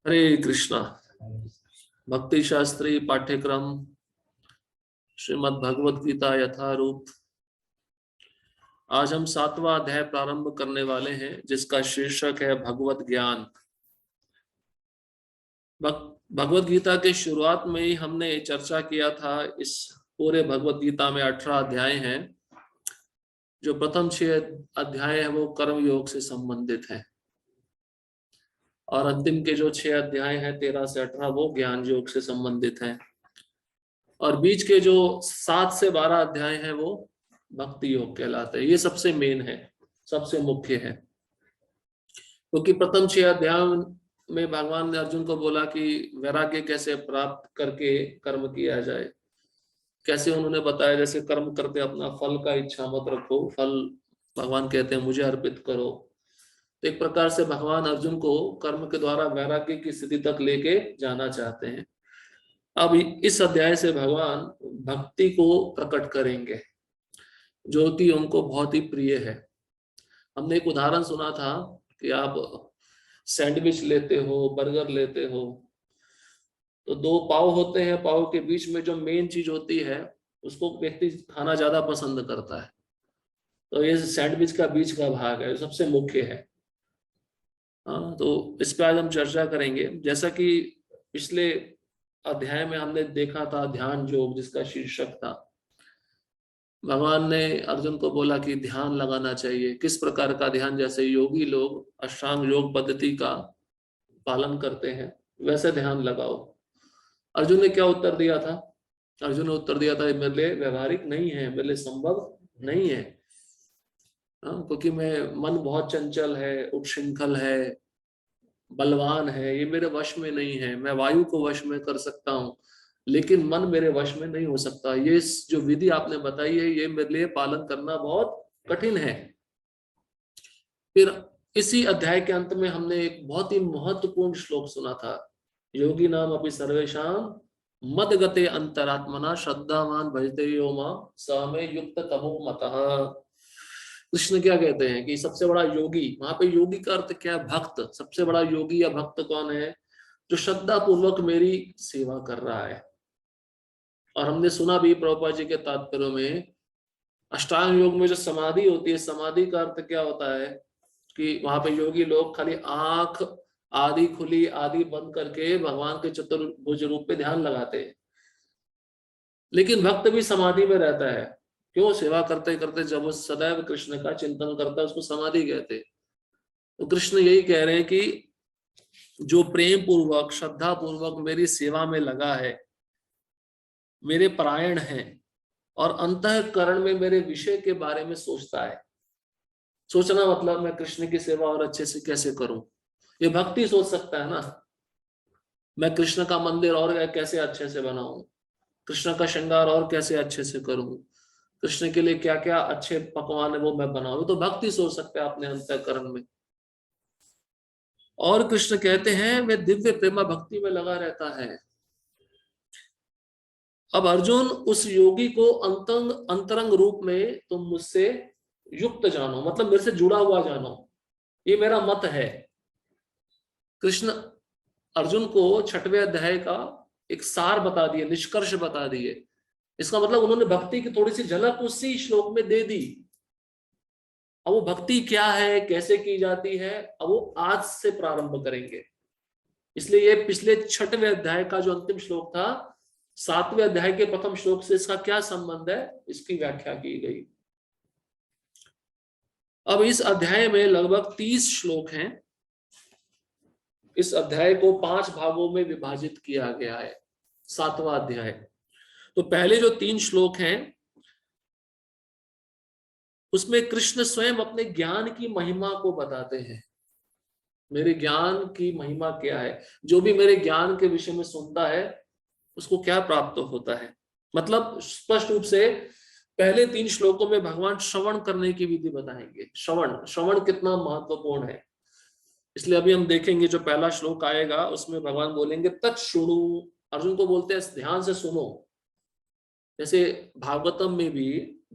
हरे कृष्णा। भक्ति शास्त्री पाठ्यक्रम श्रीमद् भगवद गीता यथारूप। आज हम 7वां अध्याय प्रारंभ करने वाले हैं, जिसका शीर्षक है भगवत ज्ञान। भगवद गीता के शुरुआत में ही हमने चर्चा किया था। इस पूरे भगवद गीता में 18 अध्याय हैं। जो प्रथम 6 अध्याय है वो कर्म योग से संबंधित है, और अंतिम के जो 6 अध्याय हैं 13 से 18 वो ज्ञान योग से संबंधित हैं, और बीच के जो 7 से 12 अध्याय हैं वो भक्ति योग कहलाते हैं। ये सबसे मेन है, सबसे मुख्य है, क्योंकि प्रथम 6 अध्याय में भगवान ने अर्जुन को बोला कि वैराग्य कैसे प्राप्त करके कर्म किया जाए। कैसे उन्होंने बताया, जैसे कर्म करते अपना फल का इच्छा मत रखो, फल भगवान कहते हैं मुझे अर्पित करो। तो एक प्रकार से भगवान अर्जुन को कर्म के द्वारा वैराग्य की स्थिति तक लेके जाना चाहते हैं। अब इस अध्याय से भगवान भक्ति को प्रकट करेंगे, जो कि उनको बहुत ही प्रिय है। हमने एक उदाहरण सुना था कि आप सैंडविच लेते हो, बर्गर लेते हो, तो 2 पाव होते हैं, पाव के बीच में जो मेन चीज होती है उसको व्यक्ति खाना ज्यादा पसंद करता है। तो ये सैंडविच का बीच का भाग है, सबसे मुख्य है। हाँ, तो इस पर आज हम चर्चा करेंगे। जैसा कि पिछले अध्याय में हमने देखा था ध्यान योग, जिसका शीर्षक था, भगवान ने अर्जुन को बोला कि ध्यान लगाना चाहिए। किस प्रकार का ध्यान? जैसे योगी लोग अष्टांग योग पद्धति का पालन करते हैं वैसे ध्यान लगाओ। अर्जुन ने क्या उत्तर दिया था? अर्जुन ने उत्तर दिया था मेरे लिए व्यवहारिक नहीं है, मेरे लिए संभव नहीं है। क्योंकि मैं मन बहुत चंचल है, उच्छृंखल है, बलवान है, ये मेरे वश में नहीं है। मैं वायु को वश में कर सकता हूँ, लेकिन मन मेरे वश में नहीं हो सकता। ये जो विधि आपने बताई है ये मेरे लिए पालन करना बहुत कठिन है। फिर इसी अध्याय के अंत में हमने एक बहुत ही महत्वपूर्ण श्लोक सुना था, योगी नाम अपि सर्वेषां मदगते अंतरात्मना श्रद्धावान भजते यो मां स मे युक्त तमो मतः। कृष्ण क्या कहते हैं कि सबसे बड़ा योगी, वहां पे योगी का अर्थ क्या है? भक्त। सबसे बड़ा योगी या भक्त कौन है? जो श्रद्धा पूर्वक मेरी सेवा कर रहा है। और हमने सुना भी प्रभुपाद जी के तात्पर्य में, अष्टांग योग में जो समाधि होती है, समाधि का अर्थ क्या होता है कि वहां पे योगी लोग खाली आंख आदि खुली आदि बंद करके भगवान के चतुर्भुज रूप पे ध्यान लगाते हैं। लेकिन भक्त भी समाधि में रहता है। क्यों? सेवा करते करते जब वो सदैव कृष्ण का चिंतन करता है उसको समाधि कहते हैं। तो कृष्ण यही कह रहे हैं कि जो प्रेम पूर्वक श्रद्धा पूर्वक मेरी सेवा में लगा है, मेरे परायण है, और अंतःकरण में मेरे विषय के बारे में सोचता है। सोचना मतलब मैं कृष्ण की सेवा और अच्छे से कैसे करूं, ये भक्ति सोच सकता है ना। मैं कृष्ण का मंदिर और कैसे अच्छे से बनाऊं, कृष्ण का श्रृंगार और कैसे अच्छे से करूं, कृष्ण के लिए क्या क्या अच्छे पकवान है वो मैं बनाऊं, तो भक्ति सोच सकता है अपने अंतःकरण में। और कृष्ण कहते हैं मैं दिव्य प्रेमा भक्ति में लगा रहता है। अब अर्जुन उस योगी को अंतरंग रूप में तुम मुझसे युक्त जानो, मतलब मेरे से जुड़ा हुआ जानो, ये मेरा मत है। कृष्ण अर्जुन को 6वें अध्याय का एक सार बता दिए, निष्कर्ष बता दिए। इसका मतलब उन्होंने भक्ति की थोड़ी सी झलक उसी श्लोक में दे दी। अब वो भक्ति क्या है, कैसे की जाती है, अब वो आज से प्रारंभ करेंगे। इसलिए ये पिछले 6वें अध्याय का जो अंतिम श्लोक था, 7वें अध्याय के प्रथम श्लोक से इसका क्या संबंध है, इसकी व्याख्या की गई। अब इस अध्याय में लगभग 30 श्लोक हैं। इस अध्याय को 5 भागों में विभाजित किया गया है, 7वां अध्याय। तो पहले जो 3 श्लोक हैं उसमें कृष्ण स्वयं अपने ज्ञान की महिमा को बताते हैं। मेरे ज्ञान की महिमा क्या है, जो भी मेरे ज्ञान के विषय में सुनता है उसको क्या प्राप्त होता है। मतलब स्पष्ट रूप से पहले 3 श्लोकों में भगवान श्रवण करने की विधि बताएंगे। श्रवण कितना महत्वपूर्ण है, इसलिए अभी हम देखेंगे जो पहला श्लोक आएगा उसमें भगवान बोलेंगे तत्शृणु। अर्जुन को बोलते हैं ध्यान से सुनो। जैसे भागवतम में भी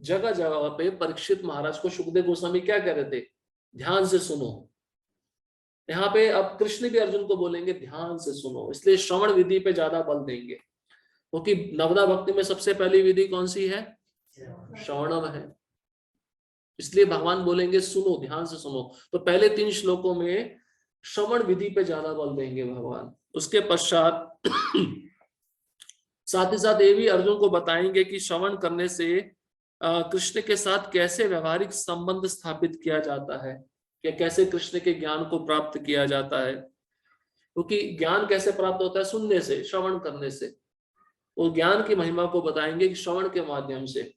जगह जगह पे परीक्षित महाराज को सुखदेव गोस्वामी क्या कह रहे थे? ध्यान से सुनो। यहाँ पे अब कृष्ण भी अर्जुन को बोलेंगे ध्यान से सुनो, इसलिए श्रवण विधि पे ज्यादा बल देंगे, क्योंकि नवदा भक्ति में सबसे पहली विधि कौन सी है? श्रवणम है। इसलिए भगवान बोलेंगे सुनो, ध्यान से सुनो। तो पहले 3 श्लोकों में श्रवण विधि पे ज्यादा बल देंगे भगवान। उसके पश्चात साथ ही साथ ये भी अर्जुन को बताएंगे कि श्रवण करने से कृष्ण के साथ कैसे व्यवहारिक संबंध स्थापित किया जाता है, कि कैसे कृष्ण के ज्ञान को प्राप्त किया जाता है। क्योंकि ज्ञान कैसे प्राप्त होता है? सुनने से, श्रवण करने से। वो ज्ञान की महिमा को बताएंगे कि श्रवण के माध्यम से।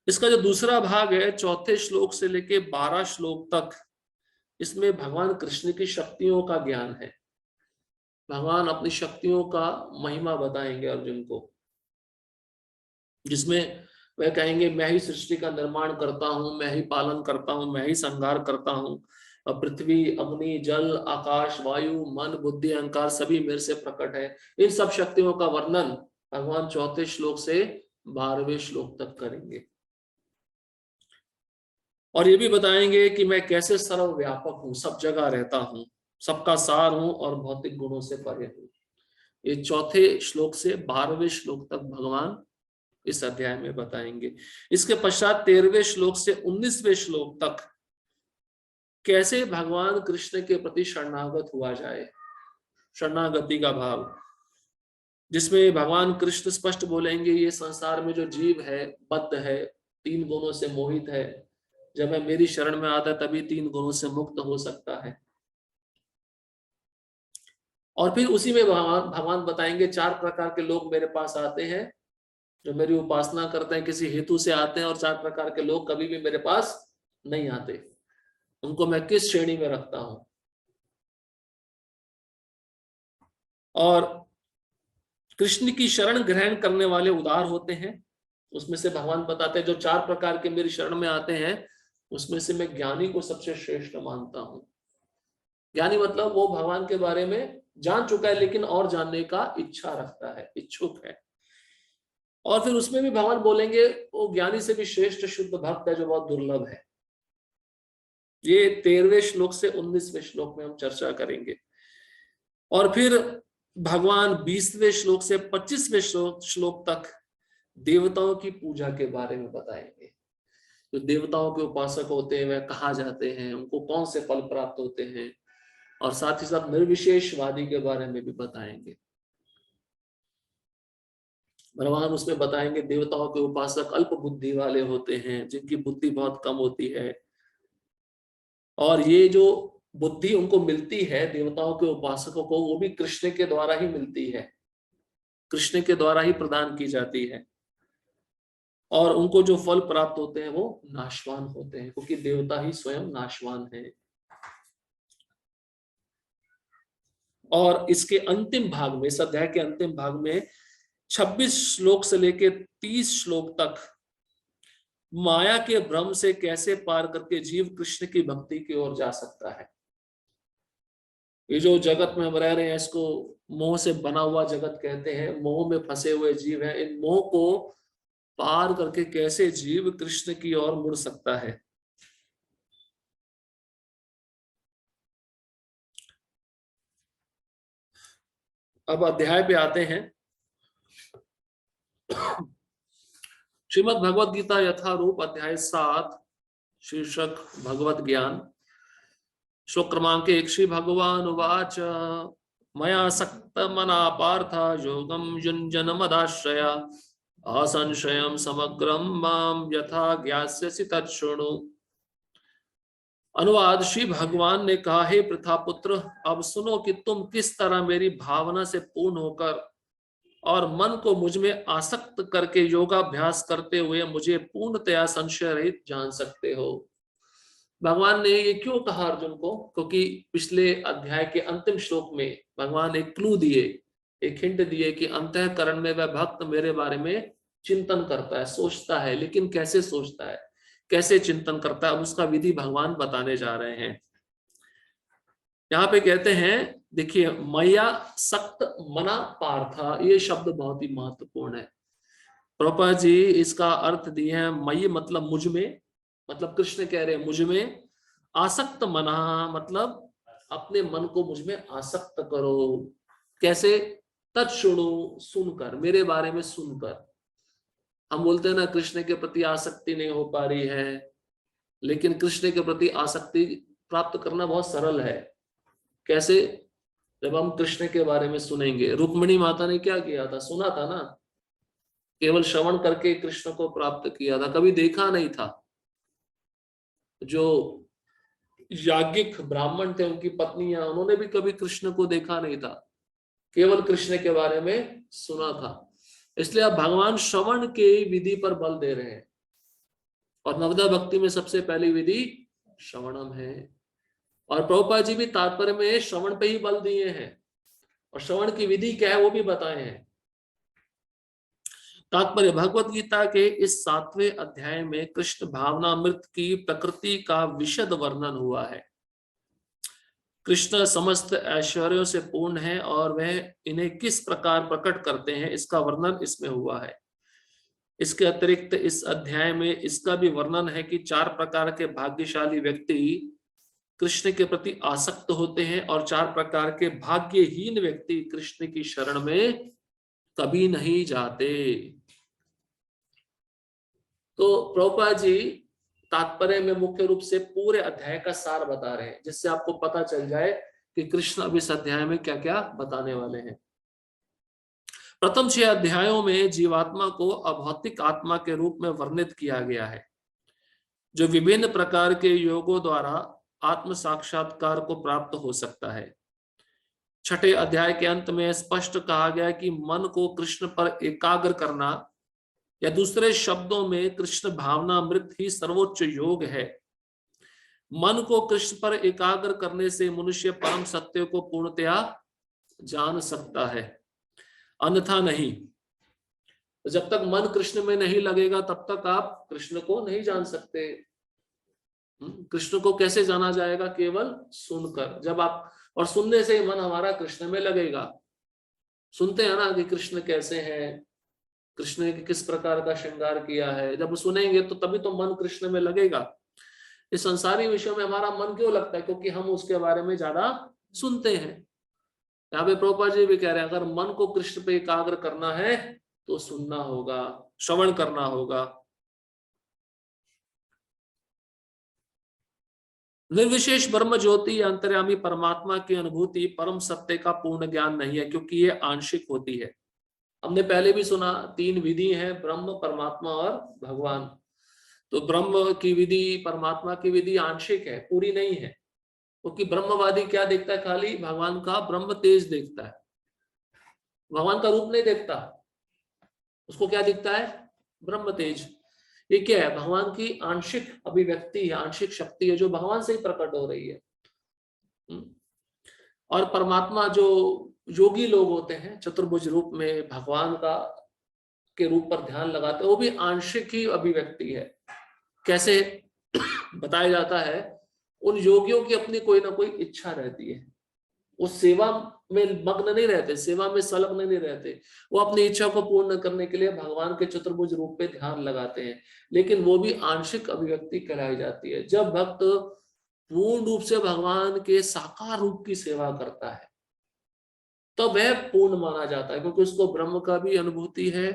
इसका जो दूसरा भाग है 4 श्लोक से लेके 12 श्लोक तक, इसमें भगवान कृष्ण की शक्तियों का ज्ञान है। भगवान अपनी शक्तियों का महिमा बताएंगे अर्जुन को, जिसमें वह कहेंगे मैं ही सृष्टि का निर्माण करता हूं, मैं ही पालन करता हूं, मैं ही संहार करता हूं, और पृथ्वी, अग्नि, जल, आकाश, वायु, मन, बुद्धि, अहंकार सभी मेरे से प्रकट है। इन सब शक्तियों का वर्णन भगवान 4 श्लोक से 12वें श्लोक तक करेंगे। और ये भी बताएंगे कि मैं कैसे सर्वव्यापक हूं, सब जगह रहता हूं, सबका सार हूं और भौतिक गुणों से परे हूं। ये 4 श्लोक से 12वें श्लोक तक भगवान इस अध्याय में बताएंगे। इसके पश्चात 13वें श्लोक से 19वें श्लोक तक कैसे भगवान कृष्ण के प्रति शरणागत हुआ जाए, शरणागति का भाव, जिसमें भगवान कृष्ण स्पष्ट बोलेंगे ये संसार में जो जीव है बद्ध है, 3 गुणों से मोहित है, जब मैं मेरी शरण में आता तभी 3 गुणों से मुक्त हो सकता है। और फिर उसी में भगवान बताएंगे 4 प्रकार के लोग मेरे पास आते हैं जो मेरी उपासना करते हैं, किसी हेतु से आते हैं, और 4 प्रकार के लोग कभी भी मेरे पास नहीं आते, उनको मैं किस श्रेणी में रखता हूं। और कृष्ण की शरण ग्रहण करने वाले उदार होते हैं, उसमें से भगवान बताते हैं जो 4 प्रकार के मेरी शरण में आते हैं उसमें से मैं ज्ञानी को सबसे श्रेष्ठ मानता हूं। ज्ञानी मतलब वो भगवान के बारे में जान चुका है लेकिन और जानने का इच्छा रखता है, इच्छुक है। और फिर उसमें भी भगवान बोलेंगे वो ज्ञानी से भी श्रेष्ठ शुद्ध भक्त है जो बहुत दुर्लभ है। ये 13वें श्लोक से 19वें श्लोक में हम चर्चा करेंगे। और फिर भगवान 20वें श्लोक से 25वें श्लोक तक देवताओं की पूजा के बारे में बताएंगे। जो देवताओं के उपासक होते हैं वह कहाँ जाते हैं, उनको कौन से फल प्राप्त होते हैं, और साथ ही साथ निर्विशेषवादी के बारे में भी बताएंगे। भगवान उसमें बताएंगे देवताओं के उपासक अल्प बुद्धि वाले होते हैं, जिनकी बुद्धि बहुत कम होती है, और ये जो बुद्धि उनको मिलती है देवताओं के उपासकों को, वो भी कृष्ण के द्वारा ही मिलती है, कृष्ण के द्वारा ही प्रदान की जाती है। और उनको जो फल प्राप्त होते हैं वो नाशवान होते हैं, क्योंकि देवता ही स्वयं नाशवान है। और इसके अंतिम भाग में, इस अध्याय के अंतिम भाग में 26 श्लोक से लेकर 30 श्लोक तक माया के भ्रम से कैसे पार करके जीव कृष्ण की भक्ति की ओर जा सकता है। ये जो जगत में हम रह रहे हैं इसको मोह से बना हुआ जगत कहते हैं, मोह में फंसे हुए जीव हैं, इन मोह को पार करके कैसे जीव कृष्ण की ओर मुड़ सकता है। अब अध्याय पे आते हैं। श्रीमद् भगवद गीता यथारूप अध्याय 7 शीर्षक भगवत ज्ञान। श्लोक क्रमांक 1। श्री भगवान उवाच मया सक्त मना पार्थ योगम युञ्जन मदाश्रया असंशयं समग्रं मां यथा ज्ञास्यसि तच्छृणु। अनुवाद। श्री भगवान ने कहा, हे पृथापुत्र, अब सुनो कि तुम किस तरह मेरी भावना से पूर्ण होकर और मन को मुझ में आसक्त करके योगाभ्यास करते हुए मुझे पूर्णतया संशय रहित जान सकते हो। भगवान ने ये क्यों कहा अर्जुन को? क्योंकि पिछले अध्याय के अंतिम श्लोक में भगवान एक क्लू दिए, एक हिंट दिए कि अंतःकरण में वह भक्त मेरे बारे में चिंतन करता है, सोचता है, लेकिन कैसे सोचता है, कैसे चिंतन करता है, अब उसका विधि भगवान बताने जा रहे हैं। यहाँ पे कहते हैं, देखिए, मया सक्त मना पार्था, ये शब्द बहुत ही महत्वपूर्ण है। प्रभुपाद जी इसका अर्थ दिए हैं, मई मतलब मुझ में, मतलब कृष्ण कह रहे हैं मुझ में, आसक्त मना मतलब अपने मन को मुझ में आसक्त करो। कैसे? तत्शृणु, सुनकर, मेरे बारे में सुनकर। हम बोलते हैं ना कृष्ण के प्रति आसक्ति नहीं हो पा रही है, लेकिन कृष्ण के प्रति आसक्ति प्राप्त करना बहुत सरल है। कैसे? जब हम कृष्ण के बारे में सुनेंगे। रुक्मिणी माता ने क्या किया था? सुना था ना, केवल श्रवण करके कृष्ण को प्राप्त किया था, कभी देखा नहीं था। जो याज्ञिक ब्राह्मण थे, उनकी पत्नियां, उन्होंने भी कभी कृष्ण को देखा नहीं था, केवल कृष्ण के बारे में सुना था। इसलिए अब भगवान श्रवण के विधि पर बल दे रहे हैं, और नवदा भक्ति में सबसे पहली विधि श्रवणम है। और प्रभुपाद जी भी तात्पर्य में श्रवण पे ही बल दिए हैं, और श्रवण की विधि क्या है वो भी बताए हैं। तात्पर्य, भगवत गीता के इस 7वें अध्याय में कृष्ण भावनामृत की प्रकृति का विशद वर्णन हुआ है। कृष्ण समस्त ऐश्वर्यों से पूर्ण है और वह इन्हें किस प्रकार प्रकट करते हैं, इसका वर्णन इसमें हुआ है। इसके अतिरिक्त इस अध्याय में इसका भी वर्णन है कि 4 प्रकार के भाग्यशाली व्यक्ति कृष्ण के प्रति आसक्त होते हैं, और 4 प्रकार के भाग्यहीन व्यक्ति कृष्ण की शरण में कभी नहीं जाते। तो प्रभुपाद जी तात्पर्य में मुख्य रूप से पूरे अध्याय का सार बता रहे हैं, जिससे आपको पता चल जाए कि कृष्ण अब इस अध्याय में क्या क्या बताने वाले हैं। प्रथम 6 अध्यायों में जीवात्मा को अभौतिक आत्मा के रूप में वर्णित किया गया है, जो विभिन्न प्रकार के योगों द्वारा आत्म साक्षात्कार को प्राप्त हो सकता है। 6ठे अध्याय के अंत में स्पष्ट कहा गया कि मन को कृष्ण पर एकाग्र करना, या दूसरे शब्दों में कृष्ण भावनामृत ही सर्वोच्च योग है। मन को कृष्ण पर एकाग्र करने से मनुष्य परम सत्य को पूर्णतया जान सकता है, अन्यथा नहीं। जब तक मन कृष्ण में नहीं लगेगा तब तक आप कृष्ण को नहीं जान सकते। कृष्ण को कैसे जाना जाएगा? केवल सुनकर। जब आप, और सुनने से मन हमारा कृष्ण में लगेगा। सुनते हैं ना कि कृष्ण कैसे हैं, कृष्ण ने किस प्रकार का श्रृंगार किया है, जब सुनेंगे तो तभी तो मन कृष्ण में लगेगा। इस संसारी विषयों में हमारा मन क्यों लगता है? क्योंकि हम उसके बारे में ज्यादा सुनते हैं। यहाँ पे प्रभुपाद जी भी कह रहे हैं, अगर मन को कृष्ण पे एकाग्र करना है तो सुनना होगा, श्रवण करना होगा। निर्विशेष ब्रह्म ज्योति अंतर्यामी परमात्मा की अनुभूति परम सत्य का पूर्ण ज्ञान नहीं है, क्योंकि ये आंशिक होती है। हमने पहले भी सुना 3 विधि है, ब्रह्म, परमात्मा और भगवान। तो ब्रह्म की विधि, परमात्मा की विधि आंशिक है, पूरी नहीं है। क्योंकि ब्रह्मवादी क्या देखता है? खाली भगवान का ब्रह्म तेज देखता है, भगवान का रूप नहीं देखता। उसको क्या दिखता है? ब्रह्म तेज। ये क्या है? भगवान की आंशिक अभिव्यक्ति है, आंशिक शक्ति है, जो भगवान से ही प्रकट हो रही है। और परमात्मा, जो योगी लोग होते हैं, चतुर्भुज रूप में भगवान का के रूप पर ध्यान लगाते हैं, वो भी आंशिक ही अभिव्यक्ति है। कैसे बताया जाता है? उन योगियों की अपनी कोई ना कोई इच्छा रहती है, वो सेवा में मग्न नहीं रहते, सेवा में संलग्न नहीं रहते, वो अपनी इच्छा को पूर्ण करने के लिए भगवान के चतुर्भुज रूप पे ध्यान लगाते हैं, लेकिन वो भी आंशिक अभिव्यक्ति कहलाई जाती है। जब भक्त पूर्ण रूप से भगवान के साकार रूप की सेवा करता है तो वह पूर्ण माना जाता है, क्योंकि उसको ब्रह्म का भी अनुभूति है,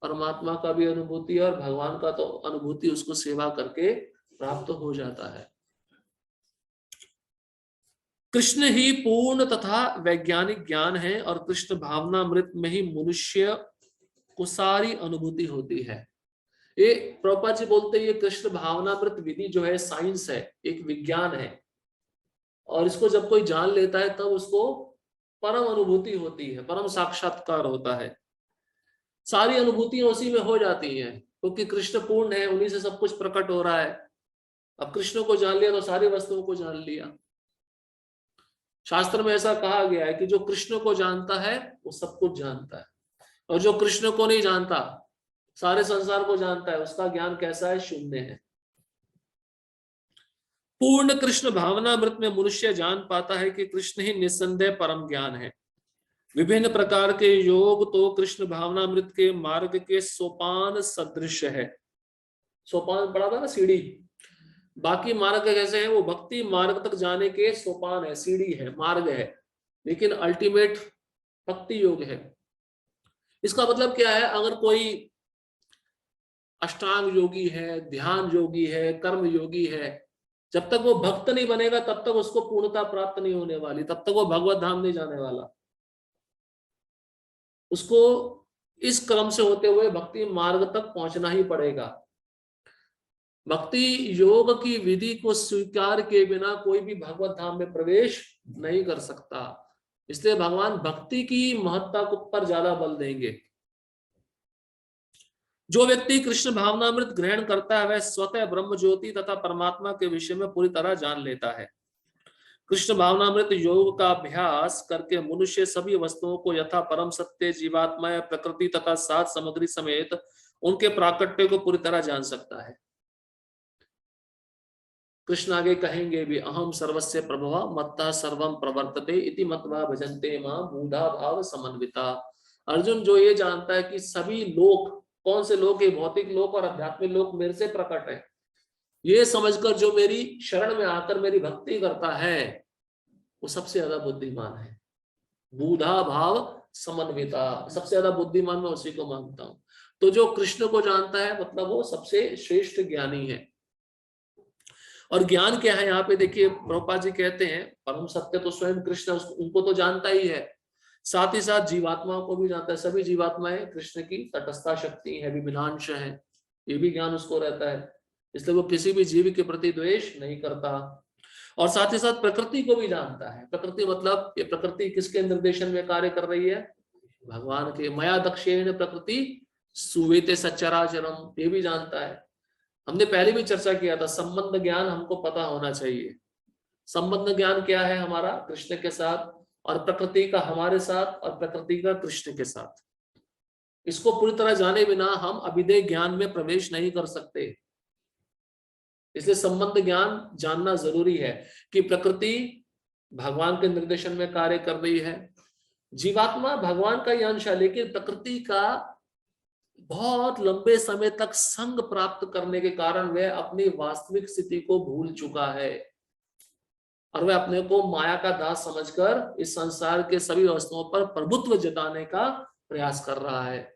परमात्मा का भी अनुभूति है, और भगवान का तो अनुभूति उसको सेवा करके प्राप्त हो जाता है। कृष्ण ही पूर्ण तथा वैज्ञानिक ज्ञान है, और कृष्ण भावनामृत में ही मनुष्य को सारी अनुभूति होती है। ये प्रभुपाद जी बोलते हैं, ये कृष्ण भावनामृत विधि जो है साइंस है, एक विज्ञान है, और इसको जब कोई जान लेता है तब उसको परम अनुभूति होती है, परम साक्षात्कार होता है। सारी अनुभूतियां उसी में हो जाती हैं, क्योंकि कृष्ण पूर्ण है, उन्हीं से सब कुछ प्रकट हो रहा है। अब कृष्ण को जान लिया तो सारी वस्तुओं को जान लिया। शास्त्र में ऐसा कहा गया है कि जो कृष्ण को जानता है वो सब कुछ जानता है, और जो कृष्ण को नहीं जानता, सारे संसार को जानता है, उसका ज्ञान कैसा है? शून्य है। पूर्ण कृष्ण भावनामृत में मनुष्य जान पाता है कि कृष्ण ही निस्संदेह परम ज्ञान है। विभिन्न प्रकार के योग तो कृष्ण भावनामृत के मार्ग के सोपान सदृश है। सोपान पढ़ा था ना, सीढ़ी। बाकी मार्ग कैसे हैं? वो भक्ति मार्ग तक जाने के सोपान है, सीढ़ी है, मार्ग है, लेकिन अल्टीमेट भक्ति योग है। इसका मतलब क्या है? अगर कोई अष्टांग योगी है, ध्यान योगी है, कर्म योगी है, जब तक वो भक्त नहीं बनेगा तब तक उसको पूर्णता प्राप्त नहीं होने वाली, तब तक वो भगवत धाम नहीं जाने वाला। उसको इस क्रम से होते हुए भक्ति मार्ग तक पहुंचना ही पड़ेगा। भक्ति योग की विधि को स्वीकार किए बिना कोई भी भगवत धाम में प्रवेश नहीं कर सकता। इसलिए भगवान भक्ति की महत्ता पर ज्यादा बल देंगे। जो व्यक्ति कृष्ण भावनामृत ग्रहण करता है वह स्वतः ब्रह्म ज्योति तथा परमात्मा के विषय में पूरी तरह जान लेता है। कृष्ण भावनामृत योग का अभ्यास करके मनुष्य सभी वस्तुओं को यथा परम सत्य, जीवात्मा, प्रकृति तथा सात सामग्री समेत उनके प्राकट्य को पूरी तरह जान सकता है। कृष्ण आगे कहेंगे भी, अहम सर्वस्य प्रभवा मत्तः सर्वम प्रवर्तते इति मत्वा भजन्ते मां मूढ़ा भाव समन्विता। अर्जुन जो ये जानता है कि सभी लोक, कौन से लोक? ये भौतिक लोक और आध्यात्मिक लोक मेरे से प्रकट है, ये समझकर जो मेरी शरण में आकर मेरी भक्ति करता है वो सबसे ज्यादा बुद्धिमान है। बूढ़ा भाव समन्विता, सबसे ज्यादा बुद्धिमान मैं उसी को मानता हूं। तो जो कृष्ण को जानता है मतलब वो सबसे श्रेष्ठ ज्ञानी है। और ज्ञान क्या है? यहाँ पे देखिए प्रभुपाद जी कहते हैं परम सत्य तो स्वयं कृष्ण, उनको तो जानता ही है, साथ ही साथ जीवात्माओं को भी जानता है। सभी जीवात्माएं कृष्ण की तटस्था शक्ति है, विभिन्नांश है, ये भी ज्ञान उसको रहता है। इसलिए वो किसी भी जीव के प्रति द्वेष नहीं करता। और साथ ही साथ प्रकृति को भी जानता है। प्रकृति मतलब ये प्रकृति किसके निर्देशन में कार्य कर रही है? भगवान के। मया दक्षेण प्रकृति सुवेते सच्चराचरम, ये भी जानता है। हमने पहले भी चर्चा किया था, संबंध ज्ञान हमको पता होना चाहिए। संबंध ज्ञान क्या है? हमारा कृष्ण के साथ, और प्रकृति का हमारे साथ, और प्रकृति का कृष्ण के साथ। इसको पूरी तरह जाने बिना हम अभिधेय ज्ञान में प्रवेश नहीं कर सकते। इसलिए संबंध ज्ञान जानना जरूरी है कि प्रकृति भगवान के निर्देशन में कार्य कर रही है, जीवात्मा भगवान का ही अंश है, लेकिन प्रकृति का बहुत लंबे समय तक संग प्राप्त करने के कारण वह अपनी वास्तविक स्थिति को भूल चुका है और वह अपने को माया का दास समझकर इस संसार के सभी वस्तुओं पर प्रभुत्व जताने का प्रयास कर रहा है।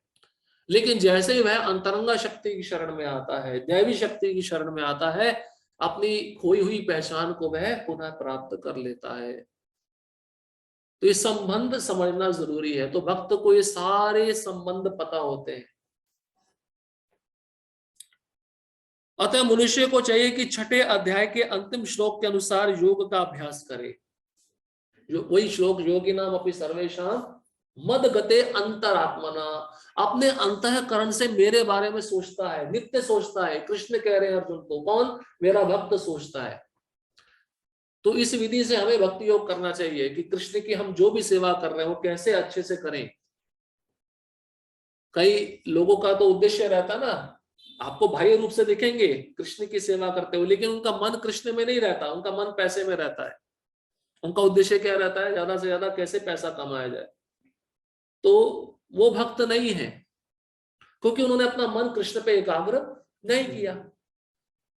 लेकिन जैसे ही वह अंतरंगा शक्ति की शरण में आता है, दैवी शक्ति की शरण में आता है, अपनी खोई हुई पहचान को वह पुनः प्राप्त कर लेता है। तो ये संबंध समझना जरूरी है। तो भक्त को ये सारे संबंध पता होते हैं। अतः मनुष्य को चाहिए कि छठे अध्याय के अंतिम श्लोक के अनुसार योग का अभ्यास करे। जो वही श्लोक, योगी नाम अपनी सर्वेशां मद गते अंतरात्मना, अपने अंतःकरण से मेरे बारे में सोचता है, नित्य सोचता है। कृष्ण कह रहे हैं अर्जुन को, कौन? मेरा भक्त सोचता है। तो इस विधि से हमें भक्ति योग करना चाहिए कि कृष्ण की हम जो भी सेवा कर रहे हैं वो कैसे अच्छे से करें। कई लोगों का तो उद्देश्य रहता ना, आपको बाह्य रूप से दिखेंगे कृष्ण की सेवा करते हुए, लेकिन उनका मन कृष्ण में नहीं रहता, उनका मन पैसे में रहता है। उनका उद्देश्य क्या रहता है? ज्यादा से ज्यादा कैसे पैसा कमाया जाए। तो वो भक्त नहीं है, क्योंकि उन्होंने अपना मन कृष्ण पे एकाग्र नहीं किया।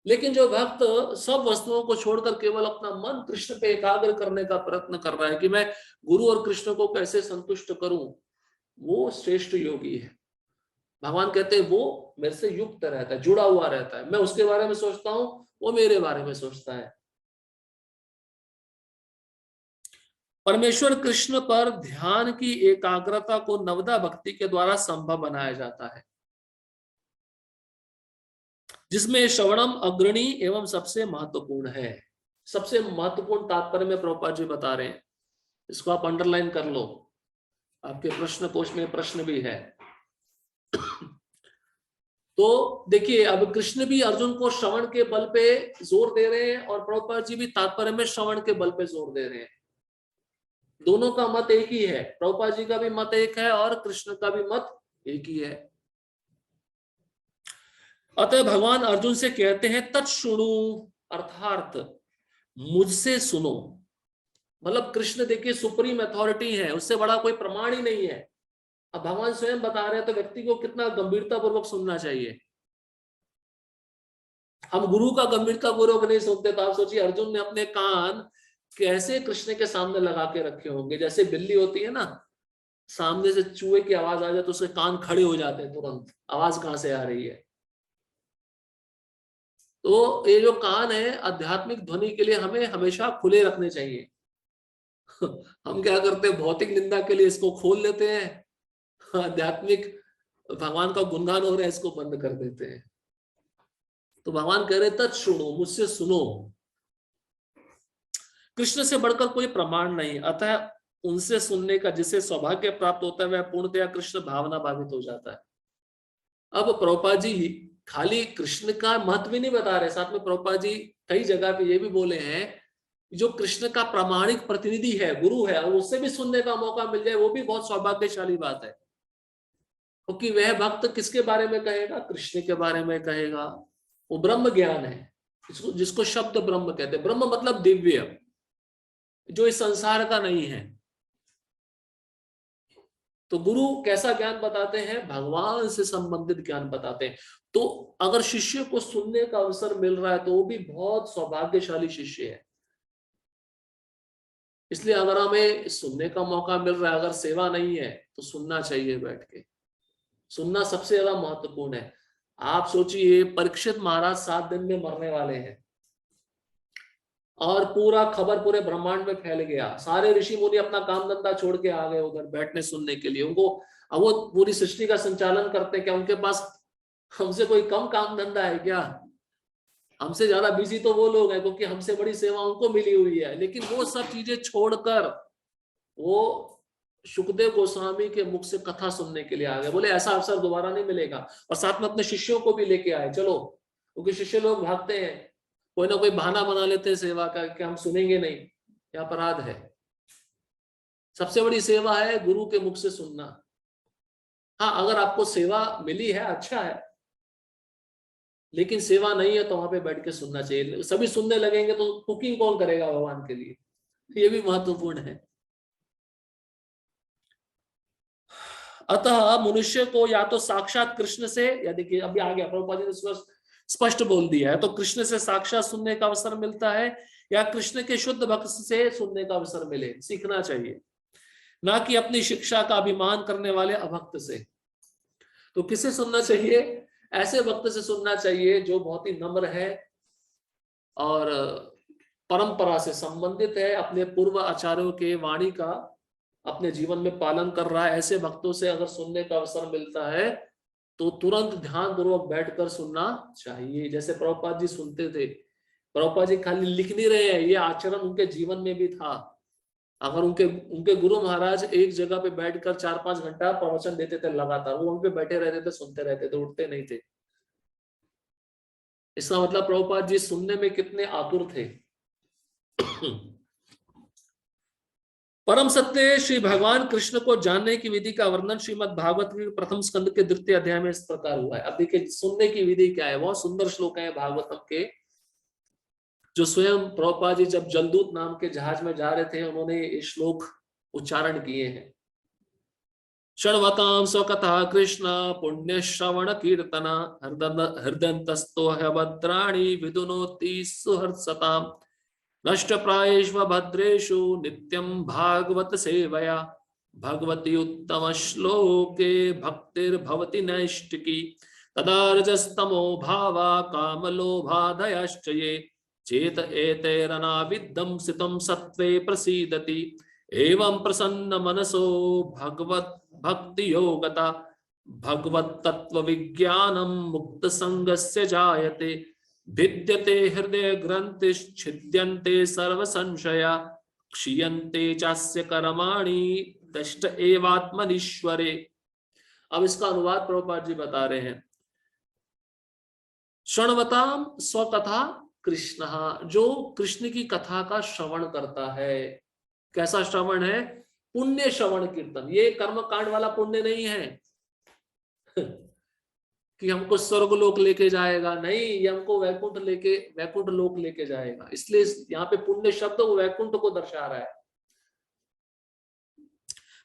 लेकिन जो भक्त सब वस्तुओं को छोड़कर केवल अपना मन कृष्ण पे एकाग्र करने का प्रयत्न कर रहा है कि मैं गुरु और कृष्ण को कैसे संतुष्ट करूं, वो श्रेष्ठ योगी है। भगवान कहते हैं वो मेरे से युक्त रहता है, जुड़ा हुआ रहता है। मैं उसके बारे में सोचता हूं, वो मेरे बारे में सोचता है। परमेश्वर कृष्ण पर ध्यान की एकाग्रता को नवदा भक्ति के द्वारा संभव बनाया जाता है, जिसमें श्रवणम अग्रणी एवं सबसे महत्वपूर्ण है। सबसे महत्वपूर्ण तात्पर्य में प्रभुपाद जी बता रहे हैं, इसको आप अंडरलाइन कर लो, आपके प्रश्न कोश में प्रश्न भी है। तो देखिए, अब कृष्ण भी अर्जुन को श्रवण के बल पे जोर दे रहे हैं और प्रभुपाद जी भी तात्पर्य में श्रवण के बल पे जोर दे रहे हैं। दोनों का मत एक ही है, प्रभुपाद जी का भी मत एक है और कृष्ण का भी मत एक ही है। अतः भगवान अर्जुन से कहते हैं तत्शृणु, अर्थात मुझसे सुनो। मतलब कृष्ण देखिए सुप्रीम अथॉरिटी है, उससे बड़ा कोई प्रमाण ही नहीं है। अब भगवान स्वयं बता रहे हैं तो व्यक्ति को कितना गंभीरता पूर्वक सुनना चाहिए। हम गुरु का गंभीरता पूर्वक नहीं सुनते। तो आप सोचिए अर्जुन ने अपने कान कैसे कृष्ण के सामने लगा के रखे होंगे। जैसे बिल्ली होती है ना, सामने से चूहे की आवाज आ जाए तो उसके कान खड़े हो जाते हैं तुरंत, आवाज कहां से आ रही है। तो ये जो कान है आध्यात्मिक ध्वनि के लिए हमें हमेशा खुले रखने चाहिए। हम क्या करते हैं, भौतिक निंदा के लिए इसको खोल लेते हैं, आध्यात्मिक भगवान का गुणगान हो रहा है इसको बंद कर देते हैं। तो भगवान कह रहे तत् सुनो, मुझसे सुनो। कृष्ण से बढ़कर कोई प्रमाण नहीं, अतः उनसे सुनने का जिसे सौभाग्य प्राप्त होता है वह पूर्णतया कृष्ण भावना भावित हो जाता है। अब प्रभुपाद जी खाली कृष्ण का महत्व भी नहीं बता रहे, साथ में प्रभुपाद जी कई जगह पे ये भी बोले हैं जो कृष्ण का प्रामाणिक प्रतिनिधि है, गुरु है, और उससे भी सुनने का मौका मिल जाए वो भी बहुत सौभाग्यशाली बात है। क्योंकि वह भक्त किसके बारे में कहेगा, कृष्ण के बारे में कहेगा। वो ब्रह्म ज्ञान है, जिसको शब्द ब्रह्म कहते हैं। ब्रह्म मतलब दिव्य, जो इस संसार का नहीं है। तो गुरु कैसा ज्ञान बताते हैं, भगवान से संबंधित ज्ञान बताते हैं। तो अगर शिष्य को सुनने का अवसर मिल रहा है तो वो भी बहुत सौभाग्यशाली शिष्य है। इसलिए अगर हमें सुनने का मौका मिल रहा है, अगर सेवा नहीं है तो सुनना चाहिए, बैठ के सुनना सबसे ज्यादा महत्वपूर्ण है। आप सोचिए परीक्षित महाराज 7 दिन में मरने वाले हैं और पूरा खबर पूरे ब्रह्मांड में फैल गया, सारे ऋषि मुनि अपना काम धंधा छोड़ के आ गए उधर बैठने सुनने के लिए। उनको अब वो पूरी सृष्टि का संचालन करते हैं, क्या उनके पास हमसे कोई कम काम धंधा है क्या? हमसे ज्यादा बिजी तो वो लोग हैं, क्योंकि हमसे बड़ी सेवा उनको मिली हुई है। लेकिन वो सब चीजें छोड़कर वो सुखदेव गोस्वामी के मुख से कथा सुनने के लिए आ गए। बोले ऐसा अवसर दोबारा नहीं मिलेगा। और साथ में अपने शिष्यों को भी लेके आए, चलो, क्योंकि शिष्य लोग भागते हैं, कोई ना कोई बहाना बना लेते हैं सेवा का कि हम सुनेंगे नहीं, यह अपराध है। सबसे बड़ी सेवा है गुरु के मुख से सुनना। हाँ, अगर आपको सेवा मिली है अच्छा है, लेकिन सेवा नहीं है तो वहां पे बैठ के सुनना चाहिए। सभी सुनने लगेंगे तो कुकिंग कौन करेगा भगवान के लिए, ये भी महत्वपूर्ण है। अतः मनुष्य को या तो साक्षात कृष्ण से, या देखिए अभी आ गया प्रभुपाद जी ने स्पष्ट बोल दिया है, तो कृष्ण से साक्षात सुनने का अवसर मिलता है, या कृष्ण के शुद्ध भक्त से सुनने का अवसर मिले, सीखना चाहिए, ना कि अपनी शिक्षा का अभिमान करने वाले अभक्त से। तो किसे सुनना चाहिए? ऐसे भक्त से सुनना चाहिए जो बहुत ही नम्र है और परंपरा से संबंधित है, अपने पूर्व आचार्यों के वाणी का अपने जीवन में पालन कर रहा है। ऐसे भक्तों से अगर सुनने का अवसर मिलता है तो तुरंत ध्यान पूर्वक बैठकर सुनना चाहिए। जैसे प्रभुपाद जी सुनते थे, प्रभुपाद जी खाली लिख नहीं रहे हैं, ये आचरण उनके जीवन में भी था। अगर उनके गुरु महाराज एक जगह पे बैठकर 4-5 घंटा प्रवचन देते थे लगातार, वो वहीं पे बैठे रहते थे, सुनते रहते थे, उठते नहीं थे। इसका मतलब प्रभुपाद जी सुनने में कितने आतुर थे। परम सत्य श्री भगवान कृष्ण को जानने की विधि का वर्णन श्रीमद् भागवत के प्रथम स्कंद के 2य अध्याय में इस प्रकार हुआ है। अब देखिए सुनने की विधि क्या है, बहुत सुंदर श्लोक है भागवतम के, जो स्वयं प्रभुपाद जी जब जलदूत नाम के जहाज में जा रहे थे उन्होंने ये श्लोक उच्चारण किए हैं। शृण्वतां स्वकथा कृष्ण पुण्य श्रवण कीर्तना हृदयन्तस्तो भद्राणि विदुनोति सुहर्षताम् नष्ट प्रायेष्व भद्रेषु नित्यं भागवत सेवया भगवती उत्तम श्लोके भक्तिर्भवति नैष्टिकी तदा रजस्तमो भावा कामलोभादयश्च ये चेत एतैरनाविद्धं सितं सत्त्वे प्रसीदति एवं प्रसन्न मनसो भगवत भक्ति योगता भगवत तत्व विज्ञानम मुक्त संगस्य जायते भिद्यते हृदय ग्रंथिश्छिद्यन्ते सर्व संशया क्षीयन्ते चास्य कर्माणि दष्ट एवात्मनीश्वरे। अब इसका अनुवाद प्रभुपाद जी बता रहे हैं। श्रवताम स्वकथा कृष्ण, जो कृष्ण की कथा का श्रवण करता है। कैसा श्रवण है? पुण्य श्रवण कीर्तन। ये कर्म कांड वाला पुण्य नहीं है कि हमको स्वर्ग लोक लेके जाएगा, नहीं, ये हमको वैकुंठ लोक लेके जाएगा। इसलिए यहाँ पे पुण्य शब्द वो वैकुंठ को दर्शा रहा है।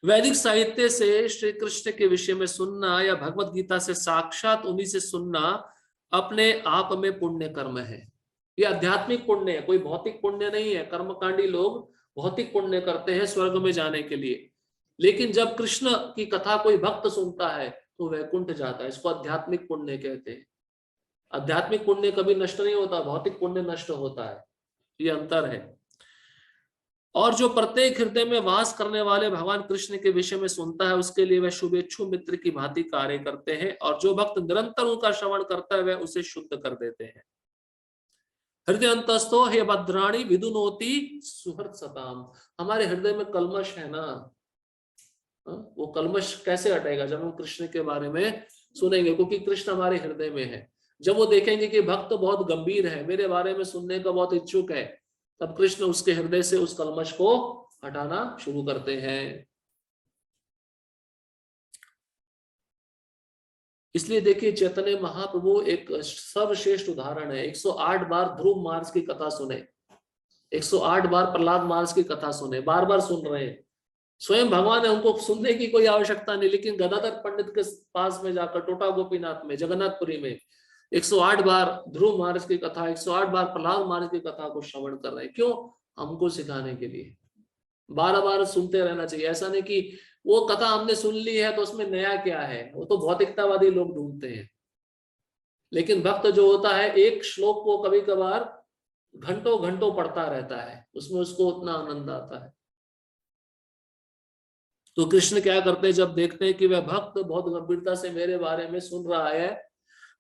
वैदिक साहित्य से श्री कृष्ण के विषय में सुनना या भगवत गीता से साक्षात उन्हीं से सुनना अपने आप में पुण्य कर्म है। ये आध्यात्मिक पुण्य है, कोई भौतिक पुण्य नहीं है। कर्मकांडी लोग भौतिक पुण्य करते हैं स्वर्ग में जाने के लिए, लेकिन जब कृष्ण की कथा कोई भक्त सुनता है तो वैकुंठ जाता है। इसको आध्यात्मिक पुण्य कहते हैं। आध्यात्मिक पुण्य कभी नष्ट नहीं होता, भौतिक पुण्य नष्ट होता है। ये अंतर है। और जो प्रत्येक हृदय में वास करने वाले भगवान कृष्ण के विषय में सुनता है, उसके लिए वह शुभेच्छु मित्र की भांति कार्य करते हैं, और जो भक्त निरंतर उनका श्रवण करता है वह उसे शुद्ध कर देते हैं। हृदय अंतस्थो हे भद्राणी विदुनोति सुहृद सताम। हमारे हृदय में कलमश है ना, वो कलमश कैसे हटेगा? जब हम कृष्ण के बारे में सुनेंगे, क्योंकि कृष्ण हमारे हृदय में है। जब वो देखेंगे कि भक्त बहुत गंभीर है, मेरे बारे में सुनने का बहुत इच्छुक है, तब कृष्ण उसके हृदय से उस कलमश को हटाना शुरू करते हैं। इसलिए देखिए, चैतन्य महाप्रभु एक सर्वश्रेष्ठ उदाहरण है। 108 बार ध्रुव मार्ग की कथा सुने, 108 बार प्रहलाद मार्ग की कथा सुने, बार बार सुन रहे हैं। स्वयं भगवान है, उनको सुनने की कोई आवश्यकता नहीं, लेकिन गदाधर पंडित के पास में जाकर टोटा गोपीनाथ में, जगन्नाथपुरी में 108 बार ध्रुव महाराज की कथा, 108 बार प्रहलाद महाराज की कथा को श्रवण कर रहे हैं। क्यों? हमको सिखाने के लिए। बार बार सुनते रहना चाहिए। ऐसा नहीं कि वो कथा हमने सुन ली है तो उसमें नया क्या है, वो तो भौतिकतावादी लोग ढूंढते हैं। लेकिन भक्त जो होता है, एक श्लोक को कभी कभार घंटों घंटों पढ़ता रहता है, उसमें उसको उतना आनंद आता है। तो कृष्ण क्या करते हैं, जब देखते हैं कि वह भक्त बहुत गंभीरता से मेरे बारे में सुन रहा है,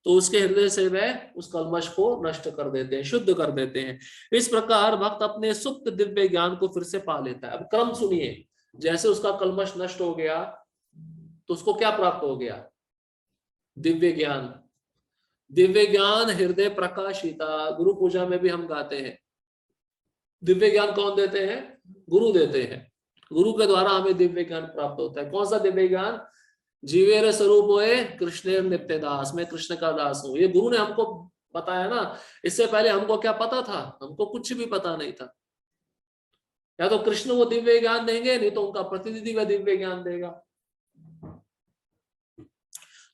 तो उसके हृदय से वह उस कलमश को नष्ट कर देते हैं, शुद्ध कर देते हैं। इस प्रकार भक्त अपने सुप्त दिव्य ज्ञान को फिर से पा लेता है। अब क्रम सुनिए, जैसे उसका कलमश नष्ट हो गया तो उसको क्या प्राप्त हो गया? दिव्य ज्ञान। दिव्य ज्ञान हृदय प्रकाशिता, गुरु पूजा में भी हम गाते हैं। दिव्य ज्ञान कौन देते हैं? गुरु देते हैं। गुरु के द्वारा हमें दिव्य ज्ञान प्राप्त होता है। कौन सा दिव्य ज्ञान? जीवेर स्वरूप होए कृष्ण नित्य दास, मैं कृष्ण का दास हूं। ये गुरु ने हमको बताया ना। इससे पहले हमको क्या पता था? हमको कुछ भी पता नहीं था। या तो कृष्ण वो दिव्य ज्ञान देंगे, नहीं तो उनका प्रतिनिधि वह दिव्य ज्ञान देगा।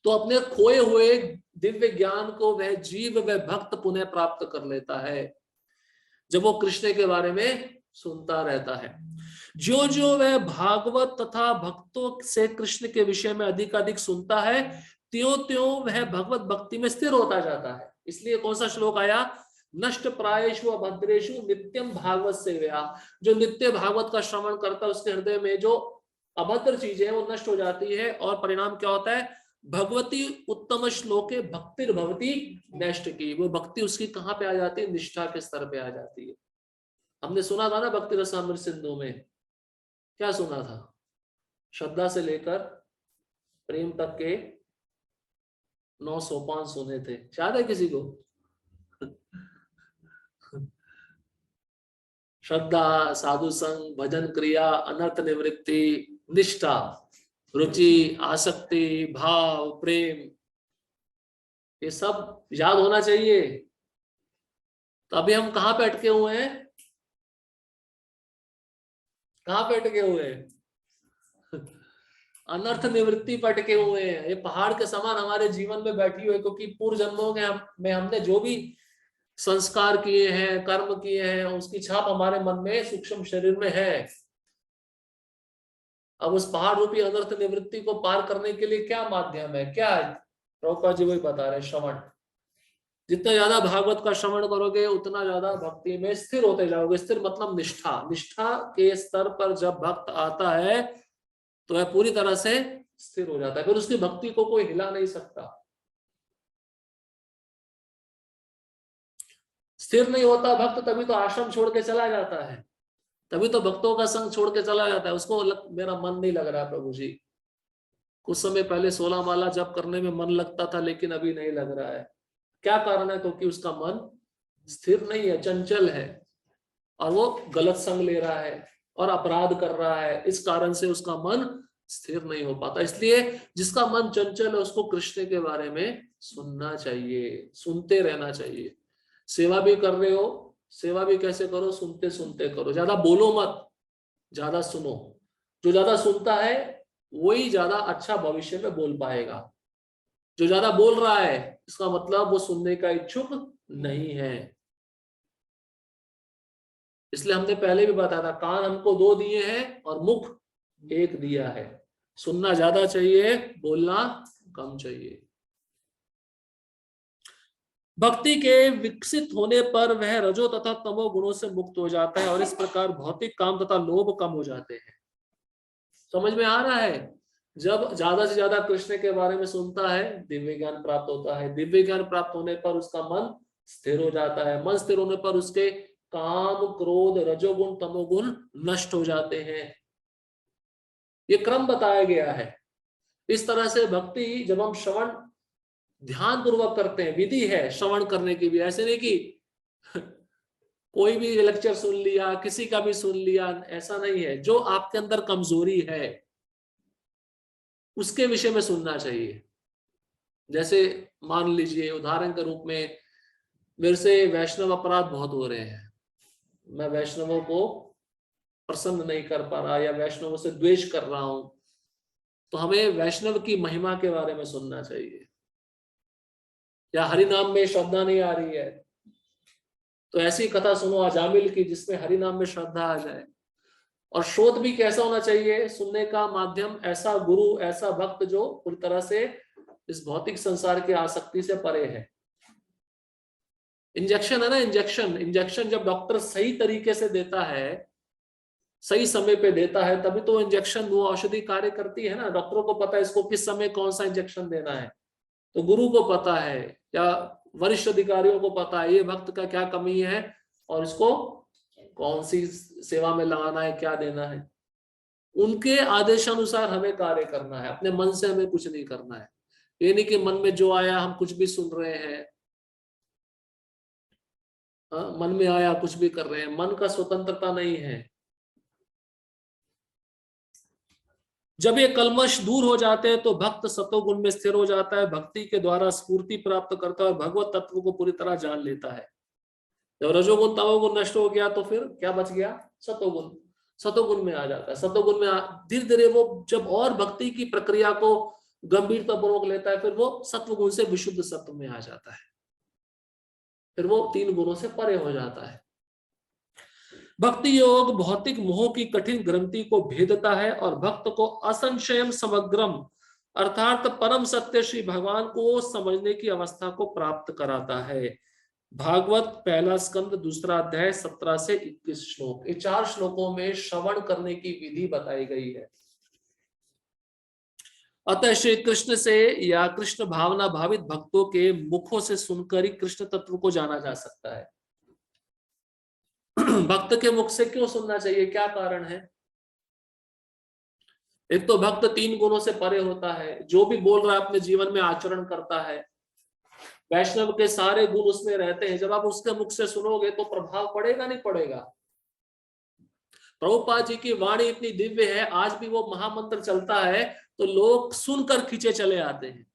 तो अपने खोए हुए दिव्य ज्ञान को वह जीव, वह भक्त पुनः प्राप्त कर लेता है जब वो कृष्ण के बारे में सुनता रहता है। जो जो वह भागवत तथा भक्तों से कृष्ण के विषय में अधिक अधिक सुनता है, त्यों त्यों वह भगवत भक्ति में स्थिर होता जाता है। इसलिए कौन सा श्लोक आया? नष्ट प्रायेषु अभद्रेषु नित्यम भागवत सेवया। जो नित्य भागवत का श्रवण करता है, उसके हृदय में जो अभद्र चीजें हैं वो नष्ट हो जाती है, और परिणाम क्या होता है? भगवती उत्तम श्लोके भक्तिर भवती नष्ट की। वो भक्ति उसकी कहाँ पे आ जाती है? निष्ठा के स्तर पे आ जाती है। हमने सुना था ना भक्ति रसामृत सिंधु में, क्या सुना था? श्रद्धा से लेकर प्रेम तक के 9 सोपान सुने थे। याद है किसी को? श्रद्धा, साधु संग, भजन क्रिया, अनर्थ निवृत्ति, निष्ठा, रुचि, आसक्ति, भाव, प्रेम, ये सब याद होना चाहिए। तो अभी हम कहां पे अटके हुए हैं? कहां पे अटके हुए हैं? अनर्थ निवृत्ति पर अटके हुए हैं। ये पहाड़ के समान हमारे जीवन में बैठी हुई है, क्योंकि पूर्व जन्मों में हमने जो भी संस्कार किए हैं, कर्म किए हैं, उसकी छाप हमारे मन में, सूक्ष्म शरीर में है। अब उस पहाड़ रूपी अनर्थ निवृत्ति को पार करने के लिए क्या माध्यम है? क्या है? प्रभुपाद जी वही बता रहे, श्रवण। जितना ज्यादा भागवत का श्रवण करोगे, उतना ज्यादा भक्ति में स्थिर होते जाओगे। स्थिर मतलब निष्ठा। निष्ठा के स्तर पर जब भक्त आता है तो वह पूरी तरह से स्थिर हो जाता है। फिर उसकी भक्ति को कोई हिला नहीं सकता। स्थिर नहीं होता भक्त, तभी तो आश्रम छोड़ के चला जाता है, तभी तो भक्तों का संग छोड़ के चला जाता है। उसको मेरा मन नहीं लग रहा प्रभु जी। कुछ समय पहले 16 माला जप करने में मन लगता था, लेकिन अभी नहीं लग रहा है। क्या कारण है? क्योंकि उसका मन स्थिर नहीं है, चंचल है, और वो गलत संग ले रहा है और अपराध कर रहा है। इस कारण से उसका मन स्थिर नहीं हो पाता। इसलिए जिसका मन चंचल है, उसको कृष्ण के बारे में सुनना चाहिए, सुनते रहना चाहिए। सेवा भी कर रहे हो, सेवा भी कैसे करो? सुनते सुनते करो। ज्यादा बोलो मत, ज्यादा सुनो। जो ज्यादा सुनता है वही ज्यादा अच्छा भविष्य में बोल पाएगा। जो ज्यादा बोल रहा है इसका मतलब वो सुनने का इच्छुक नहीं है। इसलिए हमने पहले भी बताया था, कान हमको 2 दिए हैं और मुख 1 दिया है। सुनना ज्यादा चाहिए, बोलना कम चाहिए। भक्ति के विकसित होने पर वह रजो तथा तमो गुणों से मुक्त हो जाता है और इस प्रकार भौतिक काम तथा लोभ कम हो जाते हैं। समझ में आ रहा है? जब ज्यादा से ज्यादा कृष्ण के बारे में सुनता है, दिव्य ज्ञान प्राप्त होता है। दिव्य ज्ञान प्राप्त होने पर उसका मन स्थिर हो जाता है। मन स्थिर होने पर उसके काम, क्रोध, रजोगुण, तमोगुण नष्ट हो जाते हैं। ये क्रम बताया गया है। इस तरह से भक्ति जब हम श्रवण ध्यान पूर्वक करते हैं, विधि है श्रवण करने की भी। ऐसे नहीं कि कोई भी लेक्चर सुन लिया, किसी का भी सुन लिया, ऐसा नहीं है। जो आपके अंदर कमजोरी है उसके विषय में सुनना चाहिए। जैसे मान लीजिए उदाहरण के रूप में, मेरे से वैष्णव अपराध बहुत हो रहे हैं, मैं वैष्णवों को प्रसन्न नहीं कर पा रहा या वैष्णवों से द्वेष कर रहा हूं, तो हमें वैष्णव की महिमा के बारे में सुनना चाहिए। या हरि नाम में श्रद्धा नहीं आ रही है तो ऐसी कथा सुनो अजामिल की जिसमें हरि नाम में श्रद्धा आ जाए। और शोध भी कैसा होना चाहिए? सुनने का माध्यम ऐसा गुरु, ऐसा भक्त जो पूरी तरह से इस भौतिक संसार की आसक्ति से परे है। इंजेक्शन है ना, इंजेक्शन जब डॉक्टर सही तरीके से देता है, सही समय पे देता है, तभी तो इंजेक्शन, वो औषधि कार्य करती है ना। डॉक्टरों को पता है इसको किस समय कौन सा इंजेक्शन देना है, तो गुरु को पता है या वरिष्ठ अधिकारियों को पता है ये भक्त का क्या कमी है और इसको कौन सी सेवा में लगाना है, क्या देना है। उनके आदेशानुसार हमें कार्य करना है, अपने मन से हमें कुछ नहीं करना है। ये नहीं कि मन में जो आया हम कुछ भी सुन रहे हैं, मन में आया कुछ भी कर रहे हैं। मन का स्वतंत्रता नहीं है। जब ये कल्मश दूर हो जाते हैं तो भक्त सतोगुण में स्थिर हो जाता है, भक्ति के द्वारा स्फूर्ति प्राप्त करता है और भगवत तत्व को पूरी तरह जान लेता है। जब रजोगुण तमोगुण नष्ट हो गया तो फिर क्या बच गया? सतोगुण। सतोगुण में आ जाता है। सतोगुण में धीरे धीरे वो जब और भक्ति की प्रक्रिया को गंभीरता पूर्वक लेता है, फिर वो सत्वगुण से विशुद्ध सत्व में आ जाता है। फिर वो 3 गुणों से परे हो जाता है। भक्ति योग भौतिक मोह की कठिन ग्रंथि को भेदता है और भक्त को असंशयम समग्रम अर्थात परम सत्य श्री भगवान को समझने की अवस्था को प्राप्त कराता है। भागवत 1 स्कंद 2 अध्याय 17 से 21 श्लोक। ये 4 श्लोकों में श्रवण करने की विधि बताई गई है। अतः श्री कृष्ण से या कृष्ण भावना भावित भक्तों के मुखों से सुनकर ही कृष्ण तत्व को जाना जा सकता है। भक्त के मुख से क्यों सुनना चाहिए? क्या कारण है? एक तो भक्त 3 गुणों से परे होता है। जो भी बोल रहा है अपने जीवन में आचरण करता है। वैष्णव के सारे गुण उसमें रहते हैं। जब आप उसके मुख से सुनोगे तो प्रभाव पड़ेगा नहीं पड़ेगा? प्रभुपाद जी की वाणी इतनी दिव्य है, आज भी वो महामंत्र चलता है तो लोग सुनकर खींचे चले आते हैं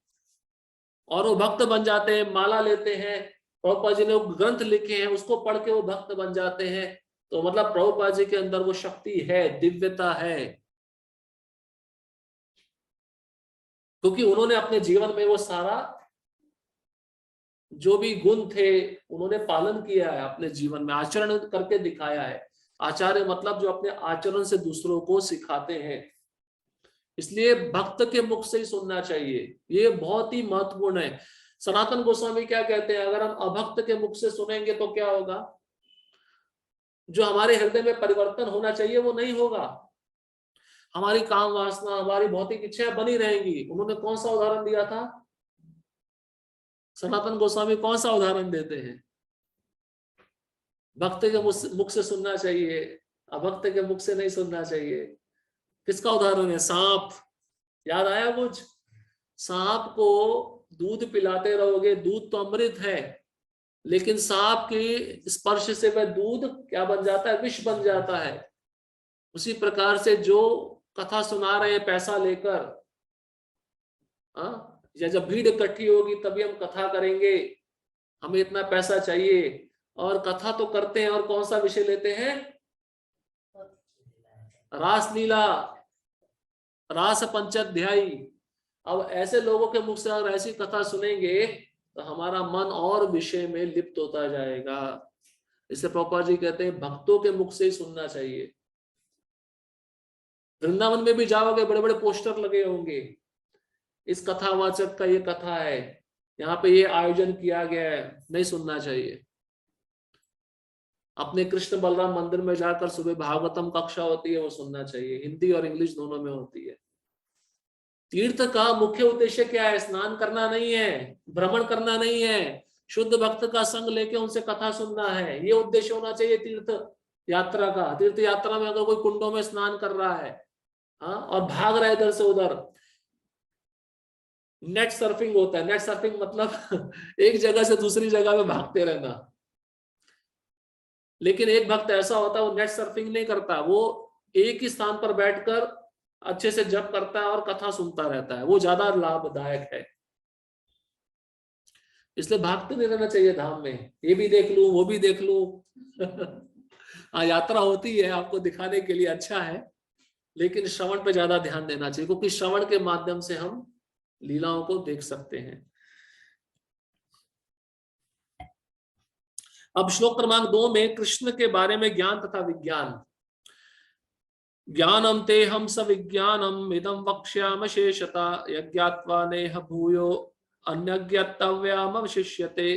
और वो भक्त बन जाते हैं, माला लेते हैं। प्रभुपाद जी ने ग्रंथ लिखे हैं, उसको पढ़ के वो भक्त बन जाते हैं। तो मतलब प्रभुपाद जी के अंदर वो शक्ति है, दिव्यता है, क्योंकि उन्होंने अपने जीवन में वो सारा जो भी गुण थे उन्होंने पालन किया है, अपने जीवन में आचरण करके दिखाया है। आचार्य मतलब जो अपने आचरण से दूसरों को सिखाते हैं। इसलिए भक्त के मुख से ही सुनना चाहिए, ये बहुत ही महत्वपूर्ण है। सनातन गोस्वामी क्या कहते हैं? अगर हम अभक्त के मुख से सुनेंगे तो क्या होगा? जो हमारे हृदय में परिवर्तन होना चाहिए वो नहीं होगा। हमारी काम वासना, हमारी भौतिक इच्छाएं बनी रहेंगी। उन्होंने कौन सा उदाहरण दिया था? सनातन गोस्वामी कौन सा उदाहरण देते हैं? भक्त के मुख से सुनना चाहिए, अभक्त के मुख से नहीं सुनना चाहिए। किसका उदाहरण है? सांप। याद आया कुछ? सांप को दूध पिलाते रहोगे, दूध तो अमृत है, लेकिन सांप के स्पर्श से वह दूध क्या बन जाता है? विष बन जाता है। उसी प्रकार से जो कथा सुना रहे हैं पैसा लेकर, या जब भीड़ इकट्ठी होगी तभी हम कथा करेंगे, हमें इतना पैसा चाहिए, और कथा तो करते हैं और कौन सा विषय लेते हैं? रासलीला, रास पंचाध्यायी। अब ऐसे लोगों के मुख से अगर ऐसी कथा सुनेंगे तो हमारा मन और विषय में लिप्त होता जाएगा। इसलिए प्रभुपाद जी कहते हैं भक्तों के मुख से ही सुनना चाहिए। वृंदावन में भी जाओगे, बड़े बड़े पोस्टर लगे होंगे, इस कथावाचक का ये कथा है, यहाँ पे ये आयोजन किया गया है, नहीं सुनना चाहिए। अपने कृष्ण बलराम मंदिर में जाकर सुबह भागवतम कक्षा होती है, वो सुनना चाहिए, हिंदी और इंग्लिश दोनों में होती है। तीर्थ का मुख्य उद्देश्य क्या है? स्नान करना नहीं है, भ्रमण करना नहीं है, शुद्ध भक्त का संग लेके उनसे कथा सुनना है, ये उद्देश्य होना चाहिए तीर्थ यात्रा का। तीर्थ यात्रा में अगर कोई कुंडों में स्नान कर रहा है, हाँ, और भाग रहा है इधर से उधर, नेट सर्फिंग होता है। नेट सर्फिंग मतलब एक जगह से दूसरी जगह में भागते रहना। लेकिन एक भक्त ऐसा होता है वो नेट सर्फिंग नहीं करता, वो एक ही स्थान पर बैठकर अच्छे से जप करता है और कथा सुनता रहता है, वो ज्यादा लाभदायक है। इसलिए भागते नहीं रहना चाहिए धाम में, ये भी देख लूं वो भी देख लूं। हाँ, यात्रा होती है आपको दिखाने के लिए, अच्छा है, लेकिन श्रवण पे ज्यादा ध्यान देना चाहिए, क्योंकि श्रवण के माध्यम से हम लीलाओं को देख सकते हैं। अब श्लोक क्रमांक 2 में कृष्ण के बारे में ज्ञान तथा विज्ञान। ज्ञानम ते हम स विज्ञानम इदम वक्ष्याम शेषता यज्ञात्वा नेह भूयो अन्यज्ञातव्याम अवशिष्यते।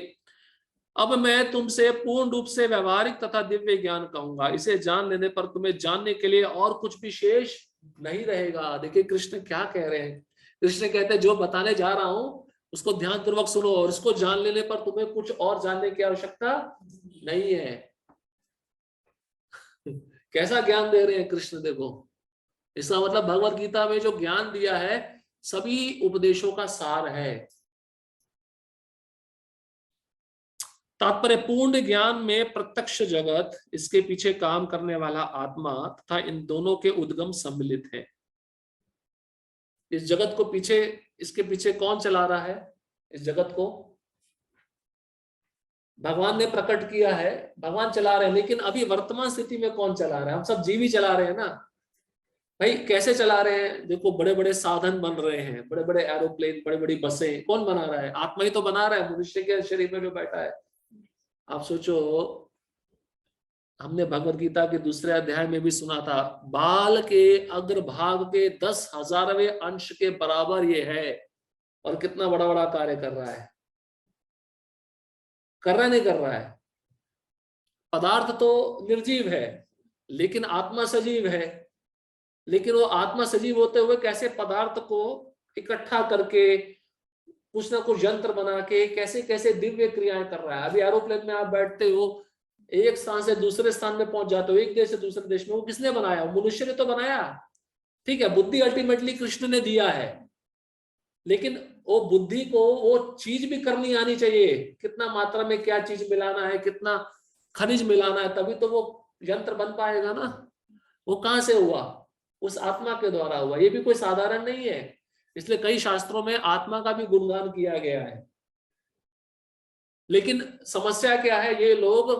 अब मैं तुमसे पूर्ण रूप से व्यवहारिक तथा दिव्य ज्ञान कहूंगा, इसे जान लेने पर तुम्हें जानने के लिए और कुछ भी शेष नहीं रहेगा। देखिए कृष्ण क्या कह रहे हैं। कृष्ण कहते हैं जो बताने जा रहा हूं उसको ध्यान पूर्वक सुनो, और इसको जान लेने पर तुम्हें कुछ और जानने की आवश्यकता नहीं है। कैसा ज्ञान दे रहे हैं कृष्ण, देखो। इसका मतलब भगवत गीता में जो ज्ञान दिया है सभी उपदेशों का सार है। तात्पर्य पूर्ण ज्ञान में प्रत्यक्ष जगत, इसके पीछे काम करने वाला आत्मा तथा इन दोनों के उद्गम सम्मिलित है। इस जगत को पीछे, इसके पीछे कौन चला रहा है? इस जगत को भगवान ने प्रकट किया है, भगवान चला रहे हैं, लेकिन अभी वर्तमान स्थिति में कौन चला रहा है? हम सब जीव ही चला रहे हैं ना भाई। कैसे चला रहे हैं? देखो बड़े बड़े साधन बन रहे हैं, बड़े बड़े एरोप्लेन, बड़ी बड़ी बसें, कौन बना रहा है? आत्मा ही तो बना रहा है, मनुष्य के शरीर में जो बैठा है। आप सोचो, हमने भगवत गीता के दूसरे अध्याय में भी सुना था, बाल के अग्रभाग के 10,000वें अंश के बराबर ये है, और कितना बड़ा बड़ा कार्य कर रहा है। कर रहा नहीं कर रहा है? पदार्थ तो निर्जीव है लेकिन आत्मा सजीव है। लेकिन वो आत्मा सजीव होते हुए कैसे पदार्थ को इकट्ठा करके कुछ ना कुछ यंत्र बना के कैसे कैसे दिव्य क्रियाएं कर रहा है। अभी एरोप्लेन में आप बैठते हो, एक स्थान से दूसरे स्थान में पहुंच जाते हो, एक देश से दूसरे देश में, वो किसने बनाया? मनुष्य ने तो बनाया। ठीक है, बुद्धि अल्टीमेटली कृष्ण ने दिया है, लेकिन वो बुद्धि को वो चीज भी करनी आनी चाहिए, कितना मात्रा में क्या चीज मिलाना है, कितना खनिज मिलाना है, तभी तो वो यंत्र बन पाएगा ना। वो कहां से हुआ? उस आत्मा के द्वारा हुआ। ये भी कोई साधारण नहीं है। इसलिए कई शास्त्रों में आत्मा का भी गुणगान किया गया है। लेकिन समस्या क्या है? ये लोग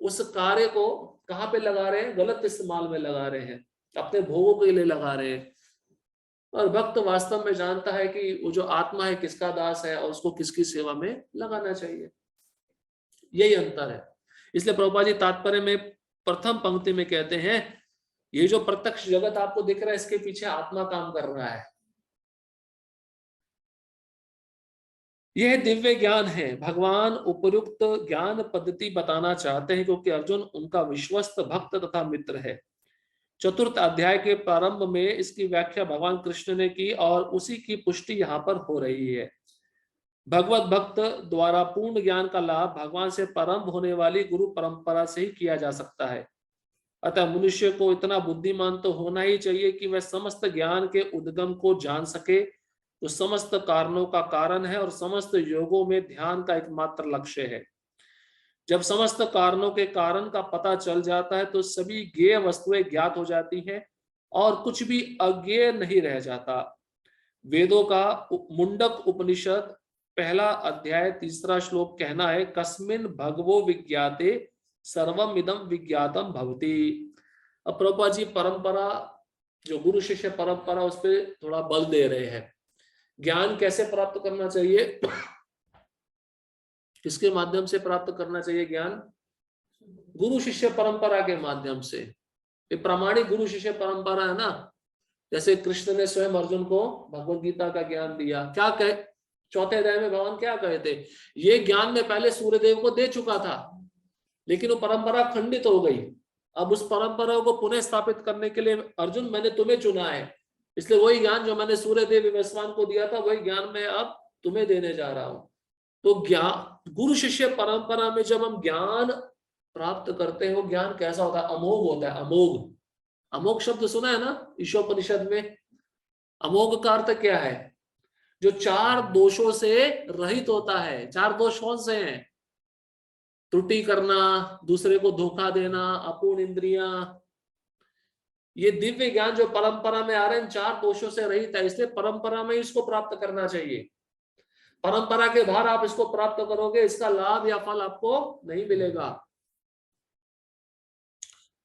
उस कार्य को कहां पे लगा रहे हैं? गलत इस्तेमाल में लगा रहे हैं, अपने भोगों के लिए लगा रहे हैं। और भक्त वास्तव में जानता है कि वो जो आत्मा है किसका दास है और उसको किसकी सेवा में लगाना चाहिए। यही अंतर है। इसलिए प्रभुपाद जी तात्पर्य में प्रथम पंक्ति में कहते हैं, ये जो प्रत्यक्ष जगत आपको दिख रहा है इसके पीछे आत्मा काम कर रहा है। यह दिव्य ज्ञान है। भगवान उपयुक्त ज्ञान पद्धति बताना चाहते हैं क्योंकि अर्जुन उनका विश्वस्त भक्त तथा मित्र है। चतुर्थ अध्याय के प्रारंभ में इसकी व्याख्या भगवान कृष्ण ने की और उसी की पुष्टि यहाँ पर हो रही है। भगवत भक्त द्वारा पूर्ण ज्ञान का लाभ भगवान से प्रारंभ होने वाली गुरु परंपरा से ही किया जा सकता है। अतः मनुष्य को इतना बुद्धिमान तो होना ही चाहिए कि वह समस्त ज्ञान के उद्गम को जान सके, तो समस्त कारणों का कारण है और समस्त योगों में ध्यान का एकमात्र लक्ष्य है। जब समस्त कारणों के कारण का पता चल जाता है तो सभी ज्ञेय वस्तुएं ज्ञात हो जाती हैं और कुछ भी अज्ञेय नहीं रह जाता। वेदों का मुंडक उपनिषद पहला अध्याय 3 श्लोक कहना है, कस्मिन भगवो विज्ञाते सर्वम इदम विज्ञातम भवति। अब प्रभुपाद जी परंपरा, जो गुरु शिष्य परंपरा, उस पर थोड़ा बल दे रहे हैं ज्ञान कैसे प्राप्त करना चाहिए, किसके माध्यम से प्राप्त करना चाहिए ज्ञान? गुरु शिष्य परंपरा के माध्यम से। ये प्रामाणिक गुरु शिष्य परंपरा है ना। जैसे कृष्ण ने स्वयं अर्जुन को भगवत गीता का ज्ञान दिया, क्या कहे चौथे अध्याय में भगवान क्या कहे थे? ये ज्ञान में पहले सूर्यदेव को दे चुका था, लेकिन वो परंपरा खंडित हो गई। अब उस परंपरा को पुनः स्थापित करने के लिए अर्जुन मैंने तुम्हें चुना है, इसलिए वही ज्ञान जो मैंने सूर्यदेव विवस्वान को दिया था वही ज्ञान मैं अब तुम्हें देने जा रहा हूं। तो ज्ञान गुरु शिष्य परंपरा में जब हम ज्ञान प्राप्त करते हैं, वो ज्ञान कैसा होता है? अमोघ होता है। अमोघ, अमोघ शब्द सुना है ना ईशोपनिषद में? अमोघ का अर्थ क्या है? जो चार दोषों से रहित होता है। चार दोष कौन से हैं? त्रुटि करना, दूसरे को धोखा देना, अपूर्ण इंद्रियां। ये दिव्य ज्ञान जो परंपरा में आ रहे हैं चार दोषों से रहित है, इसलिए परंपरा में इसको प्राप्त करना चाहिए। परंपरा के बाहर आप इसको प्राप्त करोगे, इसका लाभ या फल आपको नहीं मिलेगा।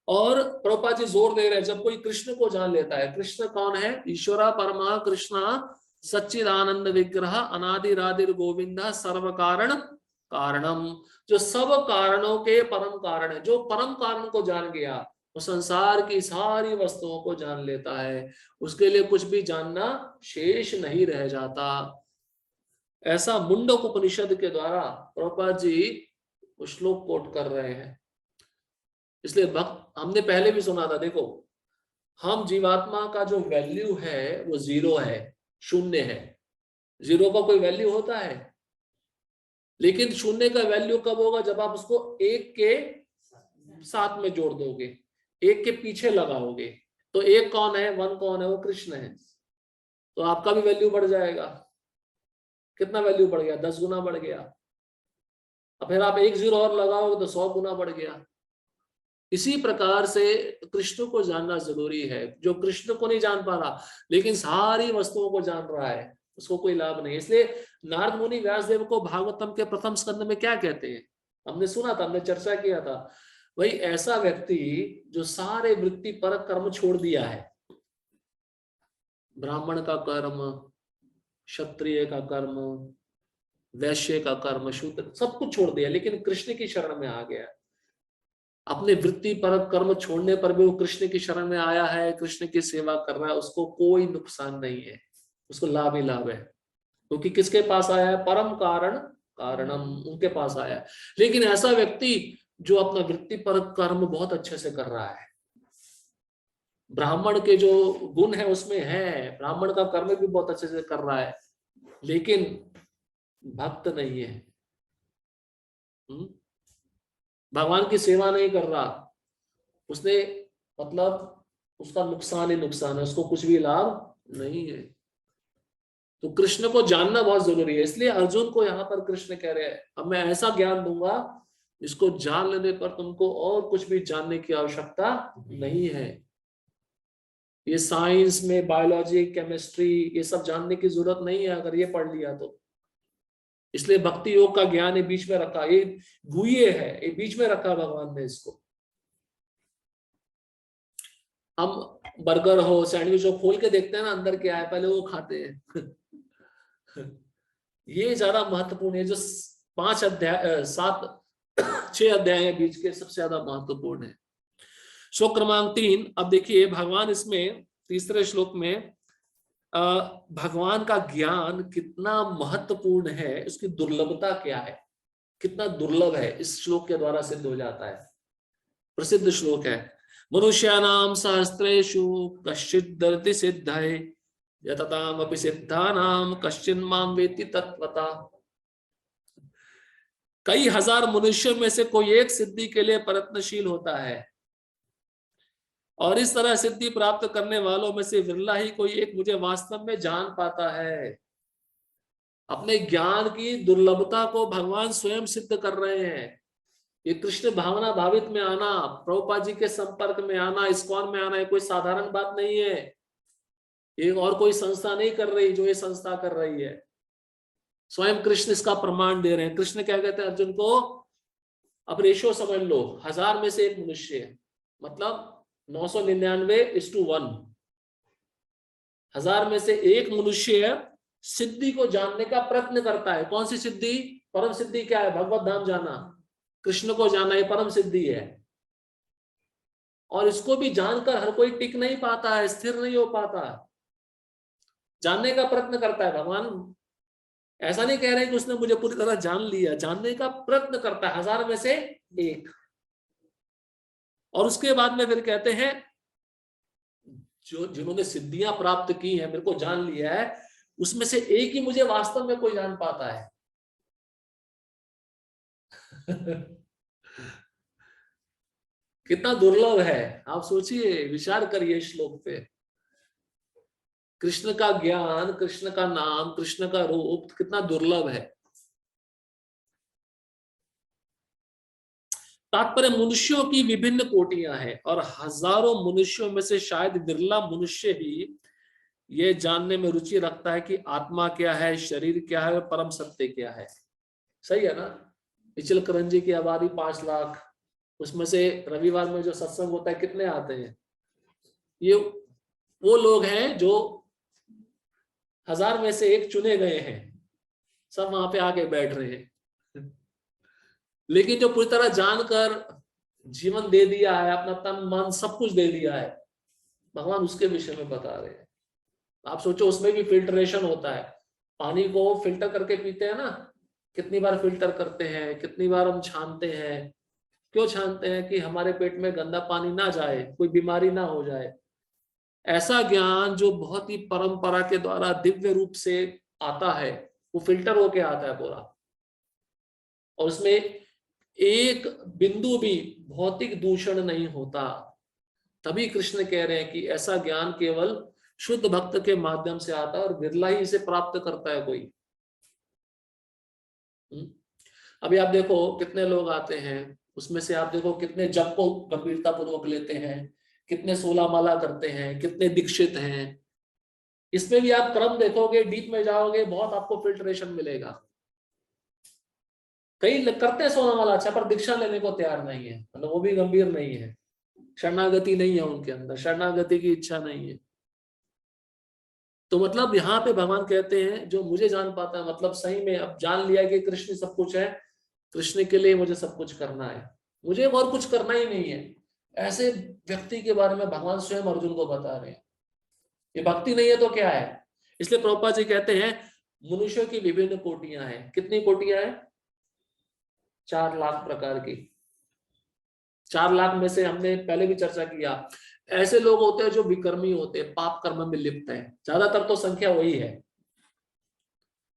और प्रभुपाद जी जोर दे रहे हैं, जब कोई कृष्ण को जान लेता है, कृष्ण कौन है? ईश्वरा परमा कृष्णा सच्चिदानंद विग्रह अनादिरादिर गोविंदा सर्व कारण कारणम। जो सब कारणों के परम कारण है, जो परम कारण को जान गया वो संसार की सारी वस्तुओं को जान लेता है, उसके लिए कुछ भी जानना शेष नहीं रह जाता। ऐसा मुंडक उपनिषद के द्वारा प्रभुपाद जी श्लोक कोट कर रहे हैं। इसलिए भक्त, हमने पहले भी सुना था, देखो हम जीवात्मा का जो वैल्यू है वो 0 है, शून्य है। 0 का कोई वैल्यू होता है? लेकिन शून्य का वैल्यू कब होगा? जब आप उसको 1 के साथ में जोड़ दोगे, 1 के पीछे लगाओगे। तो 1 कौन है? 1 कौन है? वो कृष्ण है। तो आपका भी वैल्यू बढ़ जाएगा। कितना वैल्यू बढ़ गया? 10 गुना बढ़ गया। अब फिर आप 1 0 और लगाओगे तो 100 गुना बढ़ गया। इसी प्रकार से कृष्ण को जानना जरूरी है। जो कृष्ण को नहीं जान पा रहा लेकिन सारी वस्तुओं को जान रहा है, उसको कोई लाभ नहीं। इसलिए नारद मुनि व्यासदेव को भागवतम के प्रथम स्कंद में क्या कहते हैं? हमने सुना था, हमने चर्चा किया था। वही ऐसा व्यक्ति जो सारे वृत्ति पर कर्म छोड़ दिया है, ब्राह्मण का कर्म, क्षत्रिय का कर्म, वैश्य का कर्म, शूद्र, सब कुछ छोड़ दिया, लेकिन कृष्ण की शरण में आ गया। अपने वृत्ति पर कर्म छोड़ने पर भी वो कृष्ण की शरण में आया है, कृष्ण की सेवा कर रहा है, उसको कोई नुकसान नहीं है, उसको लाभ ही लाभ है। क्योंकि किसके पास आया है? परम कारण कारणम, उनके पास आया है। लेकिन ऐसा व्यक्ति जो अपना वृत्ति पर कर्म बहुत अच्छे से कर रहा है, ब्राह्मण के जो गुण है उसमें है, ब्राह्मण का कर्म भी बहुत अच्छे से कर रहा है, लेकिन भक्त नहीं है, भगवान की सेवा नहीं कर रहा, उसने मतलब उसका नुकसान ही नुकसान है, उसको कुछ भी लाभ नहीं है। तो कृष्ण को जानना बहुत जरूरी है। इसलिए अर्जुन को यहाँ पर कृष्ण कह रहे हैं, अब मैं ऐसा ज्ञान दूंगा जिसको जान लेने पर तुमको और कुछ भी जानने की आवश्यकता नहीं है। ये साइंस में बायोलॉजी, केमिस्ट्री, ये सब जानने की जरूरत नहीं है अगर ये पढ़ लिया तो। इसलिए भक्ति योग का ज्ञान ये बीच में रखा, ये गुह्य है, ये बीच में रखा भगवान ने इसको। हम बर्गर हो, सैंडविच हो, खोल के देखते हैं ना अंदर क्या है, पहले वो खाते हैं। ये ज्यादा महत्वपूर्ण है। जो 5 अध्याय 6 अध्याय है बीच के, सबसे ज्यादा महत्वपूर्ण है। श्लोक क्रमांक 3। अब देखिए भगवान इसमें तीसरे श्लोक में भगवान का ज्ञान कितना महत्वपूर्ण है, उसकी दुर्लभता क्या है, कितना दुर्लभ है, इस श्लोक के द्वारा सिद्ध हो जाता है। प्रसिद्ध श्लोक है, मनुष्याणाम सहस्रेषु कश्चित् दर्ति सिद्धये यततामपि सिद्धानाम कश्चिन् मां वेत्ति तत्वता। कई हजार मनुष्यों में से कोई एक सिद्धि के लिए प्रयत्नशील होता है, और इस तरह सिद्धि प्राप्त करने वालों में से विरला ही कोई एक मुझे वास्तव में जान पाता है। अपने ज्ञान की दुर्लभता को भगवान स्वयं सिद्ध कर रहे हैं। ये कृष्ण भावना भावित में आना, प्रभुपाद जी के संपर्क में आना, इस्कॉन में आना, ये कोई साधारण बात नहीं है। ये और कोई संस्था नहीं कर रही जो ये संस्था कर रही है, स्वयं कृष्ण इसका प्रमाण दे रहे हैं। कृष्ण क्या कहते हैं अर्जुन को? अब रेशो समझ लो, 1000 में से एक मनुष्य है, मतलब 999:1। 1000 में से एक मनुष्य है सिद्धि को जानने का प्रयत्न करता है। कौन सी सिद्धि? परम सिद्धि क्या है? भगवत धाम जाना, कृष्ण को जाना, ये परम सिद्धि है। और इसको भी जानकर हर कोई टिक नहीं पाता है, स्थिर नहीं हो पाता। जानने का प्रयत्न करता है। भगवान ऐसा नहीं कह रहे कि उसने मुझे पूरी तरह जान लिया, जानने का प्रयत्न करता है, 1000 में से 1। और उसके बाद में फिर कहते हैं जो जिन्होंने सिद्धियां प्राप्त की है, मेरे को जान लिया है, उसमें से एक ही मुझे वास्तव में कोई जान पाता है। कितना दुर्लभ है, आप सोचिए, विचार करिए श्लोक पे। कृष्ण का ज्ञान, कृष्ण का नाम, कृष्ण का रूप कितना दुर्लभ है। तात्पर्य मनुष्यों की विभिन्न कोटियां हैं और हजारों मनुष्यों में से शायद विरला मनुष्य ही ये जानने में रुचि रखता है कि आत्मा क्या है, शरीर क्या है और परम सत्य क्या है। सही है ना? इचल करंजी की आबादी 5 लाख, उसमें से रविवार में जो सत्संग होता है कितने आते हैं? ये वो लोग हैं जो 1000 में से 1 चुने गए हैं, सब वहां पे आके बैठ रहे हैं। लेकिन जो पूरी तरह जानकर जीवन दे दिया है, अपना तन मन सब कुछ दे दिया है, भगवान उसके विषय में बता रहे हैं। आप सोचो, उसमें भी फिल्ट्रेशन होता है। पानी को फिल्टर करके पीते हैं ना, कितनी बार फिल्टर करते हैं, कितनी बार हम छानते हैं। क्यों छानते हैं? कि हमारे पेट में गंदा पानी ना जाए, कोई बीमारी ना हो जाए। ऐसा ज्ञान जो बहुत ही परंपरा के द्वारा दिव्य रूप से आता है, वो फिल्टर होके आता है पूरा, और उसमें एक बिंदु भी भौतिक दूषण नहीं होता। तभी कृष्ण कह रहे हैं कि ऐसा ज्ञान केवल शुद्ध भक्त के माध्यम से आता है और बिरला ही इसे प्राप्त करता है कोई। अभी आप देखो कितने लोग आते हैं, उसमें से आप देखो कितने जप को गंभीरता पूर्वक लेते हैं, कितने 16 माला करते हैं, कितने दीक्षित हैं। इसमें भी आप क्रम देखोगे, डीप में जाओगे, बहुत आपको फिल्ट्रेशन मिलेगा। कई करते हैं 16 माला अच्छा, पर दीक्षा लेने को तैयार नहीं है, मतलब वो भी गंभीर नहीं है, शरणागति नहीं है उनके अंदर, शरणागति की इच्छा नहीं है। तो मतलब यहाँ पे भगवान कहते हैं जो मुझे जान पाता है, मतलब सही में अब जान लिया कि कृष्ण सब कुछ है, कृष्ण के लिए मुझे सब कुछ करना है, मुझे और कुछ करना ही नहीं है। ऐसे व्यक्ति के बारे में भगवान स्वयं अर्जुन को बता रहे हैं। ये भक्ति नहीं है तो क्या है? इसलिए प्रभुपाद जी कहते हैं मनुष्यों की विभिन्न कोटियां हैं। कितनी कोटियां हैं? 4 लाख प्रकार की। 4 लाख में से हमने पहले भी चर्चा किया, ऐसे लोग होते हैं जो विकर्मी होते हैं, पाप कर्म में लिप्त हैं, ज्यादातर तो संख्या वही है।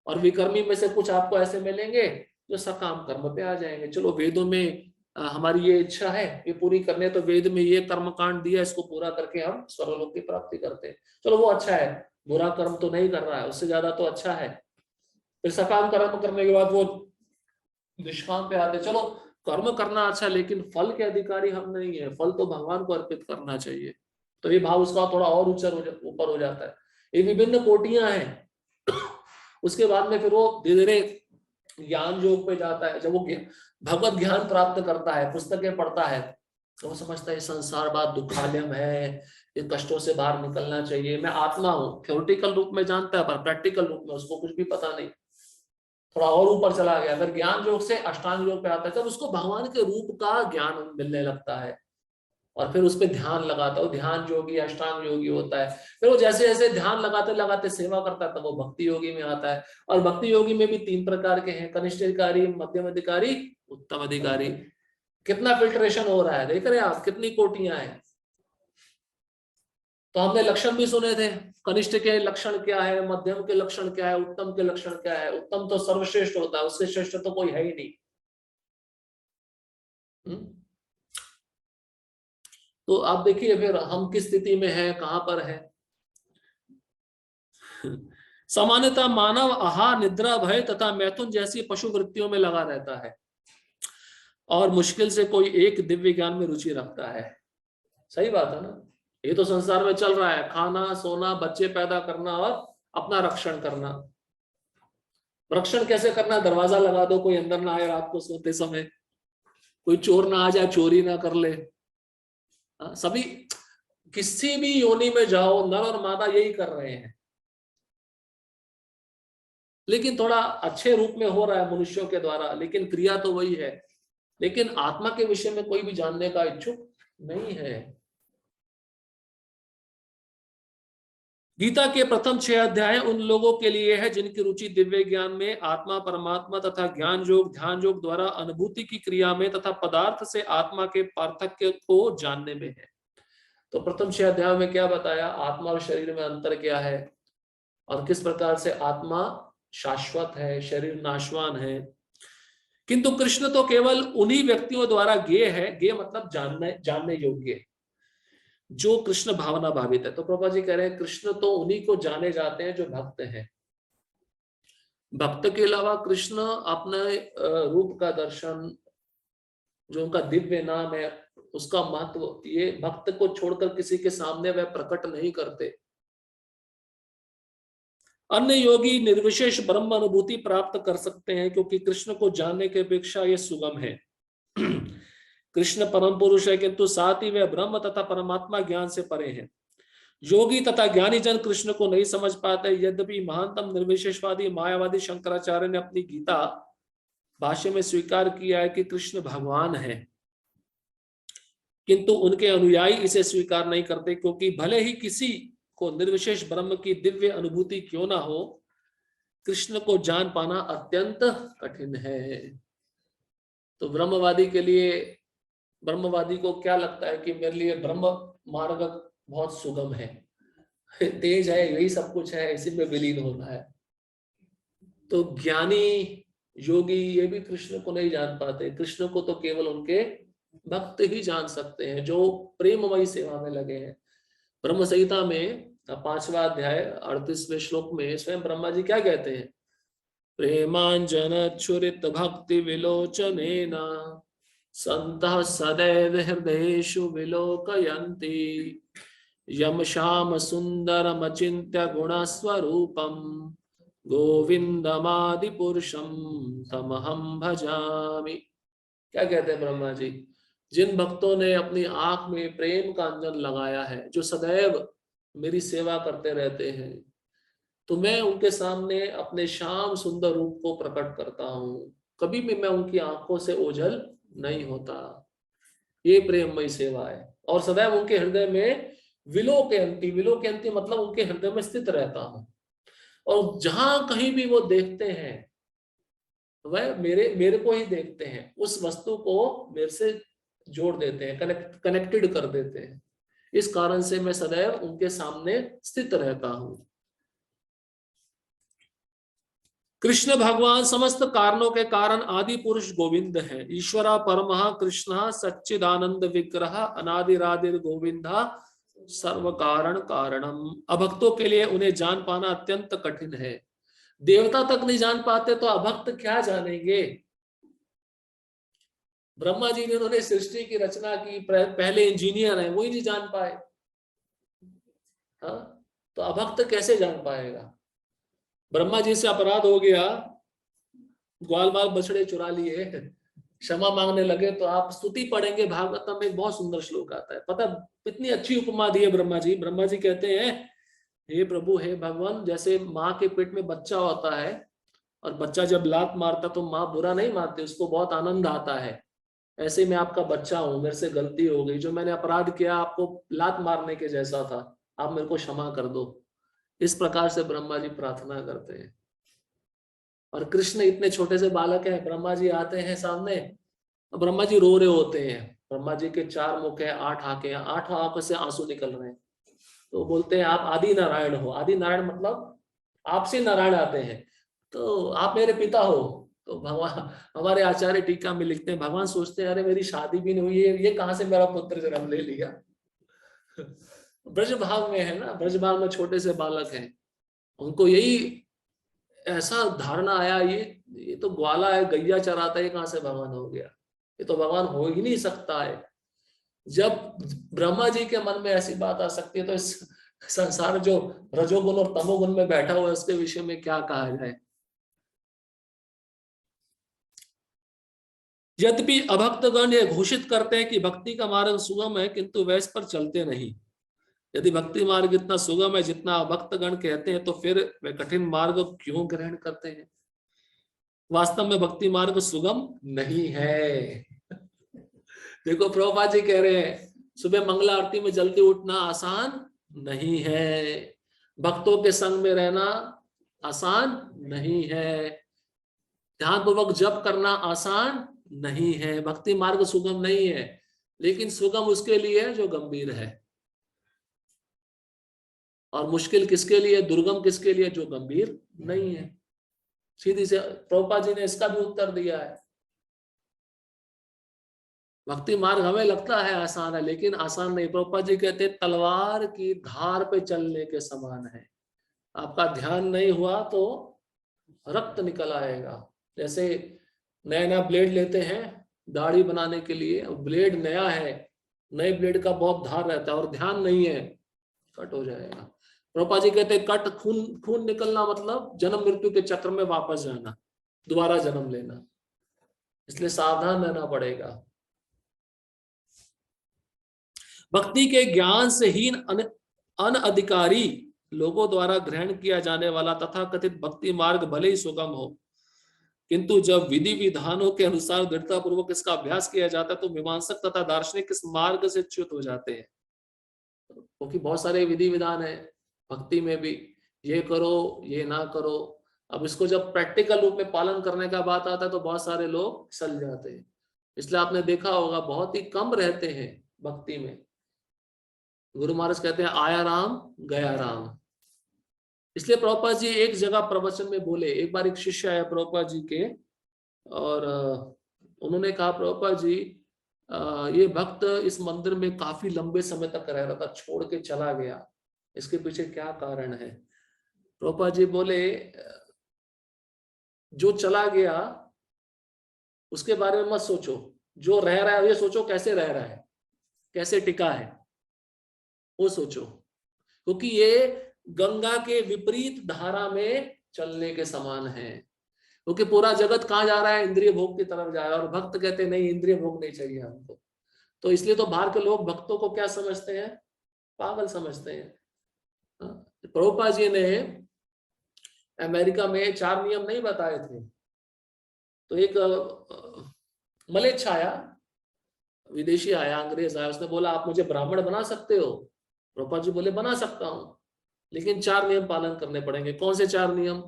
और विकर्मी में से कुछ आपको ऐसे मिलेंगे जो सकाम कर्म पे आ जाएंगे। चलो वेदों में हमारी ये इच्छा है, ये पूरी करने, तो वेद में ये कर्म कांड दिया, इसको पूरा करके हम स्वर्गलोक की प्राप्ति करते हैं। चलो वो अच्छा है, बुरा कर्म तो नहीं कर रहा है, उससे ज्यादा तो अच्छा है। फिर सकाम कर्म करने के बाद वो निष्काम पे आते। चलो कर्म करना अच्छा, लेकिन फल के अधिकारी हम नहीं है, फल तो भगवान को अर्पित करना चाहिए। तो ये भाव उसका थोड़ा और ऊपर हो जाता है। ये विभिन्न कोटियां हैं। उसके बाद में फिर वो धीरे धीरे ज्ञान योग पे जाता है। जब वो भगवत ज्ञान प्राप्त करता है, पुस्तकें पढ़ता है, तो वो समझता है संसार बात दुखालयम है, इन कष्टों से बाहर निकलना चाहिए, मैं आत्मा हूँ। थ्योरेटिकल रूप में जानता है, पर प्रैक्टिकल रूप में उसको कुछ भी पता नहीं, थोड़ा और ऊपर चला गया। फिर ज्ञान योग से अष्टांग योग पे आता है, तब उसको भगवान के रूप का ज्ञान मिलने लगता है, और फिर उस पर ध्यान लगाता है। ध्यान योगी अष्टांग योगी होता है। फिर वो जैसे जैसे ध्यान लगाते लगाते सेवा करता है, तब वो भक्ति योगी में आता है। और भक्ति योगी में भी 3 प्रकार के हैं, कनिष्ठ अधिकारी, मध्यम अधिकारी, उत्तम अधिकारी। कितना फिल्ट्रेशन हो रहा है, देख रहे हैं आप, कितनी कोटियां हैं। तो हमने लक्षण भी सुने थे, कनिष्ठ के लक्षण क्या है, मध्यम के लक्षण क्या है, उत्तम के लक्षण क्या है। उत्तम तो सर्वश्रेष्ठ होता है, उससे श्रेष्ठ तो कोई है ही नहीं। तो आप देखिए फिर हम किस स्थिति में है, कहां पर है। सामान्यतः मानव आहार, निद्रा, भय तथा मैथुन जैसी पशु वृत्तियों में लगा रहता है और मुश्किल से कोई एक दिव्य ज्ञान में रुचि रखता है। सही बात है ना? ये तो संसार में चल रहा है, खाना, सोना, बच्चे पैदा करना और अपना रक्षण करना। रक्षण कैसे करना? दरवाजा लगा दो, कोई अंदर ना आए रात को सोते समय, कोई चोर ना आ जाए, चोरी ना कर ले। सभी किसी भी योनि में जाओ, नर और मादा यही कर रहे हैं। लेकिन थोड़ा अच्छे रूप में हो रहा है मनुष्यों के द्वारा, लेकिन क्रिया तो वही है। लेकिन आत्मा के विषय में कोई भी जानने का इच्छुक नहीं है। गीता के प्रथम 6 अध्याय उन लोगों के लिए है जिनकी रुचि दिव्य ज्ञान में, आत्मा परमात्मा तथा ज्ञान योग ध्यान योग द्वारा अनुभूति की क्रिया में तथा पदार्थ से आत्मा के पार्थक्य को जानने में है। तो प्रथम 6 अध्याय में क्या बताया, आत्मा और शरीर में अंतर क्या है और किस प्रकार से आत्मा शाश्वत है, शरीर नाशवान है। किंतु कृष्ण तो केवल उन्हीं व्यक्तियों द्वारा ज्ञेय है, ज्ञेय मतलब जानने योग्य, जो कृष्ण भावना भावित है। तो प्रभा जी कह रहे हैं कृष्ण तो उन्हीं को जाने जाते हैं जो भक्त हैं। भक्त के अलावा कृष्ण अपने रूप का दर्शन, जो उनका दिव्य नाम है, उसका महत्व, ये भक्त को छोड़कर किसी के सामने वह प्रकट नहीं करते। अन्य योगी निर्विशेष ब्रह्म अनुभूति प्राप्त कर सकते हैं, क्योंकि कृष्ण को जानने की अपेक्षा यह सुगम है। कृष्ण परम पुरुष है, किंतु साथ ही वह ब्रह्म तथा परमात्मा ज्ञान से परे हैं। योगी तथा ज्ञानी जन कृष्ण को नहीं समझ पाते। यद्यपि महानतम निर्विशेषवादी मायावादी शंकराचार्य ने अपनी गीता भाष्य में स्वीकार किया है कि कृष्ण भगवान है, किंतु उनके अनुयायी इसे स्वीकार नहीं करते, क्योंकि भले ही किसी को निर्विशेष ब्रह्म की दिव्य अनुभूति क्यों ना हो, कृष्ण को जान पाना अत्यंत कठिन है। तो ब्रह्मवादी के लिए, ब्रह्मवादी को क्या लगता है कि मेरे लिए ब्रह्म मार्ग बहुत सुगम है, तेज है, यही सब कुछ है, इसी में विलीन होना है। तो ज्ञानी योगी ये भी कृष्ण को नहीं जान पाते। कृष्ण को तो केवल उनके भक्त ही जान सकते हैं, जो प्रेममयी सेवा में लगे हैं। ब्रह्म संहिता में 5वां अध्याय 38वें श्लोक में स्वयं ब्रह्मा जी क्या कहते हैं, प्रेमांजन छुरित भक्ति विलोचनेन संतः सदैव हृदयेषु विलोकयन्ति यम श्याम सुंदरम अचिंत्य गुणस्वरूपम गोविंदमादि पुरुषम तमहम भजामि। क्या कहते हैं ब्रह्मा जी, जिन भक्तों ने अपनी आंख में प्रेम का अंजन लगाया है, जो सदैव मेरी सेवा करते रहते हैं, तो मैं उनके सामने अपने श्याम सुंदर रूप को प्रकट करता हूं। कभी भी मैं उनकी आंखों से ओझल नहीं होता। ये प्रेममयी सेवा है। और सदैव उनके हृदय में विलोकयन्ति, विलोकयन्ति मतलब उनके हृदय में स्थित रहता हूं। और जहां कहीं भी वो देखते हैं, वह मेरे को ही देखते हैं, उस वस्तु को मेरे से जोड़ देते हैं, कनेक्टेड कर देते हैं। इस कारण से मैं सदैव उनके सामने स्थित रहता हूं। कृष्ण भगवान समस्त कारणों के कारण आदि पुरुष गोविंद है। ईश्वरा परमः कृष्ण सच्चिदानंद विग्रह अनादिरादिर गोविंदा सर्व कारण कारणम। अभक्तों के लिए उन्हें जान पाना अत्यंत कठिन है। देवता तक नहीं जान पाते तो अभक्त क्या जानेंगे। ब्रह्मा जी ने उन्होंने सृष्टि की रचना की, पहले इंजीनियर हैं, वही नहीं जान पाए। हाँ, तो अभक्त कैसे जान पाएगा। ब्रह्मा जी से अपराध हो गया, ग्वाल बाल बछड़े चुरा लिए, क्षमा मांगने लगे, तो आप स्तुति पढ़ेंगे, भागवतम में बहुत सुंदर श्लोक आता है। पता इतनी अच्छी उपमा दी है ब्रह्मा जी। ब्रह्मा जी कहते हैं, हे प्रभु, हे भगवान, जैसे माँ के पेट में बच्चा होता है और बच्चा जब लात मारता तो माँ बुरा नहीं मानती, उसको बहुत आनंद आता है। ऐसे मैं आपका बच्चा हूं, मेरे से गलती हो गई, जो मैंने अपराध किया आपको लात मारने के जैसा था, आप मेरे को क्षमा कर दो। इस प्रकार से ब्रह्मा जी प्रार्थना करते हैं। और कृष्ण इतने छोटे से बालक हैं, ब्रह्मा जी आते हैं सामने, ब्रह्मा जी रो रहे होते हैं। ब्रह्मा जी के 4 मुख है, 8 आंखें हैं, 8 आंखों से आंसू निकल रहे हैं। तो बोलते हैं आप आदि नारायण हो। आदि नारायण मतलब आपसे नारायण आते हैं, तो आप मेरे पिता हो। तो भगवान, हमारे आचार्य टीका में लिखते हैं, भगवान सोचते हैं अरे मेरी शादी भी नहीं हुई है, ये कहां से मेरा पुत्र जन्म ले लिया। ब्रज भाव में है ना, ब्रज भाव में छोटे से बालक हैं, उनको यही ऐसा धारणा आया, ये तो ग्वाला है, गैया चराता है, कहां से भगवान हो गया, ये तो भगवान हो ही नहीं सकता है। जब ब्रह्मा जी के मन में ऐसी बात आ सकती है, तो इस संसार जो रजोगुण और तमोगुण में बैठा हुआ है, उसके विषय में क्या कहा जाए। यद्यपि अभक्तगण ये घोषित करते हैं कि भक्ति का मार्ग सुगम है, किंतु वे इस पर चलते नहीं। यदि भक्ति मार्ग इतना सुगम है जितना भक्तगण कहते हैं, तो फिर वे कठिन मार्ग क्यों ग्रहण करते हैं? वास्तव में भक्ति मार्ग सुगम नहीं है। देखो प्रभुपाद जी कह रहे हैं, सुबह मंगला आरती में जल्दी उठना आसान नहीं है, भक्तों के संग में रहना आसान नहीं है, ध्यान पूर्वक जप करना आसान नहीं है। भक्ति मार्ग सुगम नहीं है, लेकिन सुगम उसके लिए जो गंभीर है, और मुश्किल किसके लिए, दुर्गम किसके लिए, जो गंभीर नहीं है। सीधी से प्रभुपाद जी ने इसका भी उत्तर दिया है। भक्ति मार्ग हमें लगता है आसान है, लेकिन आसान नहीं। प्रभुपाद जी कहते तलवार की धार पे चलने के समान है। आपका ध्यान नहीं हुआ तो रक्त निकल आएगा। जैसे नया नया ब्लेड लेते हैं दाढ़ी बनाने के लिए, ब्लेड नया है, नए ब्लेड का बहुत धार रहता है और ध्यान नहीं है, कट हो जाएगा। प्रभुपाद जी कहते कट, खून खून निकलना मतलब जन्म मृत्यु के चक्र में वापस जाना, दोबारा जन्म लेना, इसलिए सावधान रहना पड़ेगा। भक्ति के ज्ञान से हीन अनधिकारी लोगों द्वारा ग्रहण किया जाने वाला तथा कथित भक्ति मार्ग भले ही सुगम हो, किंतु जब विधि विधानों के अनुसार दृढ़ता पूर्वक इसका अभ्यास किया जाता है तो मीमांसक तथा दार्शनिक इस मार्ग से च्युत हो जाते हैं। क्योंकि बहुत सारे विधि विधान है भक्ति में भी, ये करो ये ना करो। अब इसको जब प्रैक्टिकल रूप में पालन करने का बात आता है तो बहुत सारे लोग फिसल जाते हैं। इसलिए आपने देखा होगा बहुत ही कम रहते हैं भक्ति में। गुरु महाराज कहते हैं आया राम गया राम। इसलिए प्रभुपाद जी एक जगह प्रवचन में बोले, एक बार एक शिष्य आया प्रभुपाद जी के और उन्होंने कहा प्रभुपाद जी ये भक्त इस मंदिर में काफी लंबे समय तक रह रहा था, छोड़ के चला गया, इसके पीछे क्या कारण है? प्रभुपाद जी बोले जो चला गया उसके बारे में मत सोचो, जो रह रहा है ये सोचो कैसे रह रहा है, कैसे टिका है, वो सोचो। क्योंकि ये गंगा के विपरीत धारा में चलने के समान है। क्योंकि पूरा जगत कहाँ जा रहा है, इंद्रिय भोग की तरफ जा रहा है, और भक्त कहते नहीं इंद्रिय भोग नहीं चाहिए हमको। तो इसलिए तो बाहर के लोग भक्तों को क्या समझते हैं, पागल समझते हैं। प्रभुपाद जी ने अमेरिका में 4 नियम नहीं बताए थे, तो एक मलेच्छ आया, विदेशी आया, अंग्रेज आया, उसने बोला आप मुझे ब्राह्मण बना सकते हो? प्रभुपाद जी बोले बना सकता हूं, लेकिन 4 नियम पालन करने पड़ेंगे। कौन से 4 नियम?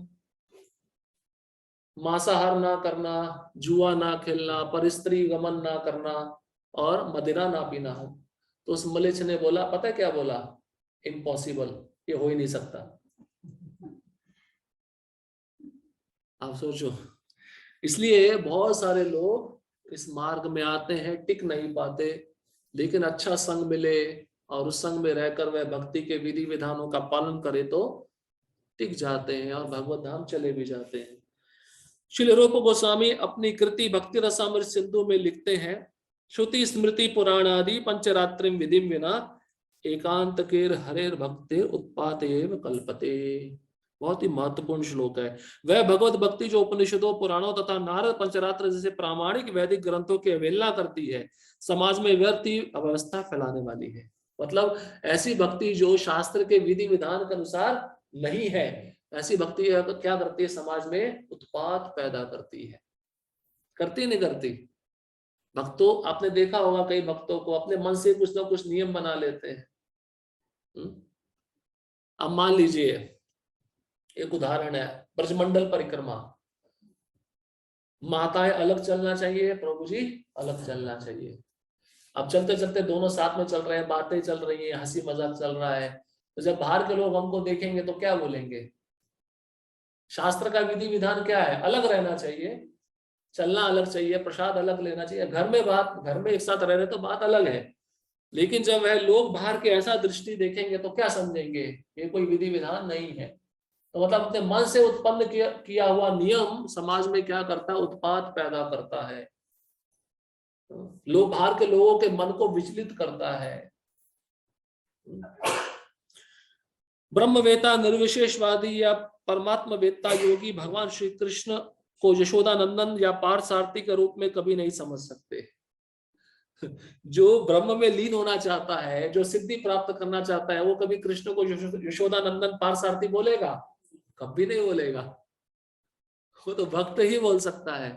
मांसाहार ना करना, जुआ ना खेलना, परस्त्री गमन ना करना और मदिरा ना पीना हो। तो उस मलेच्छ ने बोला, पता है क्या बोला? इम्पॉसिबल, ये हो ही नहीं सकता। आप सोचो। इसलिए बहुत सारे लोग इस मार्ग में आते हैं, टिक नहीं पाते, लेकिन अच्छा संग मिले और उस संग में रहकर वह भक्ति के विधि विधानों का पालन करे तो टिक जाते हैं और भगवत धाम चले भी जाते हैं। श्री रूप गोस्वामी अपनी कृति भक्ति रसामृत सिंधु में लिखते हैं, श्रुति स्मृति पुराण आदि पंचरात्रिम विधिम विना एकांत केर हरेर भक्तिर उत्पातेव कल्पते। बहुत ही महत्वपूर्ण श्लोक है। वह भगवत भक्ति जो उपनिषदों, पुराणों तथा नारद पंचरात्र जैसे प्रामाणिक वैदिक ग्रंथों की अवहेलना करती है, समाज में व्यर्थ अव्यवस्था फैलाने वाली है। मतलब ऐसी भक्ति जो शास्त्र के विधि विधान के अनुसार नहीं है, ऐसी भक्ति क्या करती है? समाज में उत्पात पैदा करती है। करती नहीं करती? भक्तों, आपने देखा होगा कई भक्तों को अपने मन से कुछ ना कुछ नियम बना लेते हैं। अब मान लीजिए एक उदाहरण है, ब्रजमंडल परिक्रमा, माताएं अलग चलना चाहिए, प्रभु जी अलग चलना चाहिए। अब चलते चलते दोनों साथ में चल रहे हैं, बातें चल रही है, हंसी मजाक चल रहा है, तो जब बाहर के लोग हमको देखेंगे तो क्या बोलेंगे? शास्त्र का विधि विधान क्या है? अलग रहना चाहिए, चलना अलग चाहिए, प्रसाद अलग लेना चाहिए। घर में बात, घर में एक साथ रह रहे तो बात अलग है, लेकिन जब वह लोग बाहर के ऐसा दृष्टि देखेंगे तो क्या समझेंगे? ये कोई विधि विधान नहीं है। तो मतलब अपने मन से उत्पन्न किया हुआ नियम समाज में क्या करता है? उत्पात पैदा करता है, लोग बाहर के लोगों के मन को विचलित करता है। ब्रह्मवेता, निर्विशेषवादी या परमात्मा वेत्ता योगी भगवान श्री कृष्ण को यशोदा नंदन या पार्थ सारथी के रूप में कभी नहीं समझ सकते। जो ब्रह्म में लीन होना चाहता है, जो सिद्धि प्राप्त करना चाहता है, वो कभी कृष्ण को यशोदानंदन पार्थसारथी बोलेगा? कभी नहीं बोलेगा। वो तो भक्त ही बोल सकता है।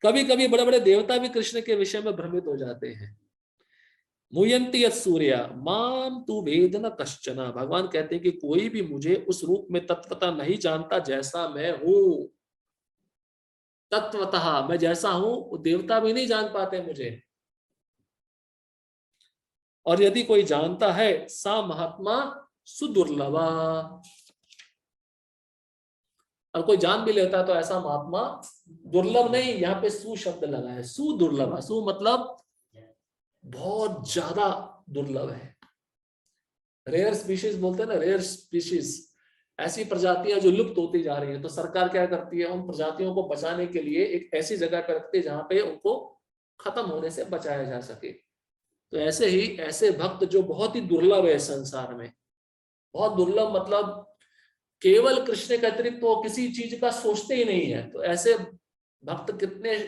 कभी कभी बड़े बड़े देवता भी कृष्ण के विषय में भ्रमित हो जाते हैं। मुयंती यत् सूर्य माम तू वेद न कश्चन, भगवान कहते हैं कि कोई भी मुझे उस रूप में तत्वतः नहीं जानता जैसा मैं हूं। तत्वतः मैं जैसा हूं देवता भी नहीं जान पाते मुझे, और यदि कोई जानता है सा महात्मा सुदुर्लभा, और कोई जान भी लेता है तो ऐसा महात्मा दुर्लभ नहीं, यहाँ पे सु शब्द लगा है, सुदुर्लभ। सु मतलब बहुत ज्यादा दुर्लभ है। रेयर स्पीशीज बोलते हैं ना, रेयर स्पीशीज, ऐसी प्रजातियां जो लुप्त होती जा रही है, तो सरकार क्या करती है, उन प्रजातियों को बचाने के लिए एक ऐसी जगह पर रखती है जहां पे उनको खत्म होने से बचाया जा सके। तो ऐसे ही ऐसे भक्त जो बहुत ही दुर्लभ है संसार में, बहुत दुर्लभ मतलब केवल कृष्ण के अतिरिक्त तो किसी चीज का सोचते ही नहीं है, तो ऐसे भक्त कितने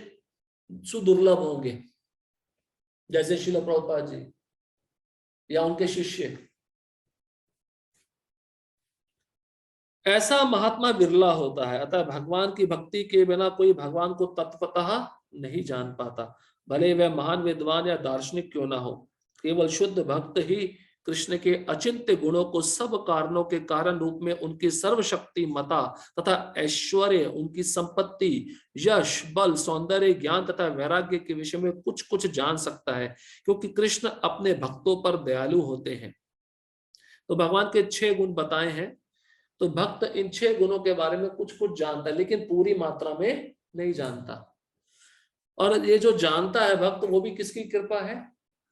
सुदुर्लभ होंगे, जैसे श्रील प्रभुपाद जी या उनके शिष्य। ऐसा महात्मा बिरला होता है। अतः भगवान की भक्ति के बिना कोई भगवान को तत्वतः नहीं जान पाता, भले वह महान विद्वान या दार्शनिक क्यों ना हो। केवल शुद्ध भक्त ही कृष्ण के अचिंत्य गुणों को सब कारणों के कारण रूप में, उनकी सर्वशक्ति मता तथा ऐश्वर्य, उनकी संपत्ति, यश, बल, सौंदर्य, ज्ञान तथा वैराग्य के विषय में कुछ कुछ जान सकता है, क्योंकि कृष्ण अपने भक्तों पर दयालु होते हैं। तो भगवान के 6 गुण बताए हैं, तो भक्त इन 6 गुणों के बारे में कुछ कुछ जानता है, लेकिन पूरी मात्रा में नहीं जानता। और ये जो जानता है भक्त, वो भी किसकी कृपा है?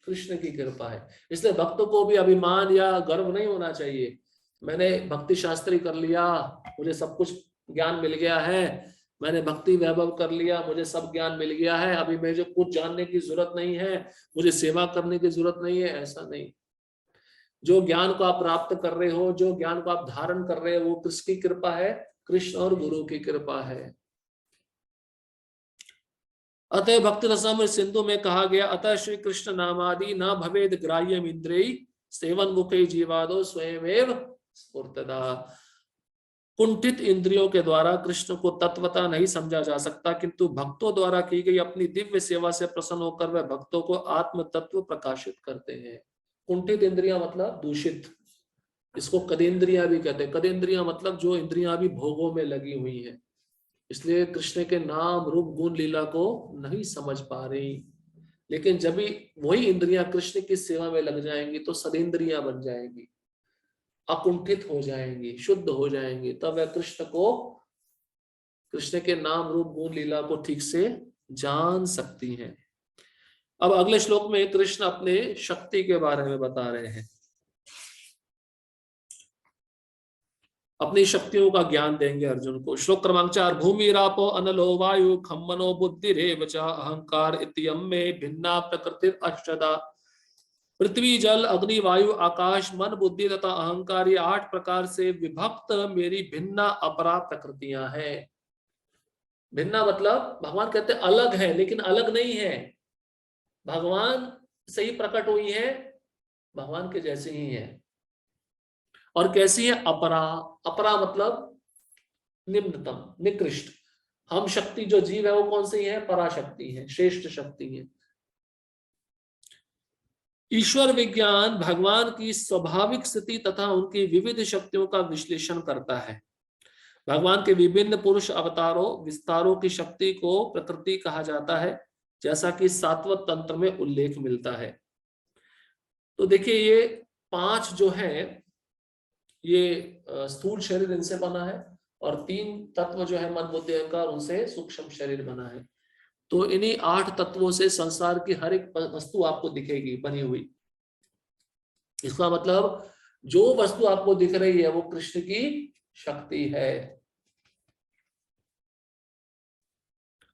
कृष्ण की कृपा है। इसलिए भक्तों को भी अभिमान या गर्व नहीं होना चाहिए, मैंने भक्ति शास्त्री कर लिया, मुझे सब कुछ ज्ञान मिल गया है, मैंने भक्ति वैभव कर लिया, मुझे सब ज्ञान मिल गया है, अभी मुझे कुछ जानने की जरूरत नहीं है, मुझे सेवा करने की जरूरत नहीं है। ऐसा नहीं। जो ज्ञान को आप प्राप्त कर रहे हो, जो ज्ञान को आप धारण कर रहे हो, वो किसकी कृपा है? कृष्ण और गुरु की कृपा है। अतः भक्ति रसम सिंधु में कहा गया, अतः श्री कृष्ण नामादि न भवेद ग्राह्यम इंद्रिय सेवन मुखे जीवादो स्वयमेव स्फुर्तदा। कुंठित इंद्रियों के द्वारा कृष्ण को तत्वता नहीं समझा जा सकता, किंतु भक्तों द्वारा की गई अपनी दिव्य सेवा से प्रसन्न होकर वह भक्तों को आत्म तत्व प्रकाशित करते हैं। कुंठित इंद्रियां मतलब दूषित, इसको कदेंद्रियां भी कहते हैं। कदेंद्रियां मतलब जो इंद्रियां भी भोगों में लगी हुई हैं, इसलिए कृष्ण के नाम रूप गुण लीला को नहीं समझ पा रही। लेकिन जब भी वही इंद्रियां कृष्ण की सेवा में लग जाएंगी तो सदेंद्रियां बन जाएंगी, अकुंठित हो जाएंगी, शुद्ध हो जाएंगी, तब वह कृष्ण के नाम रूप गुण लीला को ठीक से जान सकती हैं। अब अगले श्लोक में कृष्ण अपने शक्ति के बारे में बता रहे हैं, अपनी शक्तियों का ज्ञान देंगे अर्जुन को। श्लोक क्रमांक 4, भूमि रापो अनलो वायु खम्मनो बुद्धिरेव च अहंकार इत्ययं मे भिन्ना प्रकृति अष्टधा। पृथ्वी जल अग्नि वायु आकाश मन बुद्धि तथा अहंकार, ये 8 प्रकार से विभक्त मेरी भिन्ना अपरा प्रकृतियां हैं। भिन्ना मतलब भगवान कहते अलग है, लेकिन अलग नहीं है, भगवान से ही प्रकट हुई है, भगवान के जैसे ही है। और कैसी है? अपरा। अपरा मतलब निम्नतम, निकृष्ट। हम शक्ति जो जीव है वो कौन सी है? पराशक्ति है, श्रेष्ठ शक्ति है। ईश्वर विज्ञान भगवान की स्वाभाविक स्थिति तथा उनकी विविध शक्तियों का विश्लेषण करता है। भगवान के विभिन्न पुरुष अवतारों विस्तारों की शक्ति को प्रकृति कहा जाता है, जैसा कि सातवत तंत्र में उल्लेख मिलता है। तो देखिए ये 5 जो है, ये स्थूल शरीर इनसे बना है, और 3 तत्व जो है मन बुद्धि अहंकार, उनसे सूक्ष्म शरीर बना है। तो इन्हीं 8 तत्वों से संसार की हर एक वस्तु आपको दिखेगी बनी हुई। इसका मतलब जो वस्तु आपको दिख रही है वो कृष्ण की शक्ति है।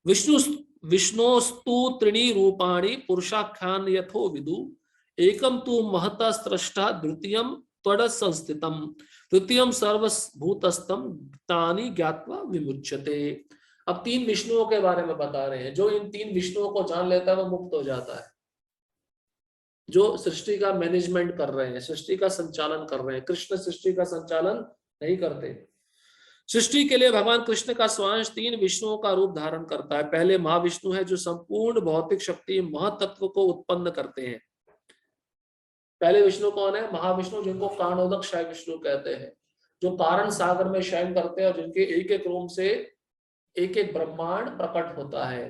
विष्णुस्तु त्रीणि रूपाणि पुरुषाख्यान यथो विदु, एकम तु महता स्रष्टा द्वितीयम त्वड संस्थितम तृतीयम सर्वभूतस्थम तानि ज्ञात्वा विमुच्यते। अब 3 विष्णुओं के बारे में बता रहे हैं। जो इन 3 विष्णुओं को जान लेता है वो मुक्त हो जाता है। जो सृष्टि का मैनेजमेंट कर रहे हैं, सृष्टि का संचालन कर रहे हैं। कृष्ण सृष्टि का संचालन नहीं करते। सृष्टि के लिए भगवान कृष्ण का स्वांश 3 विष्णुओं का रूप धारण करता है। पहले महाविष्णु है जो संपूर्ण भौतिक शक्ति महतत्व को उत्पन्न करते हैं। पहले विष्णु कौन है? महाविष्णु, जिनको कारणोदक शाय विष्णु कहते हैं, जो कारण सागर में शयन करते हैं और जिनके एक एक रोम से एक एक ब्रह्मांड प्रकट होता है।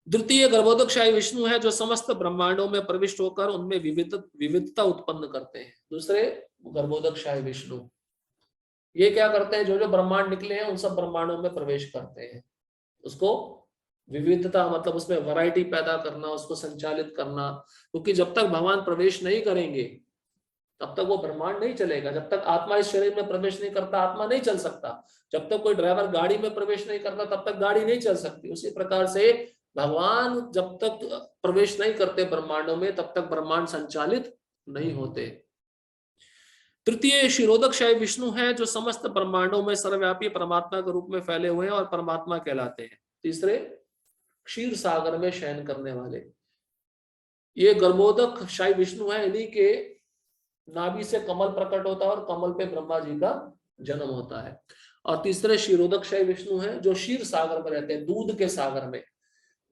द्वितीय गर्भोदकशाही विष्णु है जो समस्त ब्रह्मांडों में प्रविष्ट होकर उनमें विविधता उत्पन्न करते हैं। दूसरे गर्भोदकशाही विष्णु ये क्या करते हैं? जो जो ब्रह्मांड निकले हैं उन सब ब्रह्मांडों में प्रवेश करते हैं। उसको विविधता मतलब उसमें वैरायटी पैदा करना, उसको संचालित करना। क्योंकि जब तक भगवान प्रवेश नहीं करेंगे तब तक वो ब्रह्मांड नहीं चलेगा। जब तक आत्मा इस शरीर में प्रवेश नहीं करता आत्मा नहीं चल सकता। जब तक कोई ड्राइवर गाड़ी में प्रवेश नहीं करता तब तक गाड़ी नहीं चल सकती। उसी प्रकार से भगवान जब तक प्रवेश नहीं करते ब्रह्मांडों में तब तक ब्रह्मांड संचालित नहीं होते। तृतीय क्षीरोदकशाही विष्णु है जो समस्त ब्रह्मांडों में सर्वव्यापी परमात्मा के रूप में फैले हुए हैं और परमात्मा कहलाते हैं। तीसरे क्षीर सागर में शयन करने वाले, ये गर्भोदक शाही विष्णु है। इन्हीं के नाभि से कमल प्रकट होता है और कमल पे ब्रह्मा जी का जन्म होता है। और तीसरे क्षीरोदक शाही विष्णु है जो क्षीर सागर में रहते हैं, दूध के सागर में।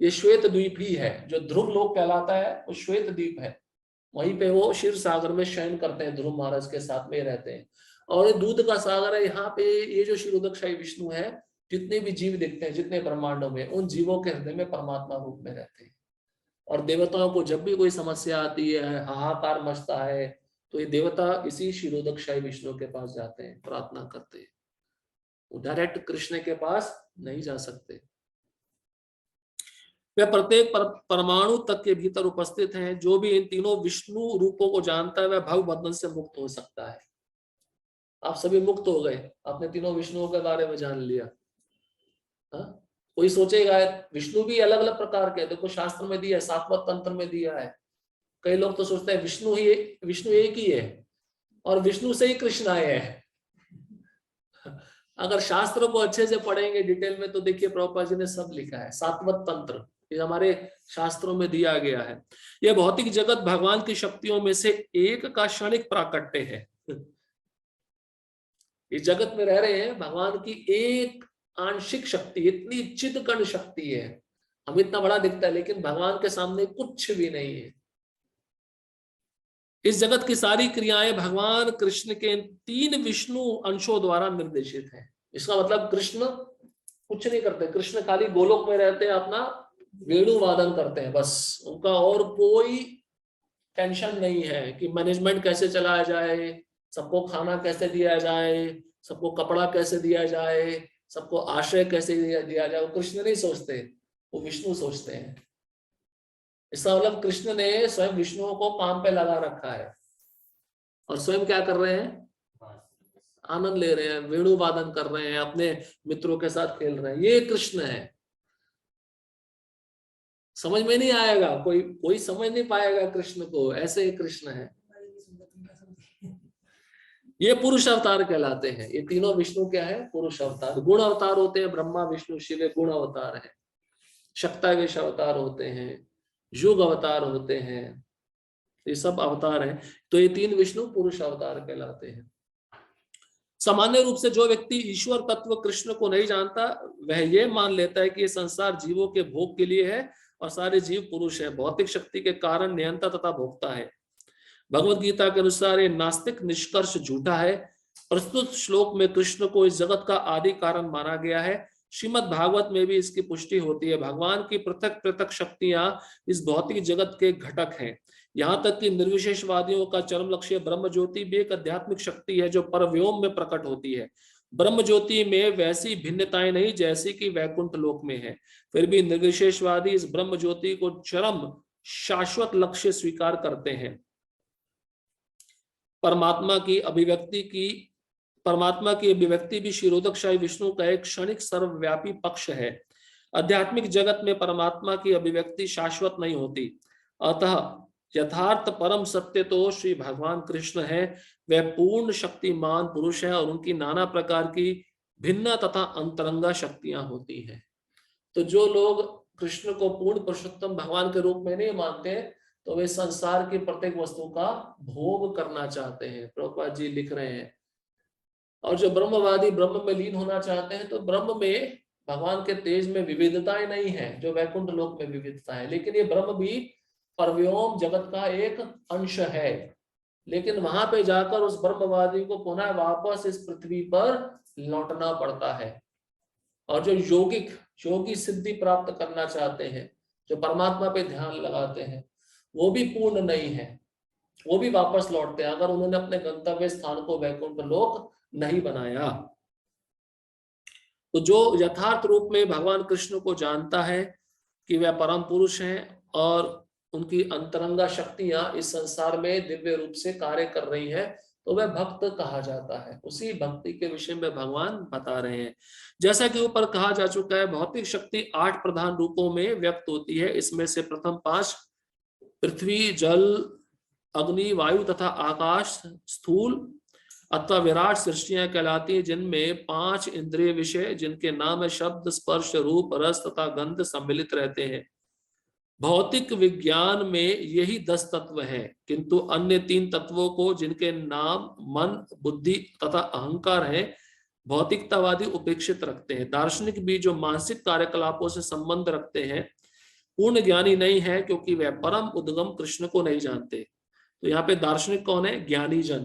ये श्वेत द्वीप ही है, जो ध्रुव लोक कहलाता है वो श्वेत द्वीप है। वहीं पे वो क्षीर सागर में शयन करते हैं, ध्रुव महाराज के साथ में रहते हैं। और ये दूध का सागर है। यहाँ पे ये जो क्षीरोदक शाही विष्णु है, जितने भी जीव दिखते हैं जितने ब्रह्मांडों में, उन जीवों के हृदय में परमात्मा रूप में रहते हैं। और देवताओं को जब भी कोई समस्या आती है, हाहाकार मचता है, तो ये देवता इसी क्षीरोदक शाही विष्णु के पास जाते हैं, प्रार्थना करते हैं। वो डायरेक्ट कृष्ण के पास नहीं जा सकते। वे प्रत्येक परमाणु तक के भीतर उपस्थित हैं। जो भी इन तीनों विष्णु रूपों को जानता है वह भव बंधन से मुक्त हो सकता है। आप सभी मुक्त हो गए, आपने तीनों विष्णुओं के बारे में जान लिया। हाँ? कोई सोचेगा विष्णु भी अलग अलग प्रकार के, देखो शास्त्र में दिया है, सातवत तंत्र में दिया है। कई लोग तो सोचते हैं विष्णु एक ही है और विष्णु से ही कृष्ण आए हैं। अगर शास्त्र को अच्छे से पढ़ेंगे डिटेल में तो देखिए प्रभुपाद जी ने सब लिखा है। सातवत तंत्र ये हमारे शास्त्रों में दिया गया है। यह भौतिक जगत भगवान की शक्तियों में से एक का क्षणिक प्राकट्य है। इस जगत में रह रहे हैं, भगवान की एक आंशिक शक्ति, इतनी चित्कण शक्ति है। हम इतना बड़ा दिखता है लेकिन भगवान के सामने कुछ भी नहीं है। इस जगत की सारी क्रियाएं भगवान कृष्ण के 3 विष्णु अंशों द्वारा निर्देशित है। इसका मतलब कृष्ण कुछ नहीं करते, कृष्ण खाली गोलोक में रहते हैं, अपना वेणु वादन करते हैं बस। उनका और कोई टेंशन नहीं है कि मैनेजमेंट कैसे चलाया जाए, सबको खाना कैसे दिया जाए, सबको कपड़ा कैसे दिया जाए, सबको आश्रय कैसे दिया जाए। वो कृष्ण नहीं सोचते, वो विष्णु सोचते हैं। इसका मतलब कृष्ण ने स्वयं विष्णुओं को काम पे लगा रखा है और स्वयं क्या कर रहे हैं? आनंद ले रहे हैं, वेणु वादन कर रहे हैं, अपने मित्रों के साथ खेल रहे हैं। ये कृष्ण है। समझ में नहीं आएगा, कोई समझ नहीं पाएगा कृष्ण को, ऐसे ही कृष्ण है। ये पुरुष अवतार कहलाते हैं। ये तीनों विष्णु क्या है? पुरुष अवतार। गुण अवतार होते हैं, ब्रह्मा विष्णु शिव गुण अवतार है। शक्तावेश अवतार होते हैं, युग अवतार होते हैं, ये सब अवतार हैं। तो ये 3 विष्णु पुरुष अवतार कहलाते हैं। सामान्य रूप से जो व्यक्ति ईश्वर तत्व कृष्ण को नहीं जानता वह ये मान लेता है कि ये संसार जीवों के भोग के लिए है और सारे जीव पुरुष है, भौतिक शक्ति के कारण नियंता तथा भोक्ता है। भगवत गीता के अनुसार ये नास्तिक निष्कर्ष झूठा है। प्रस्तुत श्लोक में कृष्ण को इस जगत का आदि कारण माना गया है। श्रीमद् भागवत में भी इसकी पुष्टि होती है। भगवान की पृथक पृथक शक्तियां इस भौतिक जगत के घटक हैं। यहाँ तक कि निर्विशेषवादियों का चरम लक्ष्य ब्रह्म ज्योति भी एक आध्यात्मिक शक्ति है जो परव्योम में प्रकट होती है। ब्रह्म ज्योति में वैसी भिन्नताएं नहीं जैसी कि वैकुंठ लोक में है। फिर भी निर्विशेषवादी इस ब्रह्म ज्योति को चरम शाश्वत लक्ष्य स्वीकार करते हैं। परमात्मा की अभिव्यक्ति भी क्षीरोदकशाही विष्णु का एक क्षणिक सर्वव्यापी पक्ष है। आध्यात्मिक जगत में परमात्मा की अभिव्यक्ति शाश्वत नहीं होती। अतः यथार्थ परम सत्य तो श्री भगवान कृष्ण है। वह पूर्ण शक्तिमान पुरुष है और उनकी नाना प्रकार की भिन्न तथा अंतरंगा शक्तियां होती हैं। तो जो लोग कृष्ण को पूर्ण पुरुषोत्तम भगवान के रूप में नहीं मानते, तो वे संसार की प्रत्येक वस्तु का भोग करना चाहते हैं, प्रभुपाद जी लिख रहे हैं। और जो ब्रह्मवादी ब्रह्म में लीन होना चाहते हैं, तो ब्रह्म में भगवान के तेज में विविधताएं नहीं है जो वैकुंठ लोक में विविधता है, लेकिन ये ब्रह्म भी परव्योम जगत का एक अंश है। लेकिन वहां पे जाकर उस ब्रह्मवादी को पुनः वापस इस पृथ्वी पर लौटना पड़ता है। और जो योगी सिद्धि प्राप्त करना चाहते हैं, जो परमात्मा पे ध्यान लगाते हैं, वो भी पूर्ण नहीं है, वो भी वापस लौटते हैं अगर उन्होंने अपने गंतव्य स्थान को वैकुंठ लोक नहीं बनाया। तो जो यथार्थ रूप में भगवान कृष्ण को जानता है कि वह परम पुरुष हैं और उनकी अंतरंगा शक्तियां इस संसार में दिव्य रूप से कार्य कर रही हैं, तो वह भक्त कहा जाता है। उसी भक्ति के विषय में भगवान बता रहे हैं। जैसा कि ऊपर कहा जा चुका है, भौतिक शक्ति 8 प्रधान रूपों में व्यक्त होती है। इसमें से प्रथम 5 पृथ्वी, जल, अग्नि, वायु तथा आकाश स्थूल अथवा विराट सृष्टियां कहलाती हैं, जिनमें 5 इंद्रिय विषय, जिनके नाम है शब्द, स्पर्श, रूप, रस तथा गंध, सम्मिलित रहते हैं। भौतिक विज्ञान में यही 10 तत्व हैं, किंतु अन्य 3 तत्वों को, जिनके नाम मन, बुद्धि तथा अहंकार है, भौतिकतावादी उपेक्षित रखते हैं। दार्शनिक भी जो मानसिक कार्यकलापों से संबंध रखते हैं, पूर्ण ज्ञानी नहीं है, क्योंकि वह परम उद्गम कृष्ण को नहीं जानते। तो यहाँ पे दार्शनिक कौन है? ज्ञानी जन,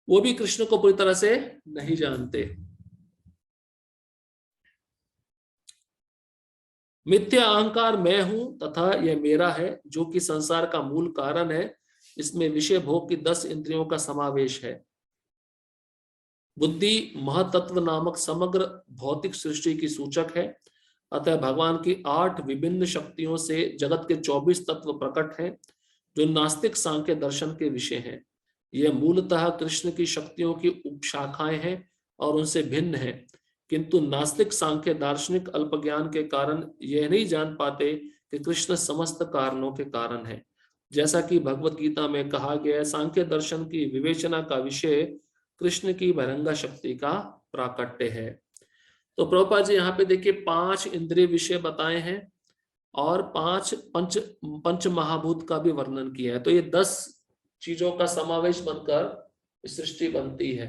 वो भी कृष्ण को पूरी तरह से नहीं जानते। मिथ्या अहंकार मैं हूं तथा यह मेरा है, जो कि संसार का मूल कारण है। इसमें विषय भोग की 10 इंद्रियों का समावेश है। बुद्धि महतत्व नामक समग्र भौतिक सृष्टि की सूचक है। अतः भगवान की 8 विभिन्न शक्तियों से जगत के 24 तत्व प्रकट हैं, जो नास्तिक सांख्य दर्शन के विषय हैं। यह मूलतः कृष्ण की शक्तियों की उपशाखाएं हैं और उनसे भिन्न है, किंतु नास्तिक सांख्य दार्शनिक अल्पज्ञान के कारण यह नहीं जान पाते कि कृष्ण समस्त कारणों के कारण है। जैसा कि भगवत गीता में कहा गया है, सांख्य दर्शन की विवेचना का विषय कृष्ण की बहिरंगा शक्ति का प्राकट्य है। तो प्रभुपाद जी यहाँ पे देखिए 5 इंद्रिय विषय बताए हैं और 5 पंच महाभूत का भी वर्णन किया है। तो ये 10 चीजों का समावेश बनकर सृष्टि बनती है।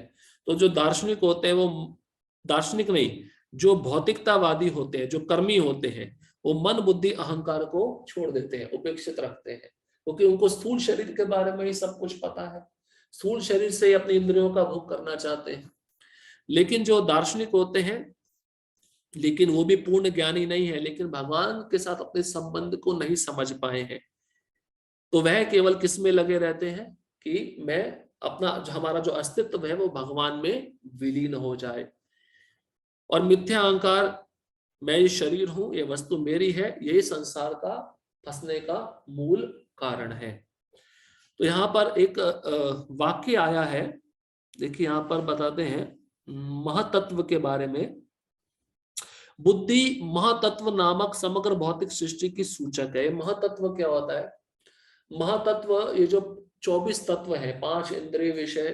तो जो दार्शनिक होते हैं, वो दार्शनिक नहीं, जो भौतिकतावादी होते हैं, जो कर्मी होते हैं, वो मन, बुद्धि, अहंकार को छोड़ देते हैं, उपेक्षित रखते हैं, क्योंकि उनको स्थूल शरीर के बारे में ही सब कुछ पता है। स्थूल शरीर से अपनी इंद्रियों का भोग करना चाहते हैं। लेकिन जो दार्शनिक होते हैं, लेकिन वो भी पूर्ण ज्ञानी नहीं है, लेकिन भगवान के साथ अपने संबंध को नहीं समझ पाए हैं, तो वह केवल किस में लगे रहते हैं कि मैं अपना हमारा जो अस्तित्व है वो भगवान में विलीन हो जाए। और मिथ्या अहंकार, मैं ये शरीर हूं, ये वस्तु मेरी है, यही संसार का फंसने का मूल कारण है। तो यहाँ पर एक वाक्य आया है, देखिए यहाँ पर बताते हैं महतत्व के बारे में। बुद्धि महतत्व नामक समग्र भौतिक सृष्टि की सूचक है। महतत्व क्या होता है? महतत्व ये जो 24 तत्व है, 5 इंद्रिय विषय,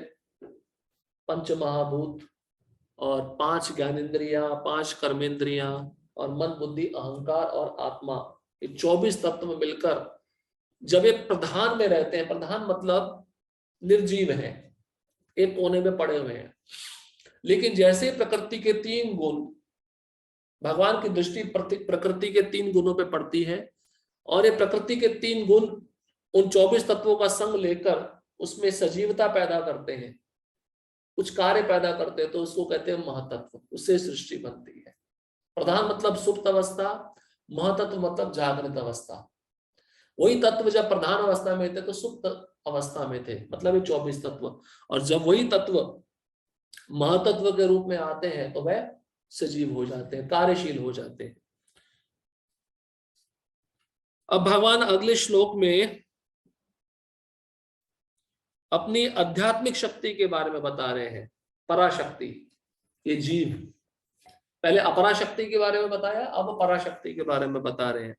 पंच महाभूत और 5 ज्ञानेन्द्रियां, 5 कर्मेंद्रियां और मन, बुद्धि, अहंकार और आत्मा, ये 24 तत्व मिलकर जब ये प्रधान में रहते हैं, प्रधान मतलब निर्जीव है, एक कोने में पड़े हुए हैं, लेकिन जैसे प्रकृति के 3 गुण, भगवान की दृष्टि प्रकृति के 3 गुणों पे पड़ती है, और ये प्रकृति के 3 गुण उन 24 तत्वों का संग लेकर उसमें सजीवता पैदा करते हैं, कुछ कार्य पैदा करते हैं, तो उसको कहते हैं महतत्व। उससे सृष्टि बनती है। प्रधान मतलब सुप्त अवस्था, महतत्व मतलब जागृत अवस्था। वही तत्व जब प्रधान अवस्था में थे तो सुप्त अवस्था में थे, मतलब ये 24 तत्व। और जब वही तत्व महतत्व के रूप में आते हैं तो वह सजीव हो जाते हैं, कार्यशील हो जाते हैं। अब भगवान अगले श्लोक में अपनी आध्यात्मिक शक्ति के बारे में बता रहे हैं। पराशक्ति, ये जीव, पहले अपराशक्ति के बारे में बताया, अब पराशक्ति के बारे में बता रहे हैं।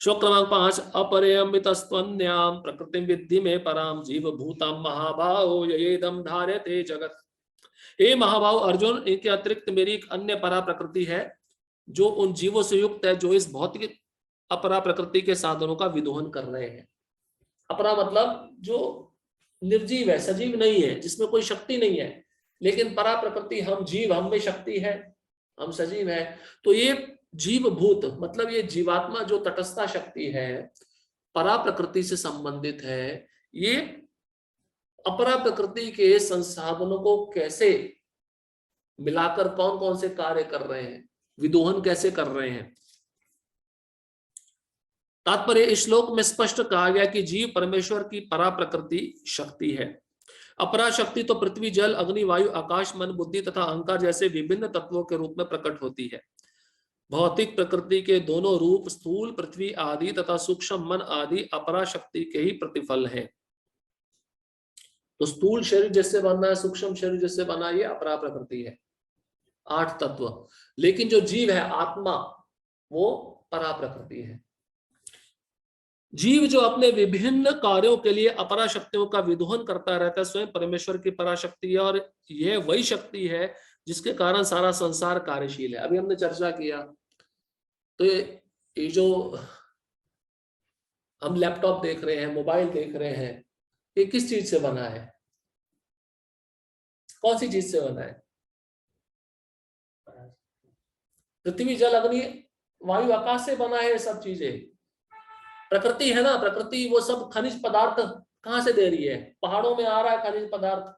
श्लोक क्रमांक 5, अपरेयमितस्त्वन्याम प्रकृतिं विद्धि में पराम जीव भूतम महाभावो येदम धार्यते जगत। हे महाभाव अर्जुन, इनके अतिरिक्त मेरी एक अन्य परा प्रकृति है जो उन जीवों से युक्त है जो इस भौतिक अपरा प्रकृति के साधनों का विदोहन कर रहे हैं। अपरा मतलब जो निर्जीव है, सजीव नहीं है, जिसमें कोई शक्ति नहीं है, लेकिन परा प्रकृति हम जीव, हम में शक्ति है, हम सजीव है। तो ये जीव भूत मतलब ये जीवात्मा जो तटस्था शक्ति है, परा प्रकृति से संबंधित है, ये अपरा प्रकृति के संसाधनों को कैसे मिलाकर कौन कौन से कार्य कर रहे हैं, विदोहन कैसे कर रहे हैं। तात्पर्य इस श्लोक में स्पष्ट कहा गया कि जीव परमेश्वर की परा प्रकृति शक्ति है। अपरा शक्ति तो पृथ्वी, जल, अग्नि, वायु, आकाश, मन, बुद्धि तथा अहंकार जैसे विभिन्न तत्वों के रूप में प्रकट होती है। भौतिक प्रकृति के दोनों रूप स्थूल पृथ्वी आदि तथा सूक्ष्म मन आदि अपरा शक्ति के ही प्रतिफल है। तो स्थूल शरीर जैसे बना है, सूक्ष्म शरीर जैसे बना, ये अपरा प्रकृति है, 8 तत्व। लेकिन जो जीव है, आत्मा, वो परा प्रकृति है। जीव जो अपने विभिन्न कार्यों के लिए अपरा शक्तियों का विदोहन करता रहता है, स्वयं परमेश्वर की पराशक्ति है, और यह वही शक्ति है जिसके कारण सारा संसार कार्यशील है। अभी हमने चर्चा किया, तो ये जो हम लैपटॉप देख रहे हैं, मोबाइल देख रहे हैं, ये किस चीज से बना है? कौन सी चीज से बना है? पृथ्वी, जल, अग्नि, वायु, आकाश से बना है। ये सब चीजें प्रकृति है ना। प्रकृति वो सब खनिज पदार्थ कहां से दे रही है? पहाड़ों में आ रहा है खनिज पदार्थ,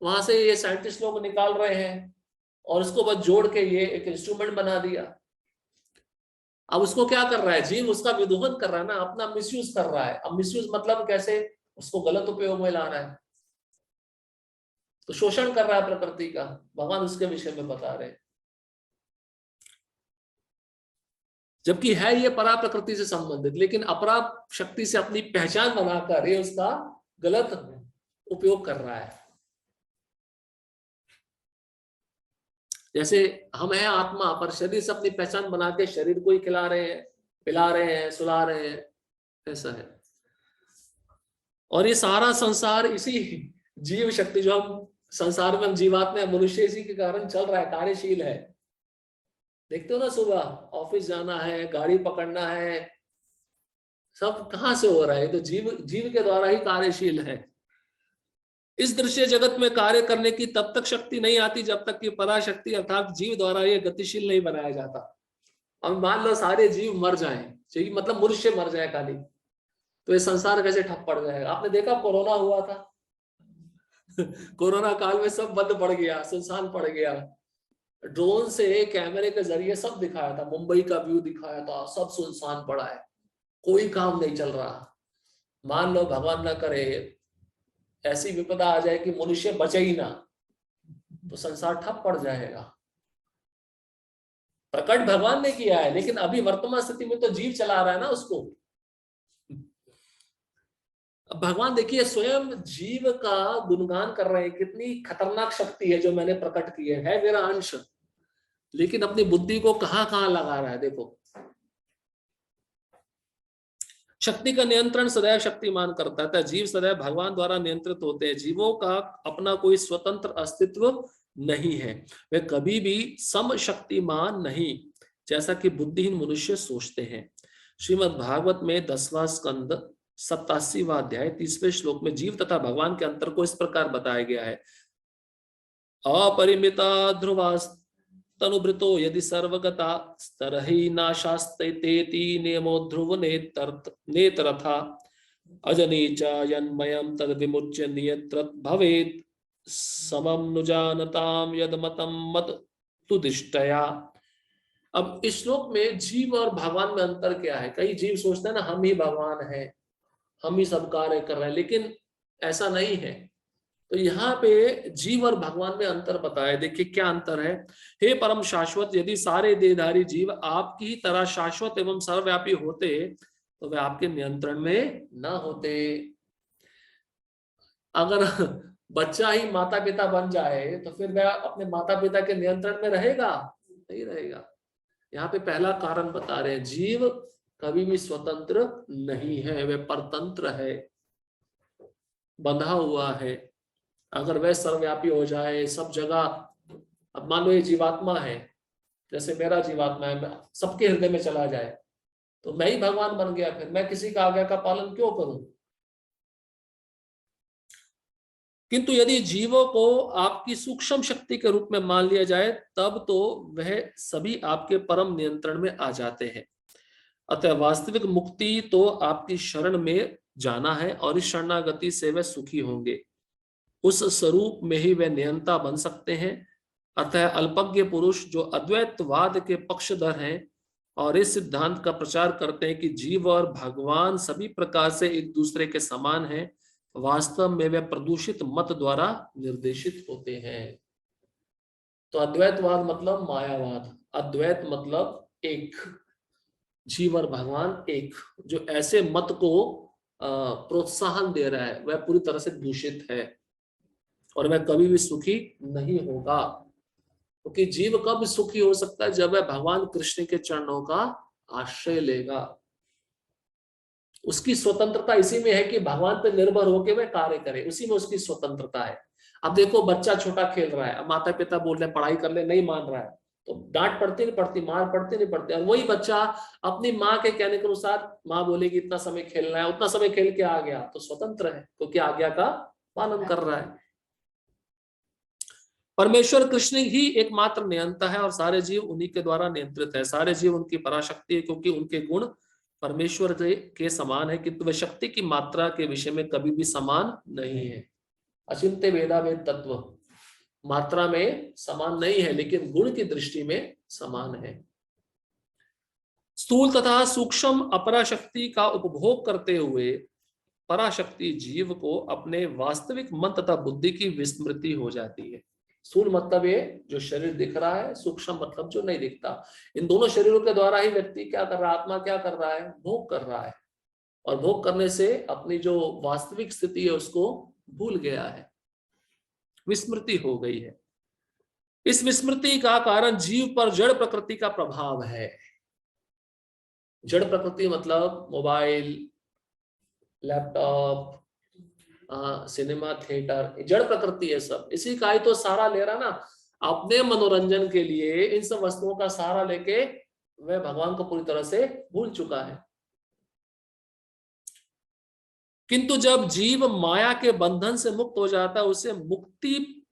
वहां से ये साइंटिस्ट लोग निकाल रहे हैं, और उसको बस जोड़ के ये एक इंस्ट्रूमेंट बना दिया। अब उसको क्या कर रहा है जीव? उसका विदोहन कर रहा है ना, अपना मिसयूज कर रहा है। अब मिसयूज मतलब कैसे? उसको गलत उपयोग में ला रहा है, तो शोषण कर रहा है प्रकृति का। भगवान उसके विषय में बता रहे हैं। जबकि है ये परा प्रकृति से संबंधित, लेकिन अपरा शक्ति से अपनी पहचान बनाकर ये उसका गलत उपयोग कर रहा है। जैसे हम हैं आत्मा, पर शरीर से अपनी पहचान बना के शरीर को ही खिला रहे हैं, पिला रहे हैं, सुला रहे हैं, ऐसा है। और ये सारा संसार इसी जीव शक्ति, जो हम संसार में हम जीवात्मा मनुष्य, इसी के कारण चल रहा है, कार्यशील है। देखते हो ना, सुबह ऑफिस जाना है, गाड़ी पकड़ना है, सब कहां से हो रहा है? तो जीव के द्वारा ही कार्यशील है। इस दृश्य जगत में कार्य करने की तब तक शक्ति नहीं आती जब तक कि पराशक्ति अर्थात जीव द्वारा ये गतिशील नहीं बनाया जाता। अब मान लो सारे जीव मर जाएं, चाहिए मतलब मनुष्य मर जाए खाली, तो ये संसार कैसे ठप पड़ जाएगा? आपने देखा कोरोना हुआ था कोरोना काल में सब बंद पड़ गया, सुनसान पड़ गया। ड्रोन से, कैमरे के जरिए सब दिखाया था, मुंबई का व्यू दिखाया था, सब सुनसान पड़ा है, कोई काम नहीं चल रहा। मान लो भगवान न करे ऐसी विपदा आ जाए कि मनुष्य बचे ही ना, तो संसार ठप पड़ जाएगा। प्रकट भगवान ने किया है, लेकिन अभी वर्तमान स्थिति में तो जीव चला रहा है ना उसको। अब भगवान देखिए स्वयं जीव का गुणगान कर रहे हैं, कितनी खतरनाक शक्ति है जो मैंने प्रकट की है मेरा अंश, लेकिन अपनी बुद्धि को कहां कहां लगा रहा है। देखो, शक्ति का नियंत्रण सदैव शक्तिमान करता है, जीव सदैव भगवान द्वारा नियंत्रित होते हैं। जीवों का अपना कोई स्वतंत्र अस्तित्व नहीं है, वे कभी भी समशक्तिमान नहीं, जैसा कि बुद्धिहीन मनुष्य सोचते हैं। श्रीमद् भागवत में 10वां स्कंद 87वां अध्याय 30वें श्लोक में जीव तथा भगवान के अंतर को इस प्रकार बताया गया है। अपरिमिता ध्रुवास्तनुभृतो यदि सर्वगता स्तरहि नाशास्तेति नियमो ध्रुव नेत्रथा अजनी च यन्मयं तद विमुच्य नियत्रत भवेत् समम नुजानताम यदमतम मत तुदिष्टया। अब इस श्लोक में जीव और भगवान में अंतर क्या है? कई जीव सोचते हैं ना हम ही भगवान हैं, हम ही सब कार्य कर रहे हैं, लेकिन ऐसा नहीं है। तो यहाँ पे जीव और भगवान में अंतर बताया। देखिए क्या अंतर है। हे परम शाश्वत, यदि सारे देहधारी जीव आपकी ही तरह शाश्वत एवं सर्वव्यापी होते तो वे आपके नियंत्रण में न होते। अगर बच्चा ही माता पिता बन जाए तो फिर वह अपने माता पिता के नियंत्रण में रहेगा? नहीं रहेगा। यहाँ पे पहला कारण बता रहे हैं, जीव कभी भी स्वतंत्र नहीं है, वह परतंत्र है, बंधा हुआ है। अगर वह सर्वव्यापी हो जाए सब जगह, अब मान लो ये जीवात्मा है, जैसे मेरा जीवात्मा है, सबके हृदय में चला जाए तो मैं ही भगवान बन गया, फिर मैं किसी का आज्ञा का पालन क्यों करूं। किंतु यदि जीवों को आपकी सूक्ष्म शक्ति के रूप में मान लिया जाए तब तो वह सभी आपके परम नियंत्रण में आ जाते हैं। अतः वास्तविक मुक्ति तो आपकी शरण में जाना है और इस शरणागति से वह सुखी होंगे। उस स्वरूप में ही वे नियंता बन सकते हैं। अतः अल्पज्ञ पुरुष जो अद्वैतवाद के पक्षधर हैं और इस सिद्धांत का प्रचार करते हैं कि जीव और भगवान सभी प्रकार से एक दूसरे के समान हैं, वास्तव में वे प्रदूषित मत द्वारा निर्देशित होते हैं। तो अद्वैतवाद मतलब मायावाद, अद्वैत मतलब एक, जीव और भगवान एक, जो ऐसे मत को प्रोत्साहन दे रहा है वह पूरी तरह से दूषित है और वह कभी भी सुखी नहीं होगा। क्योंकि जीव कब सुखी हो सकता है, जब वह भगवान कृष्ण के चरणों का आश्रय लेगा। उसकी स्वतंत्रता इसी में है कि भगवान पर निर्भर होकर वह कार्य करे, उसी में उसकी स्वतंत्रता है। अब देखो बच्चा छोटा खेल रहा है, अब माता पिता बोल रहे पढ़ाई कर ले, नहीं मान रहा है तो डांट पड़ती नहीं पड़ती, मार पड़ती नहीं पड़ती, और वही बच्चा अपनी माँ के कहने के अनुसार, माँ बोलेगी इतना समय खेलना है, उतना समय खेल के आ गया तो स्वतंत्र है, क्योंकि आज्ञा का पालन कर रहा है। परमेश्वर कृष्ण ही एकमात्र नियंता है और सारे जीव उन्हीं के द्वारा नियंत्रित है। सारे जीव उनकी पराशक्ति है क्योंकि उनके गुण परमेश्वर के समान है, किंतु वे शक्ति की मात्रा के विषय में कभी भी समान नहीं है। अचिंत्य भेदाभेद तत्व, मात्रा में समान नहीं है लेकिन गुण की दृष्टि में समान है। स्थूल तथा सूक्ष्म अपराशक्ति का उपभोग करते हुए पराशक्ति जीव को अपने वास्तविक मन तथा बुद्धि की विस्मृति हो जाती है। स्थूल मतलब ये जो शरीर दिख रहा है, सूक्ष्म मतलब जो नहीं दिखता। इन दोनों शरीरों के द्वारा ही व्यक्ति क्या कर रहा है, आत्मा क्या कर रहा है, भोग कर रहा है, और भोग करने से अपनी जो वास्तविक स्थिति है उसको भूल गया है, विस्मृति हो गई है। इस विस्मृति का कारण जीव पर जड़ प्रकृति का प्रभाव है। जड़ प्रकृति मतलब मोबाइल, लैपटॉप, सिनेमा थिएटर, जड़ प्रकृति है सब। इसी का ही तो सहारा ले रहा ना, अपने मनोरंजन के लिए इन सब वस्तुओं का सहारा लेके वह भगवान को पूरी तरह से भूल चुका है। किंतु जब जीव माया के बंधन से मुक्त हो जाता है उसे मुक्ति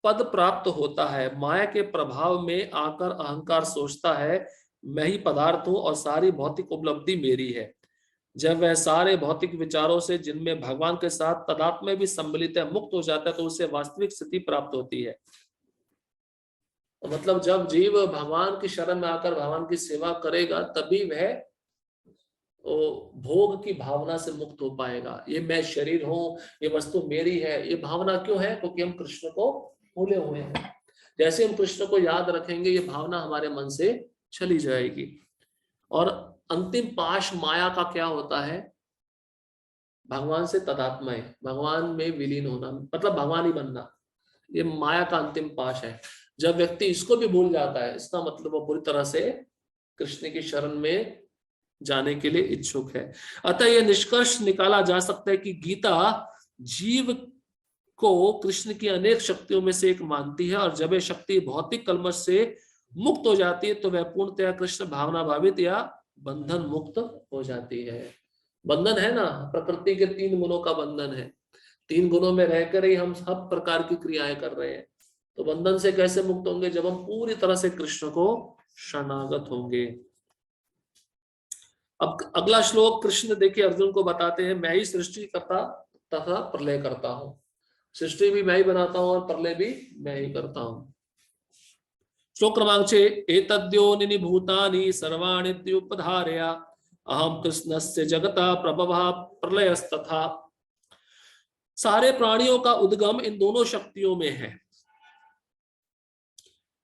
पद प्राप्त होता है। माया के प्रभाव में आकर अहंकार सोचता है मैं ही पदार्थ हूं और सारी भौतिक उपलब्धि मेरी है। जब वह सारे भौतिक विचारों से जिनमें भगवान के साथ तदात्म्य भी सम्मिलित है मुक्त हो जाता है तो उसे वास्तविक स्थिति प्राप्त होती है। तो मतलब जब जीव भगवान की शरण में आकर भगवान की सेवा करेगा तभी वह भोग की भावना से मुक्त हो पाएगा। ये मैं शरीर हूं, ये वस्तु मेरी है, ये भावना क्यों है, क्योंकि हम कृष्ण को भूले हुए हैं। जैसे हम कृष्ण को याद रखेंगे ये भावना हमारे मन से चली जाएगी। और अंतिम पाश माया का क्या होता है, भगवान से तदात्मय, भगवान में विलीन होना, मतलब भगवान ही बनना। ये माया का अंतिम पाश है। जब व्यक्ति इसको भी भूल जाता है इसका मतलब वो पूरी तरह से कृष्ण की शरण में जाने के लिए इच्छुक है। अतः यह निष्कर्ष निकाला जा सकता है कि गीता जीव को कृष्ण की अनेक शक्तियों में से एक मानती है और जब यह शक्ति भौतिक कलमश से मुक्त हो जाती है तो वह पूर्णतया कृष्ण भावना भावित या बंधन मुक्त हो जाती है। बंधन है ना, प्रकृति के 3 गुणों का बंधन है। 3 गुणों में रहकर ही हम सब प्रकार की क्रियाएं कर रहे हैं। तो बंधन से कैसे मुक्त होंगे, जब हम पूरी तरह से कृष्ण को शरणागत होंगे। अब अगला श्लोक कृष्ण देखिए अर्जुन को बताते हैं, मैं ही सृष्टि करता तथा प्रलय करता हूं। सृष्टि भी मैं ही बनाता हूं और प्रलय भी मैं ही करता हूं। श्लोक क्रमांक 6, एतद्योनिनि भूतानि सर्वाणि द्युपधारया अहम कृष्णस्य जगता प्रभवः प्रलयस्तथा। सारे प्राणियों का उद्गम इन दोनों शक्तियों में है।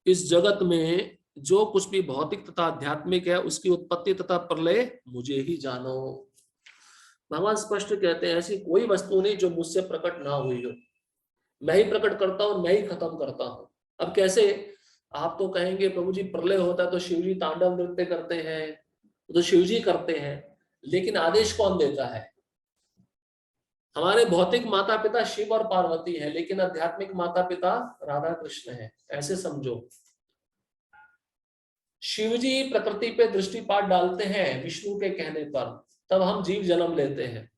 इस जगत में जो कुछ भी भौतिक तथा आध्यात्मिक है उसकी उत्पत्ति तथा प्रलय मुझे ही जानो। भगवान स्पष्ट कहते हैं ऐसी कोई वस्तु नहीं जो मुझसे प्रकट ना हुई हो। मैं ही प्रकट करता हूं, मैं ही खत्म करता हूं। अब कैसे, आप तो कहेंगे प्रभु जी प्रलय होता है तो शिव जी तांडव नृत्य करते हैं, तो शिव जी करते हैं, लेकिन आदेश कौन देता है? हमारे भौतिक माता पिता शिव और पार्वती हैं, लेकिन आध्यात्मिक माता पिता राधा कृष्ण हैं, ऐसे समझो। शिव जी प्रकृति पे दृष्टिपात डालते हैं विष्णु के कहने पर, तब हम जीव जन्म लेते हैं।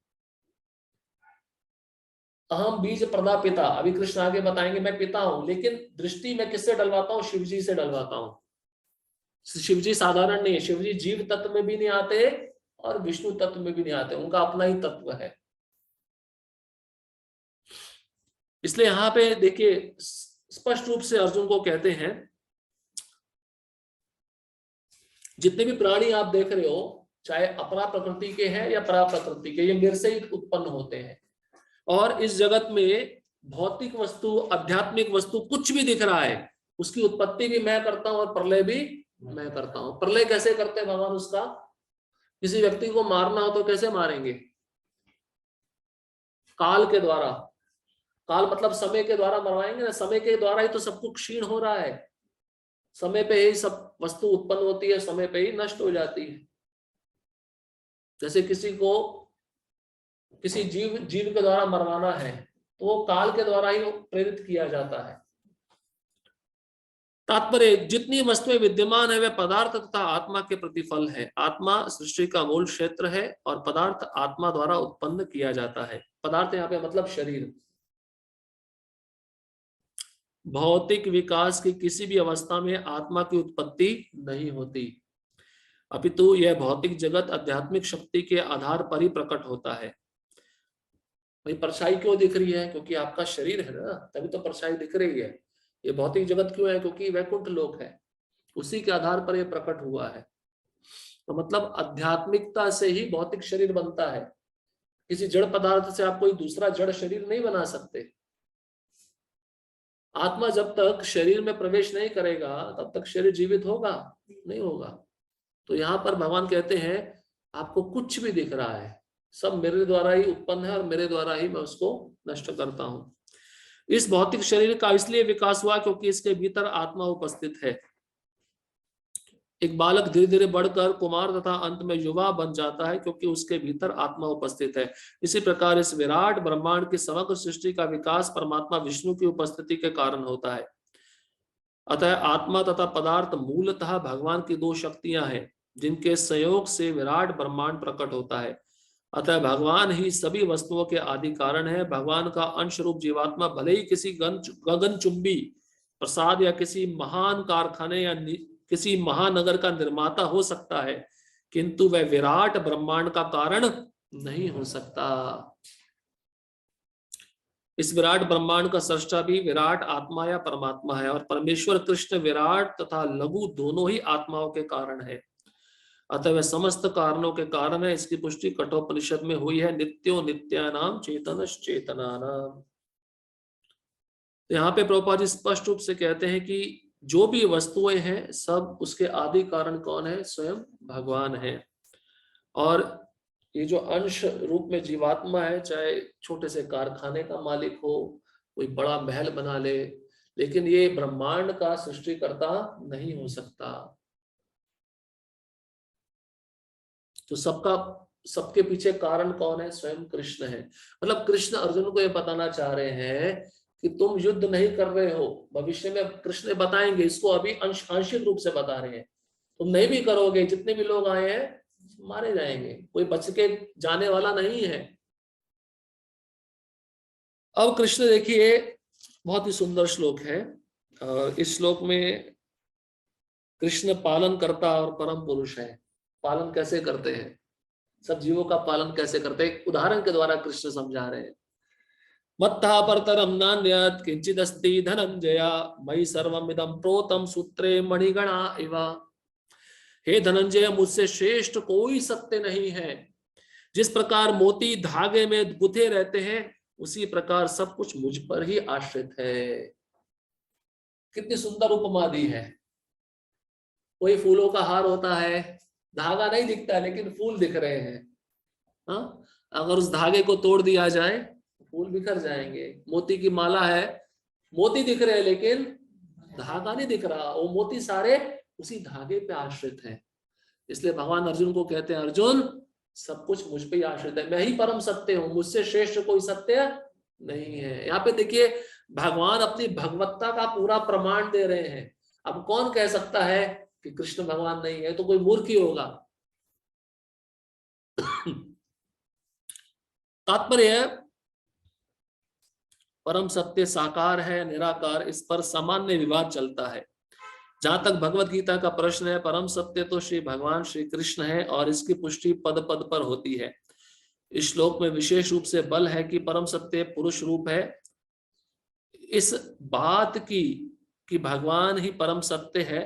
अहम बीज प्रदा पिता, अभी कृष्ण आगे बताएंगे मैं पिता हूं, लेकिन दृष्टि मैं किससे डलवाता हूं? शिव जी से डलवाता हूं। शिव जी साधारण नहीं है, शिव जी जीव तत्व में भी नहीं आते और विष्णु तत्व में भी नहीं आते, उनका अपना ही तत्व है। इसलिए यहां पे देखिए स्पष्ट रूप से अर्जुन को कहते हैं, जितने भी प्राणी आप देख रहे हो, चाहे अपरा प्रकृति के हैं या परा प्रकृति के, ये मेरे से ही उत्पन्न होते हैं। और इस जगत में भौतिक वस्तु, आध्यात्मिक वस्तु कुछ भी दिख रहा है, उसकी उत्पत्ति भी मैं करता हूं और प्रलय भी मैं करता हूं। प्रलय कैसे करते हैं भगवान? उसका किसी व्यक्ति को मारना हो तो कैसे मारेंगे? काल के द्वारा। काल मतलब समय के द्वारा मरवाएंगे ना, समय के द्वारा ही तो सब कुछ क्षीण हो रहा है, समय पे ही सब वस्तु उत्पन्न होती है, समय पे ही नष्ट हो जाती है। जैसे किसी को किसी जीव के द्वारा मरवाना है तो वो काल के द्वारा ही प्रेरित किया जाता है। तात्पर्य, जितनी वस्तुएं विद्यमान है वे पदार्थ तथा आत्मा के प्रतिफल है। आत्मा सृष्टि का मूल क्षेत्र है और पदार्थ आत्मा द्वारा उत्पन्न किया जाता है। पदार्थ यहाँ पे मतलब शरीर। भौतिक विकास की किसी भी अवस्था में आत्मा की उत्पत्ति नहीं होती, अपितु यह भौतिक जगत आध्यात्मिक शक्ति के आधार पर ही प्रकट होता है। भाई परछाई क्यों दिख रही है? क्योंकि आपका शरीर है ना, तभी तो परछाई दिख रही है। ये भौतिक जगत क्यों है? क्योंकि वैकुंठ लोक है, उसी के आधार पर यह प्रकट हुआ है। तो मतलब आध्यात्मिकता से ही भौतिक शरीर बनता है। किसी जड़ पदार्थ से आप कोई दूसरा जड़ शरीर नहीं बना सकते। आत्मा जब तक शरीर में प्रवेश नहीं करेगा तब तक शरीर जीवित होगा नहीं होगा। तो यहाँ पर भगवान कहते हैं आपको कुछ भी दिख रहा है, सब मेरे द्वारा ही उत्पन्न है और मेरे द्वारा ही मैं उसको नष्ट करता हूं। इस भौतिक शरीर का इसलिए विकास हुआ क्योंकि इसके भीतर आत्मा उपस्थित है। एक बालक धीरे धीरे बढ़कर कुमार तथा अंत में युवा बन जाता है क्योंकि उसके भीतर आत्मा उपस्थित है। इसी प्रकार इस विराट ब्रह्मांड की समग्र सृष्टि का विकास परमात्मा विष्णु की उपस्थिति के कारण होता है। अतः आत्मा तथा पदार्थ मूलतः भगवान की दो शक्तियां हैं जिनके संयोग से विराट ब्रह्मांड प्रकट होता है। अतः भगवान ही सभी वस्तुओं के आदि कारण है। भगवान का अंश रूप जीवात्मा भले ही किसी गगनचुंबी प्रसाद या किसी महान कारखाने या किसी महानगर का निर्माता हो सकता है, किंतु वह विराट ब्रह्मांड का कारण नहीं हो सकता। इस विराट ब्रह्मांड का सृष्टा भी विराट आत्मा या परमात्मा है और परमेश्वर कृष्ण विराट तथा लघु दोनों ही आत्माओं के कारण है। अतः वह समस्त कारणों के कारण है। इसकी पुष्टि कठोपनिषद में हुई है, नित्यो नित्यानाम चेतनश्चेतनानाम। तो यहाँ पे प्रभुपाद जी स्पष्ट रूप से कहते हैं कि जो भी वस्तुएं हैं सब उसके आदि कारण कौन है? स्वयं भगवान है। और ये जो अंश रूप में जीवात्मा है, चाहे छोटे से कारखाने का मालिक हो, कोई बड़ा महल बना ले, लेकिन ये ब्रह्मांड का सृष्टिकर्ता नहीं हो सकता। तो सबके पीछे कारण कौन है? स्वयं कृष्ण है। मतलब कृष्ण अर्जुन को ये बताना चाह रहे हैं कि तुम युद्ध नहीं कर रहे हो, भविष्य में कृष्ण बताएंगे इसको, अभी आंशिक रूप से बता रहे हैं। तुम नहीं भी करोगे, जितने भी लोग आए हैं मारे जाएंगे, कोई बच के जाने वाला नहीं है। अब कृष्ण देखिए, बहुत ही सुंदर श्लोक है और इस श्लोक में कृष्ण पालन करता और परम पुरुष है। पालन कैसे करते हैं? सब जीवों का पालन कैसे करते हैं? उदाहरण के द्वारा कृष्ण समझा रहे हैं। मत्तः परतरम नान्यत् किंचिदस्ति धनंजय मयि सर्वमिदं प्रोतम सूत्रे मणिगणा इव। हे धनंजय, मुझसे श्रेष्ठ कोई सत्य नहीं है। जिस प्रकार मोती धागे में गुथे रहते हैं उसी प्रकार सब कुछ मुझ पर ही आश्रित है। कितनी सुंदर उपमा दी है। कोई फूलों का हार होता है, धागा नहीं दिखता है लेकिन फूल दिख रहे हैं। हाँ, अगर उस धागे को तोड़ दिया जाए फूल बिखर जाएंगे। मोती की माला है, मोती दिख रहे हैं लेकिन धागा नहीं दिख रहा, वो मोती सारे उसी धागे पे आश्रित हैं। इसलिए भगवान अर्जुन को कहते हैं, अर्जुन सब कुछ मुझ पे ही आश्रित है, मैं ही परम सत्य हूं, मुझसे श्रेष्ठ कोई सत्य नहीं है। यहाँ पे देखिए भगवान अपनी भगवत्ता का पूरा प्रमाण दे रहे हैं। अब कौन कह सकता है कि कृष्ण भगवान नहीं है? तो कोई मूर्ख ही होगा। तात्पर्य है परम सत्य साकार है निराकार, इस पर सामान्य विवाद चलता है। जहां तक भगवत गीता का प्रश्न है, परम सत्य तो श्री भगवान श्री कृष्ण है और इसकी पुष्टि पद पद पर होती है। इस श्लोक में विशेष रूप से बल है कि परम सत्य पुरुष रूप है। इस बात की कि भगवान ही परम सत्य है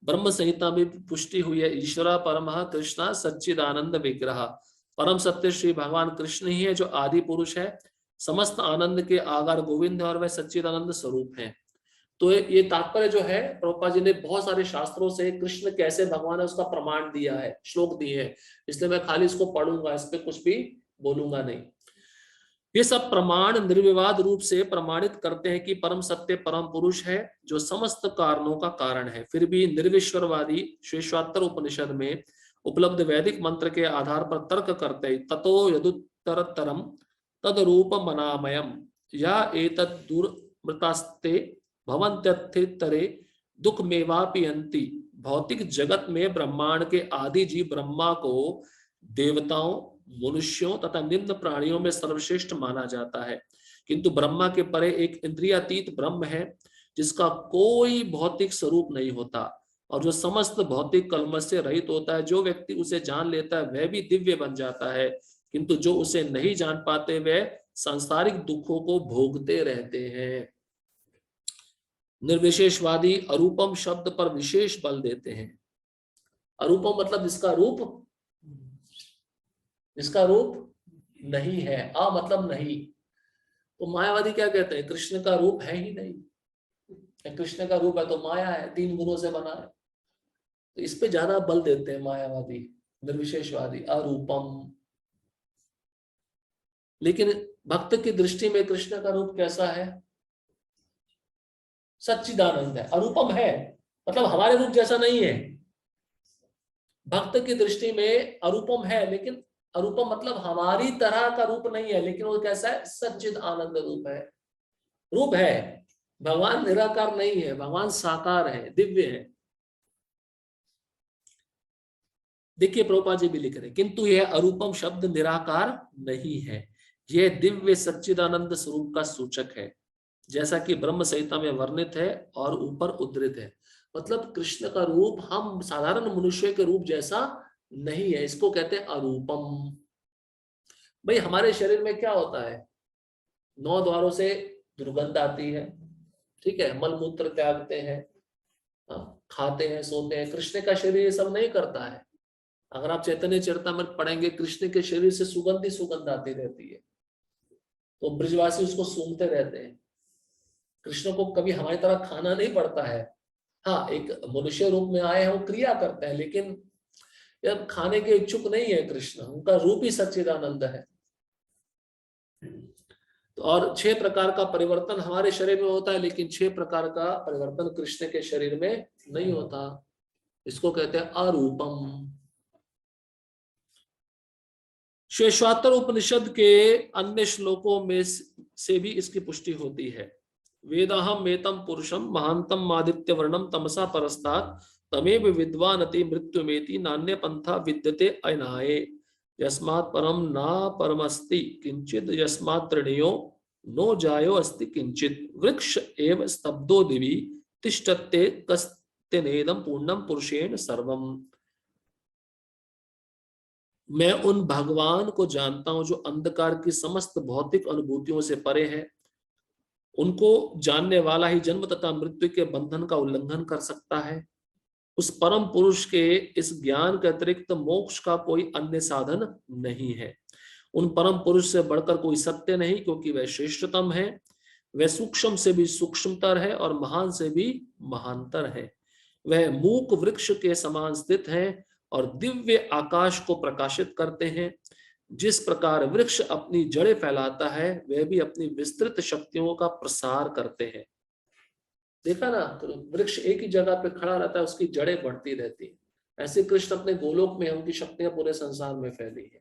ब्रह्म संहिता में पुष्टि हुई है। ईश्वरा परमः कृष्णा सच्चिदानंद विग्रह, परम सत्य श्री भगवान कृष्ण ही है जो आदि पुरुष है, समस्त आनंद के आगार गोविंद है और वह सच्चिदानंद स्वरूप है। तो ये तात्पर्य जो है, प्रभुपाद जी ने बहुत सारे शास्त्रों से कृष्ण कैसे भगवान है उसका प्रमाण दिया है, श्लोक दिए हैं, इसलिए मैं खाली इसको पढ़ूंगा, इस पे कुछ भी बोलूंगा नहीं। ये सब प्रमाण निर्विवाद रूप से प्रमाणित करते हैं कि परम सत्य परम पुरुष है जो समस्त कारणों का कारण है। फिर भी निर्विश्वरवादी श्वेश्वात्तर उपनिषद में उपलब्ध वैदिक मंत्र के आधार पर तर्क करते ततो यदुत्तरतरम तद रूप मनामयम या एतद् दुर्मृतास्ते भवन्त्यर्थे दुख मेवापियंती। भौतिक जगत में ब्रह्मांड के आदि जीव ब्रह्मा को देवताओं मनुष्यों तथा निम्न प्राणियों में सर्वश्रेष्ठ माना जाता है, किंतु ब्रह्मा के परे एक इंद्रियातीत ब्रह्म है जिसका कोई भौतिक स्वरूप नहीं होता और जो समस्त भौतिक कल्मश से रहित होता है। जो व्यक्ति उसे जान लेता है वह भी दिव्य बन जाता है, किंतु जो उसे नहीं जान पाते वह सांसारिक दुखों को भोगते रहते हैं। निर्विशेषवादी अरूपम शब्द पर विशेष बल देते हैं। अरूपम मतलब जिसका रूप नहीं है, अ मतलब नहीं। तो मायावादी क्या कहते हैं? कृष्ण का रूप है ही नहीं, कृष्ण का रूप है तो माया है, 3 गुणों से बना है। तो इस पे ज्यादा बल देते हैं मायावादी निर्विशेषवादी, अरूपम। लेकिन भक्त की दृष्टि में कृष्ण का रूप कैसा है? सच्चिदानंद है, अरूपम है, मतलब हमारे रूप जैसा नहीं है। भक्त की दृष्टि में अरूपम है, लेकिन अरूपम मतलब हमारी तरह का रूप नहीं है, लेकिन वो कैसा है? सच्चिद आनंद रूप है। रूप है, भगवान निराकार नहीं है, भगवान साकार है, दिव्य है। देखिए प्रभुपाद जी भी लिख रहे हैं, किंतु यह अरूपम शब्द निराकार नहीं है, यह दिव्य सच्चिदानंद स्वरूप का सूचक है, जैसा कि ब्रह्म संहिता में वर्णित है और ऊपर उद्धृत है। मतलब कृष्ण का रूप हम साधारण मनुष्य के रूप जैसा नहीं है, इसको कहते हैं अरूपम। भाई हमारे शरीर में क्या होता है? 9 द्वारों से दुर्गंध आती है, ठीक है, मलमूत्र त्यागते हैं, खाते हैं, सोते हैं। कृष्ण का शरीर ये सब नहीं करता है। अगर आप चैतन्य चरितमृत पढ़ेंगे, कृष्ण के शरीर से सुगंध ही सुगंध आती रहती है, तो ब्रजवासी उसको सूंघते रहते हैं। कृष्ण को कभी हमारी तरह खाना नहीं पड़ता है। हाँ, एक मनुष्य रूप में आए हैं, वो क्रिया करते हैं, लेकिन जब खाने के इच्छुक नहीं है कृष्ण, उनका रूप ही सच्चिदानंद है। तो और 6 प्रकार का परिवर्तन हमारे शरीर में होता है, लेकिन 6 प्रकार का परिवर्तन कृष्ण के शरीर में नहीं होता। इसको कहते हैं अरूपम। शेषवात्तर उपनिषद के अन्य श्लोकों में से भी इसकी पुष्टि होती है। वेदाहम मेतम पुरुषम महांतम आदित्य वर्णम तमसा परस्तात् तमेव विद्वानति मृत्युमेति नान्य पंथा विद्यते अनाये यस्मात् परम ना परमस्ति किंचित यस्मात् तृणीयो नो जायो अस्ति किंचित वृक्ष एव स्तब्धो दिवि तिष्ठत्ते कस्तेनेदं पूर्णम पुरुषेण सर्वम। मैं उन भगवान को जानता हूं जो अंधकार की समस्त भौतिक अनुभूतियों से परे है। उनको जानने वाला ही जन्म तथा मृत्यु के बंधन का उल्लंघन कर सकता है। उस परम पुरुष के इस ज्ञान के अतिरिक्त मोक्ष का कोई अन्य साधन नहीं है। उन परम पुरुष से बढ़कर कोई सत्य नहीं, क्योंकि वह श्रेष्ठतम है। वह सूक्ष्म से भी सूक्ष्मतर है और महान से भी महानतर है। वह मूक वृक्ष के समान स्थित है और दिव्य आकाश को प्रकाशित करते हैं। जिस प्रकार वृक्ष अपनी जड़ें फैलाता है, वह भी अपनी विस्तृत शक्तियों का प्रसार करते हैं। देखा ना, तो वृक्ष एक ही जगह पे खड़ा रहता है, उसकी जड़ें बढ़ती रहती है। ऐसे कृष्ण अपने गोलोक में, उनकी शक्तियां पूरे संसार में फैली है।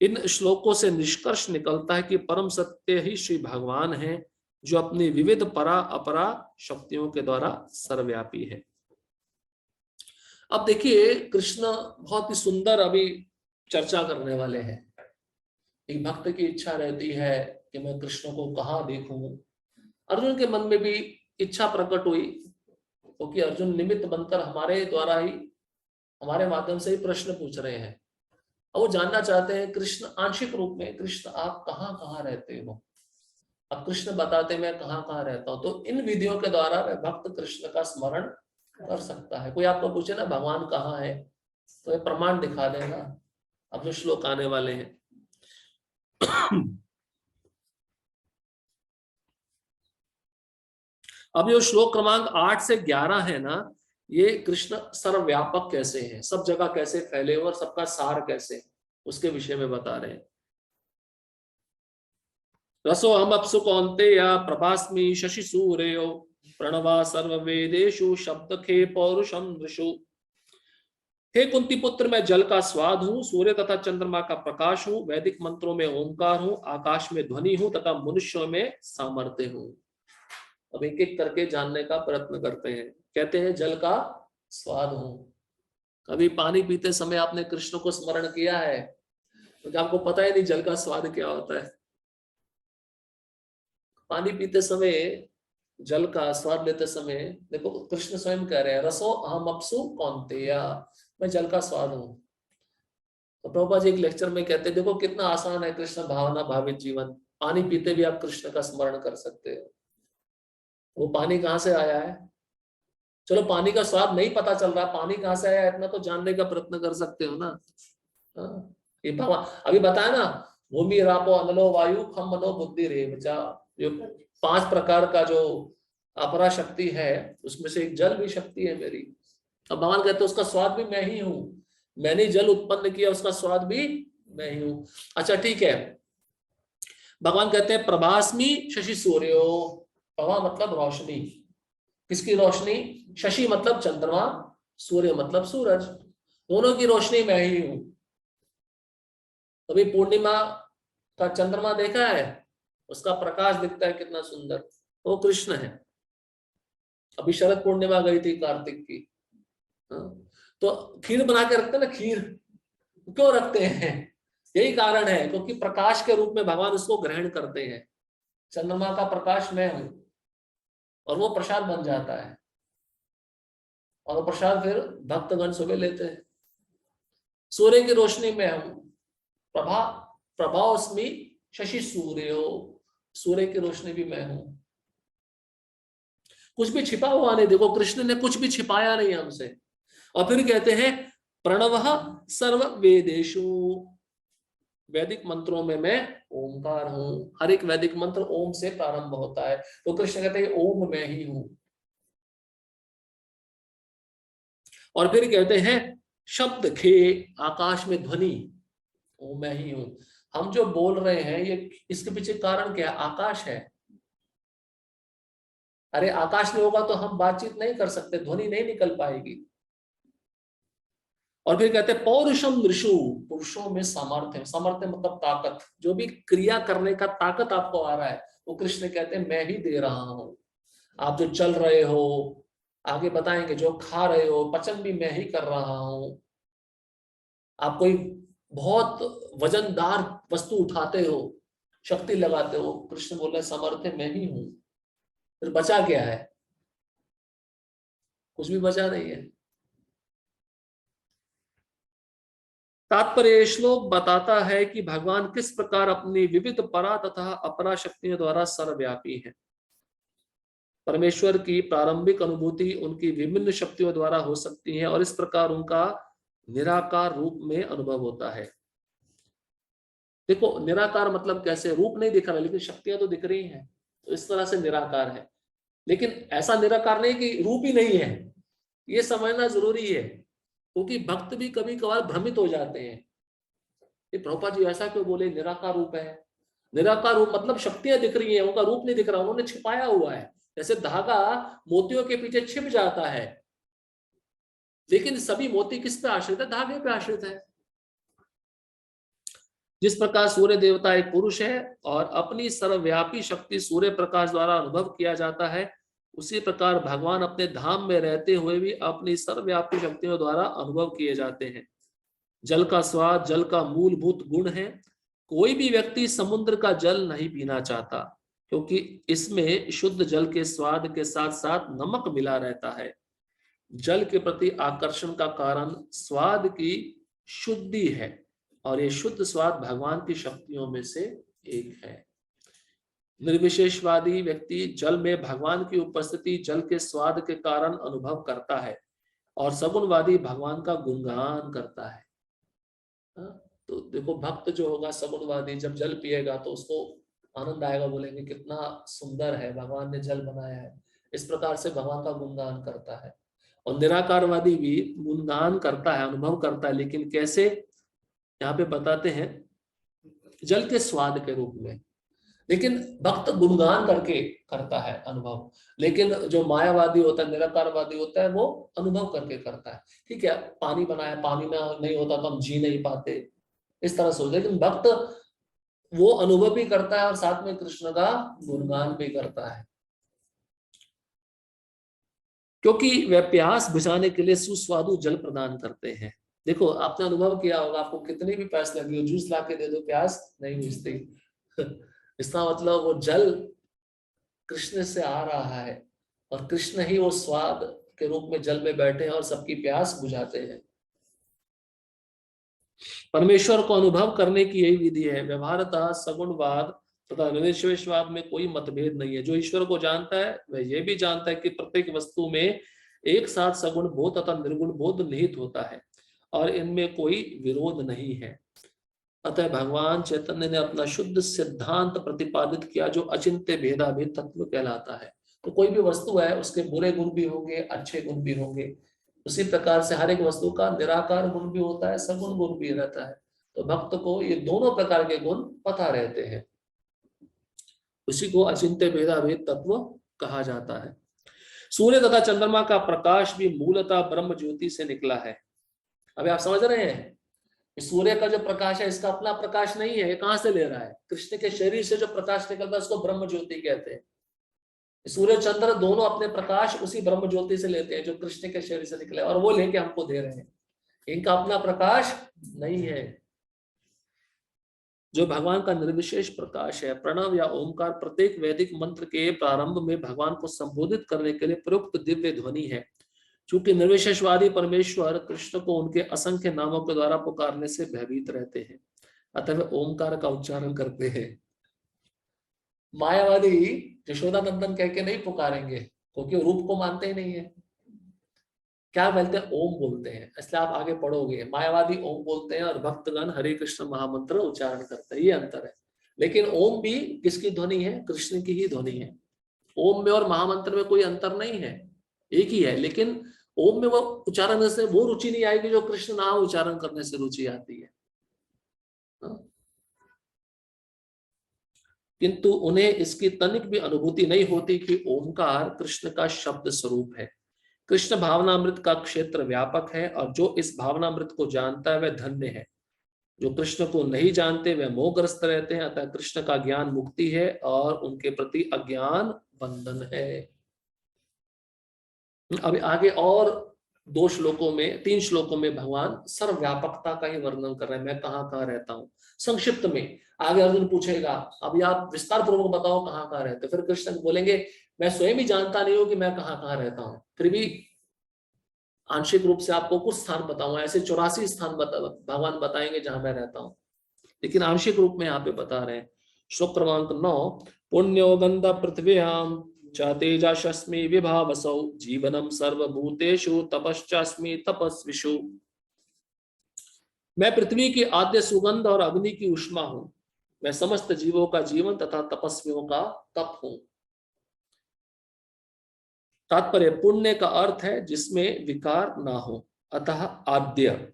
इन श्लोकों से निष्कर्ष निकलता है कि परम सत्य ही श्री भगवान है, जो अपनी विविध परा अपरा शक्तियों के द्वारा सर्वव्यापी है। अब देखिए, कृष्ण बहुत ही सुंदर अभी चर्चा करने वाले हैं। एक भक्त की इच्छा रहती है कि मैं कृष्ण को कहाँ देखूं। अर्जुन के मन में भी इच्छा प्रकट हुई, क्योंकि अर्जुन निमित्त बनकर हमारे द्वारा ही, हमारे माध्यम से ही प्रश्न पूछ रहे हैं। और वो जानना चाहते हैं कृष्ण आंशिक रूप में, कृष्ण आप कहाँ कहाँ रहते हो। अब कृष्ण बताते मैं कहाँ कहाँ रहता हूँ, तो इन विधियों के द्वारा वह भक्त कृष्ण का स्मरण कर सकता है। कोई आपको पूछे ना भगवान कहाँ है, तो ये प्रमाण दिखा देगा। अब जो श्लोक आने वाले हैं अब जो श्लोक क्रमांक 8 से 11 है ना, ये कृष्ण सर्वव्यापक कैसे हैं, सब जगह कैसे फैले और सबका सार कैसे, उसके विषय में बता रहे हैं। रसो हम अपसु कौन्तेय प्रभास्मि शशि सूर्यो प्रणवा सर्ववेदेषु शब्द खे पौरुषम नृषु। हे कुंती पुत्र, मैं जल का स्वाद हूँ, सूर्य तथा चंद्रमा का प्रकाश हूँ, वैदिक मंत्रों में ओंकार हूँ, आकाश में ध्वनि हूँ तथा मनुष्यों में सामर्थ्य हूँ। अब एक एक करके जानने का प्रयत्न करते हैं। कहते हैं जल का स्वाद हूँ। कभी पानी पीते समय आपने कृष्ण को स्मरण किया है? क्योंकि आपको पता ही नहीं जल का स्वाद क्या होता है। पानी पीते समय, जल का स्वाद लेते समय, देखो कृष्ण स्वयं कह रहे हैं रसो अहम अपसु कौन्तेय, मैं जल का स्वाद हूँ। तो प्रभुपाद जी एक लेक्चर में कहते हैं देखो कितना आसान है कृष्ण भावना भावित जीवन। पानी पीते भी आप कृष्ण का स्मरण कर सकते हो। वो पानी कहाँ से आया है? चलो पानी का स्वाद नहीं पता चल रहा, पानी कहाँ से आया इतना तो जानने का प्रयत्न कर सकते हो ना। हाँ, ये भगवान अभी बताया ना, भूमि रापो अनलो वायु खम मनो बुद्धि रे बचा। जो 5 प्रकार का जो अपरा शक्ति है, उसमें से एक जल भी शक्ति है मेरी। अब भगवान कहते हैं उसका स्वाद भी मैं ही हूं, मैंने जल उत्पन्न किया, उसका स्वाद भी मैं ही हूं। अच्छा ठीक है, भगवान कहते हैं प्रभास्मि शशि सूर्यो। प्रभा मतलब रोशनी, किसकी रोशनी? शशि मतलब चंद्रमा, सूर्य मतलब सूरज, दोनों की रोशनी मैं ही हूं। कभी पूर्णिमा का चंद्रमा देखा है? उसका प्रकाश दिखता है कितना सुंदर, वो कृष्ण है। अभी शरद पूर्णिमा गई थी कार्तिक की, तो खीर बना के रखते हैं ना, खीर क्यों रखते हैं? यही कारण है, क्योंकि प्रकाश के रूप में भगवान उसको ग्रहण करते हैं। चंद्रमा का प्रकाश मैं हूं और वो प्रसाद बन जाता है, और वो प्रसाद फिर भक्तगण सुबह लेते हैं। सूर्य की रोशनी में हूं, प्रभा प्रभास्मि शशि सूर्यो, सूर्य की रोशनी भी मैं हूं। कुछ भी छिपा हुआ नहीं, देखो कृष्ण ने कुछ भी छिपाया नहीं हमसे। और फिर कहते हैं प्रणव सर्व वेदेशु, वैदिक मंत्रों में मैं ओमकार हूं। हर एक वैदिक मंत्र ओम से प्रारंभ होता है, तो कृष्ण कहते हैं ओम मैं ही हूं। और फिर कहते हैं शब्द खे, आकाश में ध्वनि, वो मैं ही हूं। हम जो बोल रहे हैं ये, इसके पीछे कारण क्या है? आकाश है। अरे आकाश नहीं होगा तो हम बातचीत नहीं कर सकते, ध्वनि नहीं निकल पाएगी। और फिर कहते हैं पौरुषम नृषु, पुरुषों में सामर्थ्य, सामर्थ्य मतलब ताकत, जो भी क्रिया करने का ताकत आपको आ रहा है वो कृष्ण कहते हैं मैं ही दे रहा हूं। आप जो चल रहे हो, आगे बताएंगे, जो खा रहे हो, पचन भी मैं ही कर रहा हूं। आप कोई बहुत वजनदार वस्तु उठाते हो, शक्ति लगाते हो, कृष्ण बोल रहे समर्थ मैं ही हूं। फिर बचा क्या है? कुछ भी बचा नहीं है। तात्पर्य श्लोक बताता है कि भगवान किस प्रकार अपनी विविध परा तथा अपरा शक्तियों द्वारा सर्वव्यापी है। परमेश्वर की प्रारंभिक अनुभूति उनकी विभिन्न शक्तियों द्वारा हो सकती है और इस प्रकार उनका निराकार रूप में अनुभव होता है। देखो निराकार मतलब कैसे? रूप नहीं दिख रहा लेकिन शक्तियां तो दिख रही हैं, तो इस तरह से निराकार है। लेकिन ऐसा निराकार नहीं कि रूप ही नहीं है, ये समझना जरूरी है, क्योंकि भक्त भी कभी कभार भ्रमित हो जाते हैं। ये प्रभुपाद जी ऐसा क्यों बोले निराकार रूप है? निराकार रूप मतलब शक्तियां दिख रही हैं, उनका रूप नहीं दिख रहा, उन्होंने छिपाया हुआ है। जैसे धागा मोतियों के पीछे छिप जाता है, लेकिन सभी मोती किस पे आश्रित है? धागे पे आश्रित है। जिस प्रकार सूर्य देवता एक पुरुष है और अपनी सर्वव्यापी शक्ति सूर्य प्रकाश द्वारा अनुभव किया जाता है, उसी प्रकार भगवान अपने धाम में रहते हुए भी अपनी सर्वव्यापी शक्तियों द्वारा अनुभव किए जाते हैं। जल का स्वाद जल का मूलभूत गुण है। कोई भी व्यक्ति समुद्र का जल नहीं पीना चाहता, क्योंकि इसमें शुद्ध जल के स्वाद के साथ साथ नमक मिला रहता है। जल के प्रति आकर्षण का कारण स्वाद की शुद्धि है, और ये शुद्ध स्वाद भगवान की शक्तियों में से एक है। निर्विशेषवादी व्यक्ति जल में भगवान की उपस्थिति जल के स्वाद के कारण अनुभव करता है, और सगुणवादी भगवान का गुणगान करता है। तो देखो, भक्त जो होगा सगुणवादी, जब जल पिएगा तो उसको आनंद आएगा, बोलेंगे कितना सुंदर है, भगवान ने जल बनाया है। इस प्रकार से भगवान का गुणगान करता है। और निराकारवादी भी गुणगान करता है, अनुभव करता है, लेकिन कैसे, यहाँ पे बताते हैं, जल के स्वाद के रूप में। लेकिन भक्त गुणगान करके करता है अनुभव, लेकिन जो मायावादी होता है, निराकारवादी होता है, वो अनुभव करके करता है। ठीक है, पानी बनाया, पानी में नहीं होता तो हम जी नहीं पाते, इस तरह सोच। लेकिन भक्त वो अनुभव भी करता है और साथ में कृष्ण का गुणगान भी करता है, क्योंकि वे प्यास बुझाने के लिए सुस्वादु जल प्रदान करते हैं। देखो, आपने अनुभव किया होगा, आपको कितनी भी प्यास लगी हो, जूस ला के दे दो, प्यास नहीं बुझती। इसका मतलब वो जल कृष्ण से आ रहा है, और कृष्ण ही वो स्वाद के रूप में जल में बैठे हैं और सबकी प्यास बुझाते हैं। परमेश्वर को अनुभव करने की यही विधि है। व्यवहारतः सगुणवाद तथा निरविशेषवाद में कोई मतभेद नहीं है। जो ईश्वर को जानता है वह यह भी जानता है कि प्रत्येक वस्तु में एक साथ सगुण बोध तथा निर्गुण बोध निहित होता है, और इनमें कोई विरोध नहीं है। अतः भगवान चैतन्य ने अपना शुद्ध सिद्धांत प्रतिपादित किया, जो अचिंत्य भेदाभेद तत्व कहलाता है। तो कोई भी वस्तु है, उसके बुरे गुण भी होंगे, अच्छे गुण भी होंगे। उसी प्रकार से हर एक वस्तु का निराकार गुण भी होता है, सगुण गुण भी रहता है। तो भक्त को ये दोनों प्रकार के गुण पता रहते हैं। उसी को अचिंत्य भेदाभेद तत्व कहा जाता है। सूर्य तथा चंद्रमा का प्रकाश भी मूलतः ब्रह्म ज्योति से निकला है। अभी आप समझ रहे हैं, सूर्य का जो प्रकाश है, इसका अपना प्रकाश नहीं है, ये कहां से ले रहा है? कृष्ण के शरीर से जो प्रकाश निकलता है उसको ब्रह्म ज्योति कहते हैं। सूर्य चंद्र दोनों अपने प्रकाश उसी ब्रह्म ज्योति से लेते हैं, जो कृष्ण के शरीर से निकले, और वो लेके हमको दे रहे हैं। इनका अपना प्रकाश नहीं है। जो भगवान का निर्विशेष प्रकाश है, प्रणव या ओमकार, प्रत्येक वैदिक मंत्र के प्रारंभ में भगवान को संबोधित करने के लिए प्रयुक्त दिव्य ध्वनि है। चूंकि निर्विशेषवादी परमेश्वर कृष्ण को उनके असंख्य नामों के द्वारा पुकारने से भयभीत रहते हैं, अतः वे ओमकार का उच्चारण करते हैं। मायावादी यशोदा नंदन कह के नहीं पुकारेंगे, क्योंकि रूप को मानते ही नहीं है। क्या बोलते हैं? ओम बोलते हैं। इसलिए आप आगे पढ़ोगे, मायावादी ओम बोलते हैं और भक्तगण हरे कृष्ण महामंत्र उच्चारण करते हैं, ये अंतर है। लेकिन ओम भी किसकी ध्वनि है? कृष्ण की ही ध्वनि है। ओम में और महामंत्र में कोई अंतर नहीं है, एक ही है। लेकिन ओम में वो उच्चारण से वो रुचि नहीं आएगी जो कृष्ण नाम उच्चारण करने से रुचि आती है। किंतु उन्हें इसकी तनिक भी अनुभूति नहीं होती कि ओमकार कृष्ण का शब्द स्वरूप है। कृष्ण भावनामृत का क्षेत्र व्यापक है, और जो इस भावनामृत को जानता है वह धन्य है। जो कृष्ण को नहीं जानते वह मोहग्रस्त रहते हैं। अतः कृष्ण का ज्ञान मुक्ति है और उनके प्रति अज्ञान बंधन है। अभी आगे और 2 श्लोकों में, 3 श्लोकों में भगवान सर्वव्यापकता का ही वर्णन कर रहे हैं। मैं कहाँ कहाँ रहता हूँ, संक्षिप्त में। आगे अर्जुन पूछेगा, अभी आप विस्तार पूर्वक बताओ कहाँ कहाँ रहते। फिर कृष्ण बोलेंगे, मैं स्वयं ही जानता नहीं हूँ कि मैं कहाँ कहाँ रहता हूँ, फिर भी आंशिक रूप से आपको कुछ स्थान बताऊंगा। ऐसे 84 स्थान भगवान बताएंगे जहां मैं रहता हूँ, लेकिन आंशिक रूप में यहाँ पे बता रहे हैं। श्लोक क्रमांक 9, पुण्यो गंध पृथ्व्याम च तेजस्मी विभावसौ जीवनम सर्वभूतेषु तपश्चास्मि तपस्विषु। मैं पृथ्वी की आद्य सुगंध और अग्नि की उष्मा हूं। मैं समस्त जीवों का जीवन तथा तपस्वियों का तप हूं। तात्पर्य, पुण्य का अर्थ है जिसमें विकार ना हो। अतः आद्य,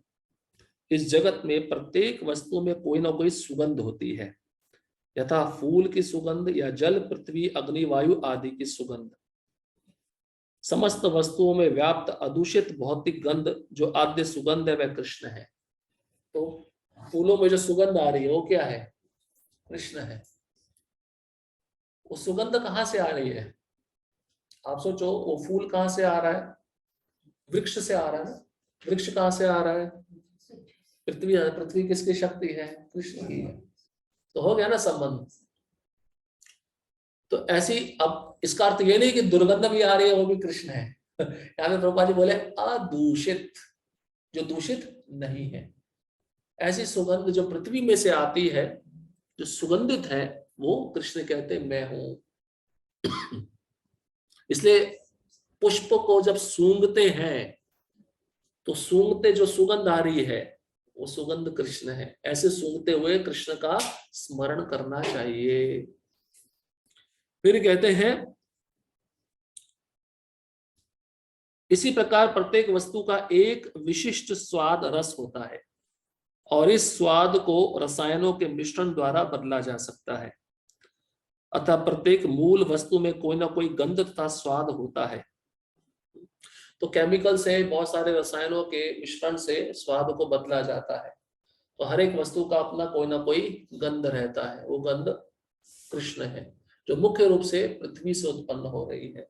इस जगत में प्रत्येक वस्तु में कोई ना कोई सुगंध होती है, यथा फूल की सुगंध या जल, पृथ्वी, अग्नि, वायु आदि की सुगंध। समस्त वस्तुओं में व्याप्त अदूषित भौतिक गंध जो आद्य सुगंध है वह कृष्ण है। तो फूलों में जो सुगंध आ रही है वो क्या है? कृष्ण है। वो सुगंध कहाँ से आ रही है? आप सोचो, वो फूल कहाँ से आ रहा है? वृक्ष से आ रहा है ना। वृक्ष कहाँ से आ रहा है? पृथ्वी। पृथ्वी किसकी शक्ति है? कृष्ण की है। तो हो गया ना संबंध। तो ऐसी, अब इसका अर्थ ये नहीं कि दुर्गंध भी आ रही है वो भी कृष्ण है। यहाँ पे प्रभुपाद जी बोले अदूषित, जो दूषित नहीं है। ऐसी सुगंध जो पृथ्वी में से आती है, जो सुगंधित है, वो कृष्ण कहते मैं हूं। इसलिए पुष्प को जब सूंघते हैं तो सूंघते जो सुगंध आ रही है वो सुगंध कृष्ण है। ऐसे सूंघते हुए कृष्ण का स्मरण करना चाहिए। फिर कहते हैं इसी प्रकार प्रत्येक वस्तु का एक विशिष्ट स्वाद रस होता है और इस स्वाद को रसायनों के मिश्रण द्वारा बदला जा सकता है। अतः प्रत्येक मूल वस्तु में कोई ना कोई गंध तथा स्वाद होता है। तो केमिकल से, बहुत सारे रसायनों के मिश्रण से स्वाद को बदला जाता है। तो हर एक वस्तु का अपना कोई ना कोई गंध रहता है। वो गंध कृष्ण है, जो मुख्य रूप से पृथ्वी से उत्पन्न हो रही है।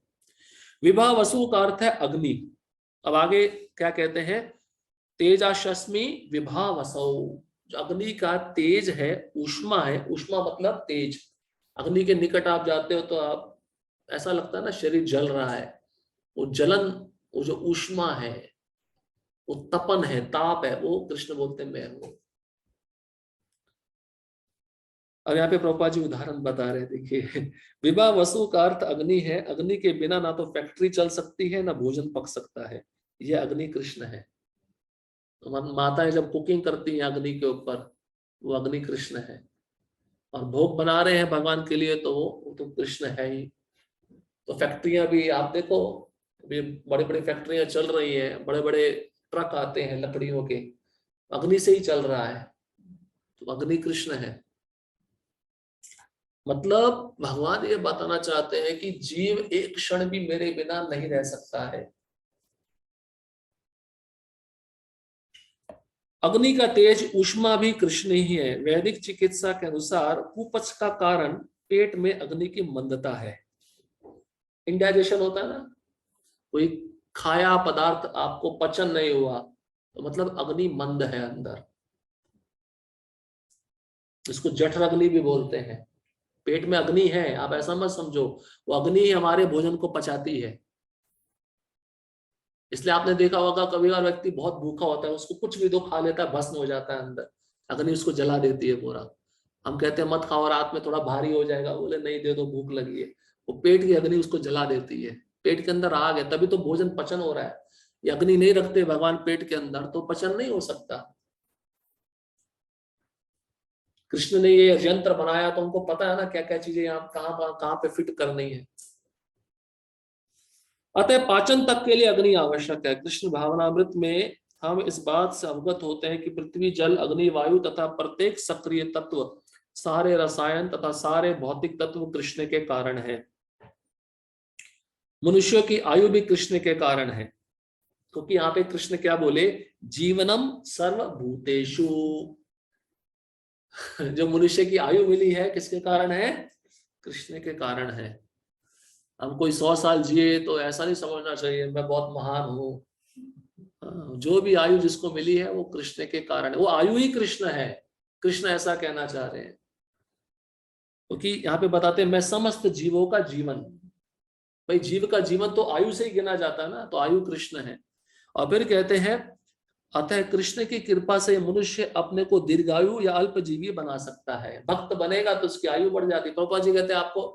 विभा वसु का अर्थ है अग्नि। अब आगे क्या कहते हैं? तेजाशस्मि विभा वसौ। जो अग्नि का तेज है, ऊष्मा है। ऊष्मा मतलब तेज। अग्नि के निकट आप जाते हो तो आप ऐसा लगता है ना शरीर जल रहा है। वो जलन, वो जो ऊष्मा है, वो तपन है, ताप है, वो कृष्ण बोलते हैं मैं हूं। अब यहाँ पे प्रभुपाद जी उदाहरण बता रहे, देखिए। विभा वसु का अर्थ अग्नि है। अग्नि के बिना ना तो फैक्ट्री चल सकती है ना भोजन पक सकता है। ये अग्नि कृष्ण है। तो माताएं जब कुकिंग करती हैं अग्नि के ऊपर, वो अग्नि कृष्ण है। और भोग बना रहे हैं भगवान के लिए तो वो तो कृष्ण है ही। तो फैक्ट्रियां भी आप देखो, अभी बड़ी बड़ी फैक्ट्रियां चल रही हैं, बड़े बड़े ट्रक आते हैं लकड़ियों के, अग्नि से ही चल रहा है। तो अग्नि कृष्ण है। मतलब भगवान ये बताना चाहते हैं कि जीव एक क्षण भी मेरे बिना नहीं रह सकता है। अग्नि का तेज ऊष्मा भी कृष्ण ही है। वैदिक चिकित्सा के अनुसार कुपच का कारण पेट में अग्नि की मंदता है। इंडाइजेशन होता है ना, कोई खाया पदार्थ आपको पचन नहीं हुआ तो मतलब अग्नि मंद है अंदर। इसको जठर अग्नि भी बोलते हैं। पेट में अग्नि है, आप ऐसा मत समझो वो अग्नि ही हमारे भोजन को पचाती है। इसलिए आपने देखा होगा कभी बार व्यक्ति बहुत भूखा होता है, उसको कुछ भी दो खा लेता है, भस्म हो जाता है अंदर, अग्नि उसको जला देती है पूरा। हम कहते हैं मत खाओ, रात में थोड़ा भारी हो जाएगा, बोले नहीं दे दो भूख लगी है। वो पेट की अग्नि उसको जला देती है। पेट के अंदर आग है, तभी तो भोजन पचन हो रहा है। ये अग्नि नहीं रखते भगवान पेट के अंदर तो पचन नहीं हो सकता। कृष्ण ने ये यंत्र बनाया तो उनको पता है ना क्या क्या चीजें यहाँ कहाँ पे फिट करनी है। अतः पाचन तक के लिए अग्नि आवश्यक है। कृष्ण भावनामृत में हम इस बात से अवगत होते हैं कि पृथ्वी, जल, अग्नि, वायु तथा प्रत्येक सक्रिय तत्व, सारे रसायन तथा सारे भौतिक तत्व कृष्ण के कारण है। मनुष्यों की आयु भी कृष्ण के कारण है, क्योंकि यहाँ पे कृष्ण क्या बोले? जीवनम सर्वभूतेषु। जो मनुष्य की आयु मिली है किसके कारण है? कृष्ण के कारण है। हम कोई 100 साल जिए तो ऐसा नहीं समझना चाहिए मैं बहुत महान हूं। जो भी आयु जिसको मिली है वो कृष्ण के कारण है। वो आयु ही कृष्ण है। कृष्ण ऐसा कहना चाह रहे हैं, क्योंकि यहाँ पे बताते हैं मैं समस्त जीवों का जीवन। भाई जीव का जीवन तो आयु से ही गिना जाता है ना, तो आयु कृष्ण है। और फिर कहते हैं अतः कृष्ण की कृपा से मनुष्य अपने को दीर्घायु या अल्पजीवी बना सकता है। भक्त बनेगा तो उसकी आयु बढ़ जाती है। प्रभुपाद जी कहते हैं आपको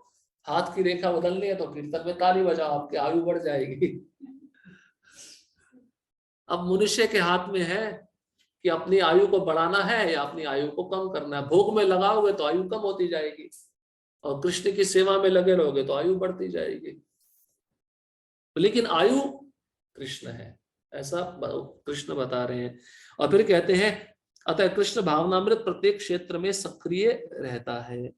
हाथ की रेखा बदलनी है तो कीर्तन में ताली बजाओ, आपकी आयु बढ़ जाएगी। अब मनुष्य के हाथ में है कि अपनी आयु को बढ़ाना है या अपनी आयु को कम करना है। भोग में लगाओगे तो आयु कम होती जाएगी, और कृष्ण की सेवा में लगे रहोगे तो आयु बढ़ती जाएगी। लेकिन आयु कृष्ण है, ऐसा कृष्ण बता रहे हैं। और फिर कहते हैं अतः कृष्ण भावनामृत प्रत्येक क्षेत्र में सक्रिय रहता है।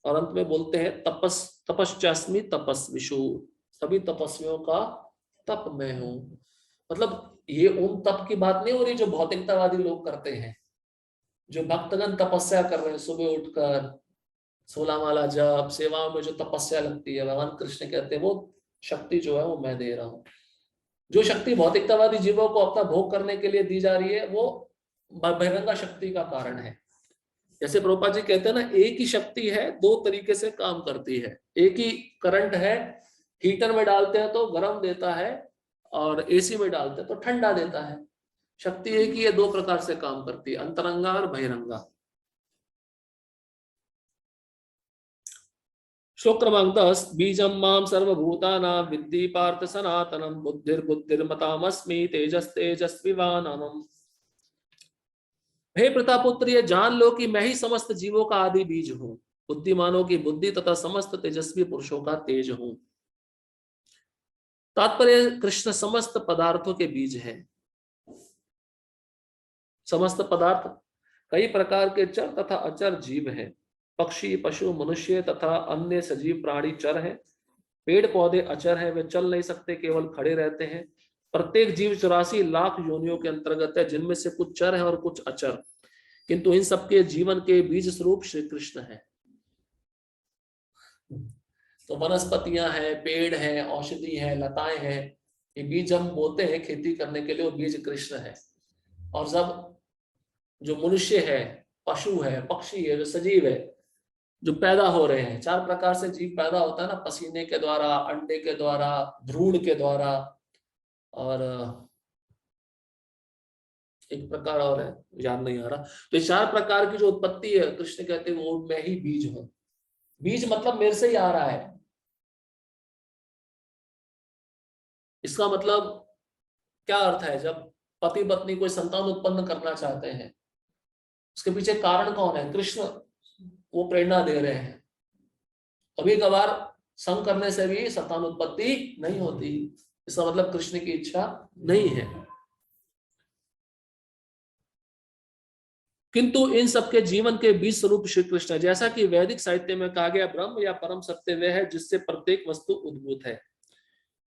और अंत में बोलते हैं तपस्यास्मि तपस्विषु। सभी तपस्वियों का तप मैं हूं। मतलब ये उन तप की बात नहीं हो रही जो भौतिकतावादी लोग करते हैं, जो भक्तगण तपस्या कर रहे हैं, सुबह उठकर 16 माला जप सेवाओं में जो तपस्या लगती है, भगवान कृष्ण कहते हैं वो शक्ति जो है वो मैं दे रहा हूँ। जो शक्ति भौतिकतावादी जीवों को अपना भोग करने के लिए दी जा रही है वो बहिरंगा शक्ति का कारण है। जैसे प्रभुपाद जी कहते हैं ना, एक ही शक्ति है, दो तरीके से काम करती है। एक ही करंट है, हीटर में डालते हैं तो गर्म देता है और एसी में डालते हैं तो ठंडा देता है। शक्ति एक ही है, दो प्रकार से काम करती है, अंतरंगा और बहिरंगा। श्लोक क्रमांक 10, बीजम माम सर्वभूतानां विद्धि पार्थ सनातनम बुद्धिर्बुद्धिर्मतामस्मि तेजस्तेजस्विवानम। हे प्रतापुत्र, ये जान लो कि मैं ही समस्त जीवों का आदि बीज हूं, बुद्धिमानों की बुद्धि तथा समस्त तेजस्वी पुरुषों का तेज हूं। तात्पर्य, कृष्ण समस्त पदार्थों के बीज हैं। समस्त पदार्थ कई प्रकार के चर तथा अचर जीव हैं। पक्षी, पशु, मनुष्य तथा अन्य सजीव प्राणी चर हैं। पेड़ पौधे अचर हैं, वे चल नहीं सकते, केवल खड़े रहते हैं। प्रत्येक जीव 84 लाख योनियों के अंतर्गत है, जिनमें से कुछ चर है और कुछ अचर, किंतु इन सबके जीवन के बीज स्वरूप श्री कृष्ण है। तो वनस्पतियां हैं, पेड़ हैं, औषधि है, लताएं हैं, ये बीज हम बोते हैं खेती करने के लिए, वो बीज कृष्ण है। और जब जो मनुष्य है, पशु है, पक्षी है, जो सजीव है, जो पैदा हो रहे हैं, 4 प्रकार से जीव पैदा होता है ना, पसीने के द्वारा, अंडे के द्वारा, भ्रूण के द्वारा, और एक प्रकार और है, याद नहीं आ रहा। तो ये 4 प्रकार की जो उत्पत्ति है, कृष्ण कहते हैं वो मैं ही बीज हूं। बीज मतलब मेरे से ही आ रहा है। इसका मतलब क्या अर्थ है? जब पति पत्नी कोई संतान उत्पन्न करना चाहते हैं, उसके पीछे कारण कौन है? कृष्ण, वो प्रेरणा दे रहे हैं। कभी कभार संग करने से भी संतान उत्पत्ति नहीं होती, इसका मतलब कृष्ण की इच्छा नहीं है। किंतु इन सबके जीवन के बीज स्वरूप श्री कृष्ण है। जैसा कि वैदिक साहित्य में कहा गया, ब्रह्म या परम सत्य वह है जिससे प्रत्येक वस्तु उद्भूत है।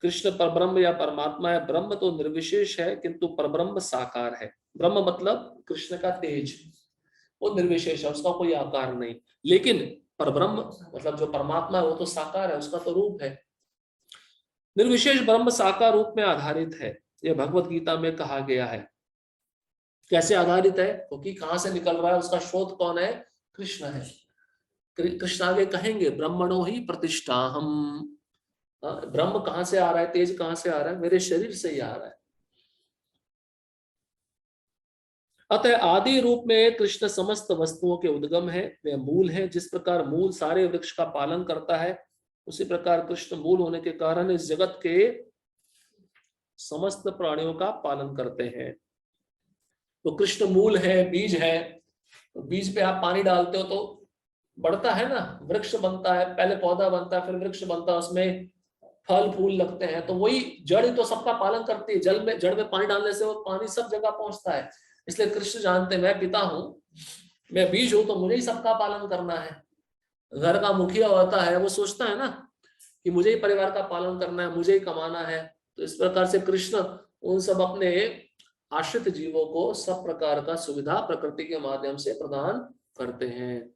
कृष्ण परब्रह्म या परमात्मा है। ब्रह्म तो निर्विशेष है, किंतु परब्रह्म साकार है। ब्रह्म मतलब कृष्ण का तेज, वो निर्विशेष है, उसका कोई आकार नहीं। लेकिन परब्रह्म मतलब जो परमात्मा है वो तो साकार है, उसका तो रूप है। निर्विशेष ब्रह्म साकार रूप में आधारित है, यह भगवत गीता में कहा गया है। कैसे आधारित है? क्योंकि कहां से निकल रहा है, उसका स्रोत कौन है? कृष्ण है। कृष्ण आगे कहेंगे, ब्रह्मणो ही प्रतिष्ठा हम। ब्रह्म कहां से आ रहा है, तेज कहां से आ रहा है? मेरे शरीर से ही आ रहा है। अतः आदि रूप में कृष्ण समस्त वस्तुओं के उद्गम है, वे मूल है। जिस प्रकार मूल सारे वृक्ष का पालन करता है, उसी प्रकार कृष्ण मूल होने के कारण इस जगत के समस्त प्राणियों का पालन करते हैं। तो कृष्ण मूल है, बीज है। तो बीज पे आप पानी डालते हो तो बढ़ता है ना, वृक्ष बनता है। पहले पौधा बनता है, फिर वृक्ष बनता है, उसमें फल फूल लगते हैं। तो वही जड़ तो सबका पालन करती है। जल में, जड़ में पानी डालने से वो पानी सब जगह पहुंचता है। इसलिए कृष्ण जानते हैं मैं पिता हूं, मैं बीज हूं, तो मुझे ही सबका पालन करना है। घर का मुखिया होता है, वो सोचता है ना कि मुझे ही परिवार का पालन करना है, मुझे ही कमाना है। तो इस प्रकार से कृष्ण उन सब अपने आश्रित जीवों को सब प्रकार का सुविधा प्रकृति के माध्यम से प्रदान करते हैं।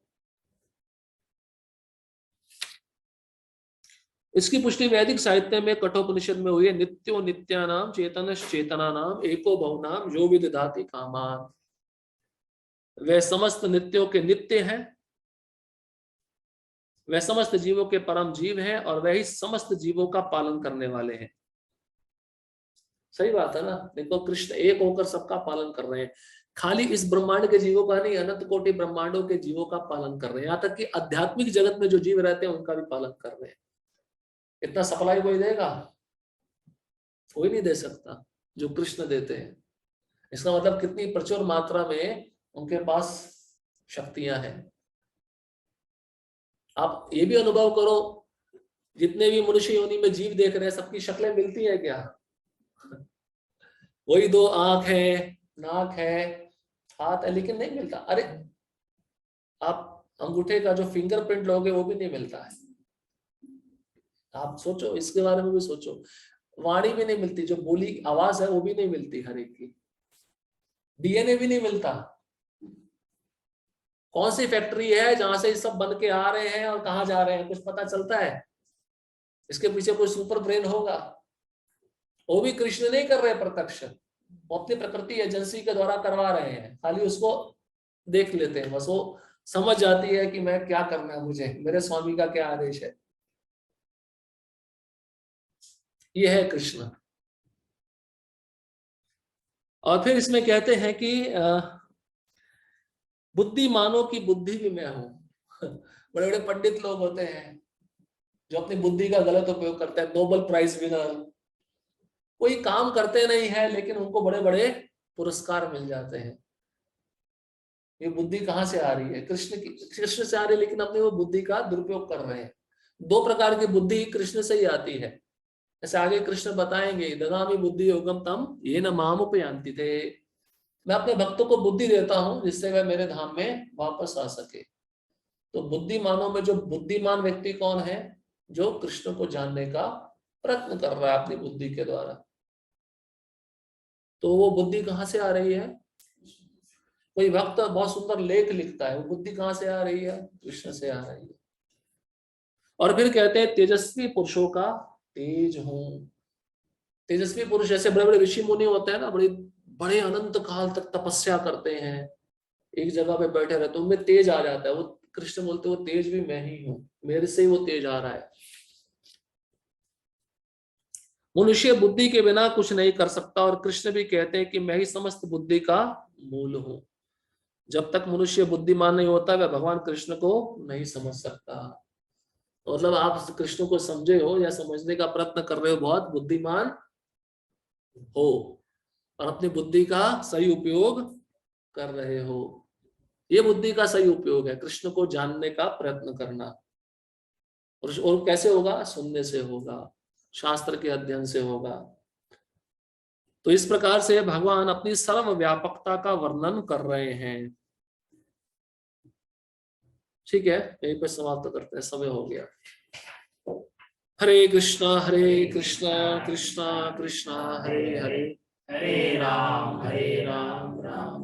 इसकी पुष्टि वैदिक साहित्य में कठोपनिषद में हुई है। नित्यो नित्यानाम चेतनश्चेतनानाम एको बहुनाम यो विदधाति कामान। वह समस्त नित्यों के नित्य हैं, वह समस्त जीवों के परम जीव हैं, और वह ही समस्त जीवों का पालन करने वाले हैं। सही बात है ना? देखो, कृष्ण एक होकर सबका पालन कर रहे हैं। खाली इस ब्रह्मांड के जीवों का नहीं, अनंत कोटि ब्रह्मांडों के जीवों का पालन कर रहे हैं। यहाँ तक कि आध्यात्मिक जगत में जो जीव रहते हैं उनका भी पालन कर रहे हैं। इतना सप्लाई कोई देगा? कोई नहीं दे सकता जो कृष्ण देते हैं। इसका मतलब कितनी प्रचुर मात्रा में उनके पास शक्तियां हैं। आप ये भी अनुभव करो, जितने भी मनुष्य योनि में जीव देख रहे हैं, सबकी शक्लें मिलती है क्या? वही 2 आंख है, नाक है, हाथ है, लेकिन नहीं मिलता। अरे आप अंगूठे का जो फिंगरप्रिंट लोगे वो भी नहीं मिलता है। आप सोचो, इसके बारे में भी सोचो। वाणी भी नहीं मिलती, जो बोली आवाज है वो भी नहीं मिलती हर एक की, डीएनए भी नहीं मिलता। कौन सी फैक्ट्री है जहां से ये सब बन के आ रहे हैं और कहाँ जा रहे हैं, कुछ पता चलता है? इसके पीछे कोई सुपर ब्रेन होगा। वो भी कृष्ण नहीं कर रहे प्रत्यक्ष, वो अपनी प्रकृति एजेंसी के द्वारा करवा रहे हैं, खाली उसको देख लेते हैं, बस वो समझ जाती है कि मैं क्या करना है, मुझे मेरे स्वामी का क्या आदेश है। ये है कृष्ण। और फिर इसमें कहते हैं कि बुद्धिमानों की बुद्धि भी मैं हूं। बड़े बड़े पंडित लोग होते हैं जो अपनी बुद्धि का गलत उपयोग करते हैं, नोबेल प्राइज विनर, कोई काम करते नहीं है लेकिन उनको बड़े बड़े पुरस्कार मिल जाते हैं। ये बुद्धि कहाँ से आ रही है? कृष्ण से आ रही है, लेकिन अपने वो बुद्धि का दुरुपयोग कर रहे हैं। दो प्रकार की बुद्धि कृष्ण से ही आती है, ऐसे आगे कृष्ण बताएंगे, ददामि बुद्धि योगम तम येन मामुपयान्ति थे। मैं अपने भक्तों को बुद्धि देता हूं जिससे वह मेरे धाम में वापस आ सके। तो बुद्धिमानों में जो बुद्धिमान व्यक्ति कौन है? जो कृष्ण को जानने का प्रयत्न कर रहा है अपनी बुद्धि के द्वारा। तो वो बुद्धि कहाँ से आ रही है? कोई भक्त बहुत सुंदर लेख लिखता है, वो बुद्धि कहाँ से आ रही है? कृष्ण से आ रही है। और फिर कहते हैं तेजस्वी पुरुषों का तेज हूं। तेजस्वी पुरुष ऐसे बड़े बड़े ऋषि मुनि होते हैं ना, बड़े अनंत काल तक तपस्या करते हैं, एक जगह पे बैठे रहते, उनमें तेज आ जाता है। वो कृष्ण बोलते वो तेज भी मैं ही हूँ, मेरे से ही वो तेज आ रहा है। मनुष्य बुद्धि के बिना कुछ नहीं कर सकता, और कृष्ण भी कहते हैं कि मैं ही समस्त बुद्धि का मूल हूं। जब तक मनुष्य बुद्धिमान नहीं होता वह भगवान कृष्ण को नहीं समझ सकता। मतलब आप कृष्ण को समझे हो या समझने का प्रयत्न कर रहे हो, बहुत बुद्धिमान हो और अपनी बुद्धि का सही उपयोग कर रहे हो। ये बुद्धि का सही उपयोग है, कृष्ण को जानने का प्रयत्न करना। और कैसे होगा? सुनने से होगा, शास्त्र के अध्ययन से होगा। तो इस प्रकार से भगवान अपनी सर्व व्यापकता का वर्णन कर रहे हैं। ठीक है, यहीं पर समाप्त करते हैं, समय हो गया। हरे कृष्णा कृष्णा कृष्णा हरे हरे, हरे राम राम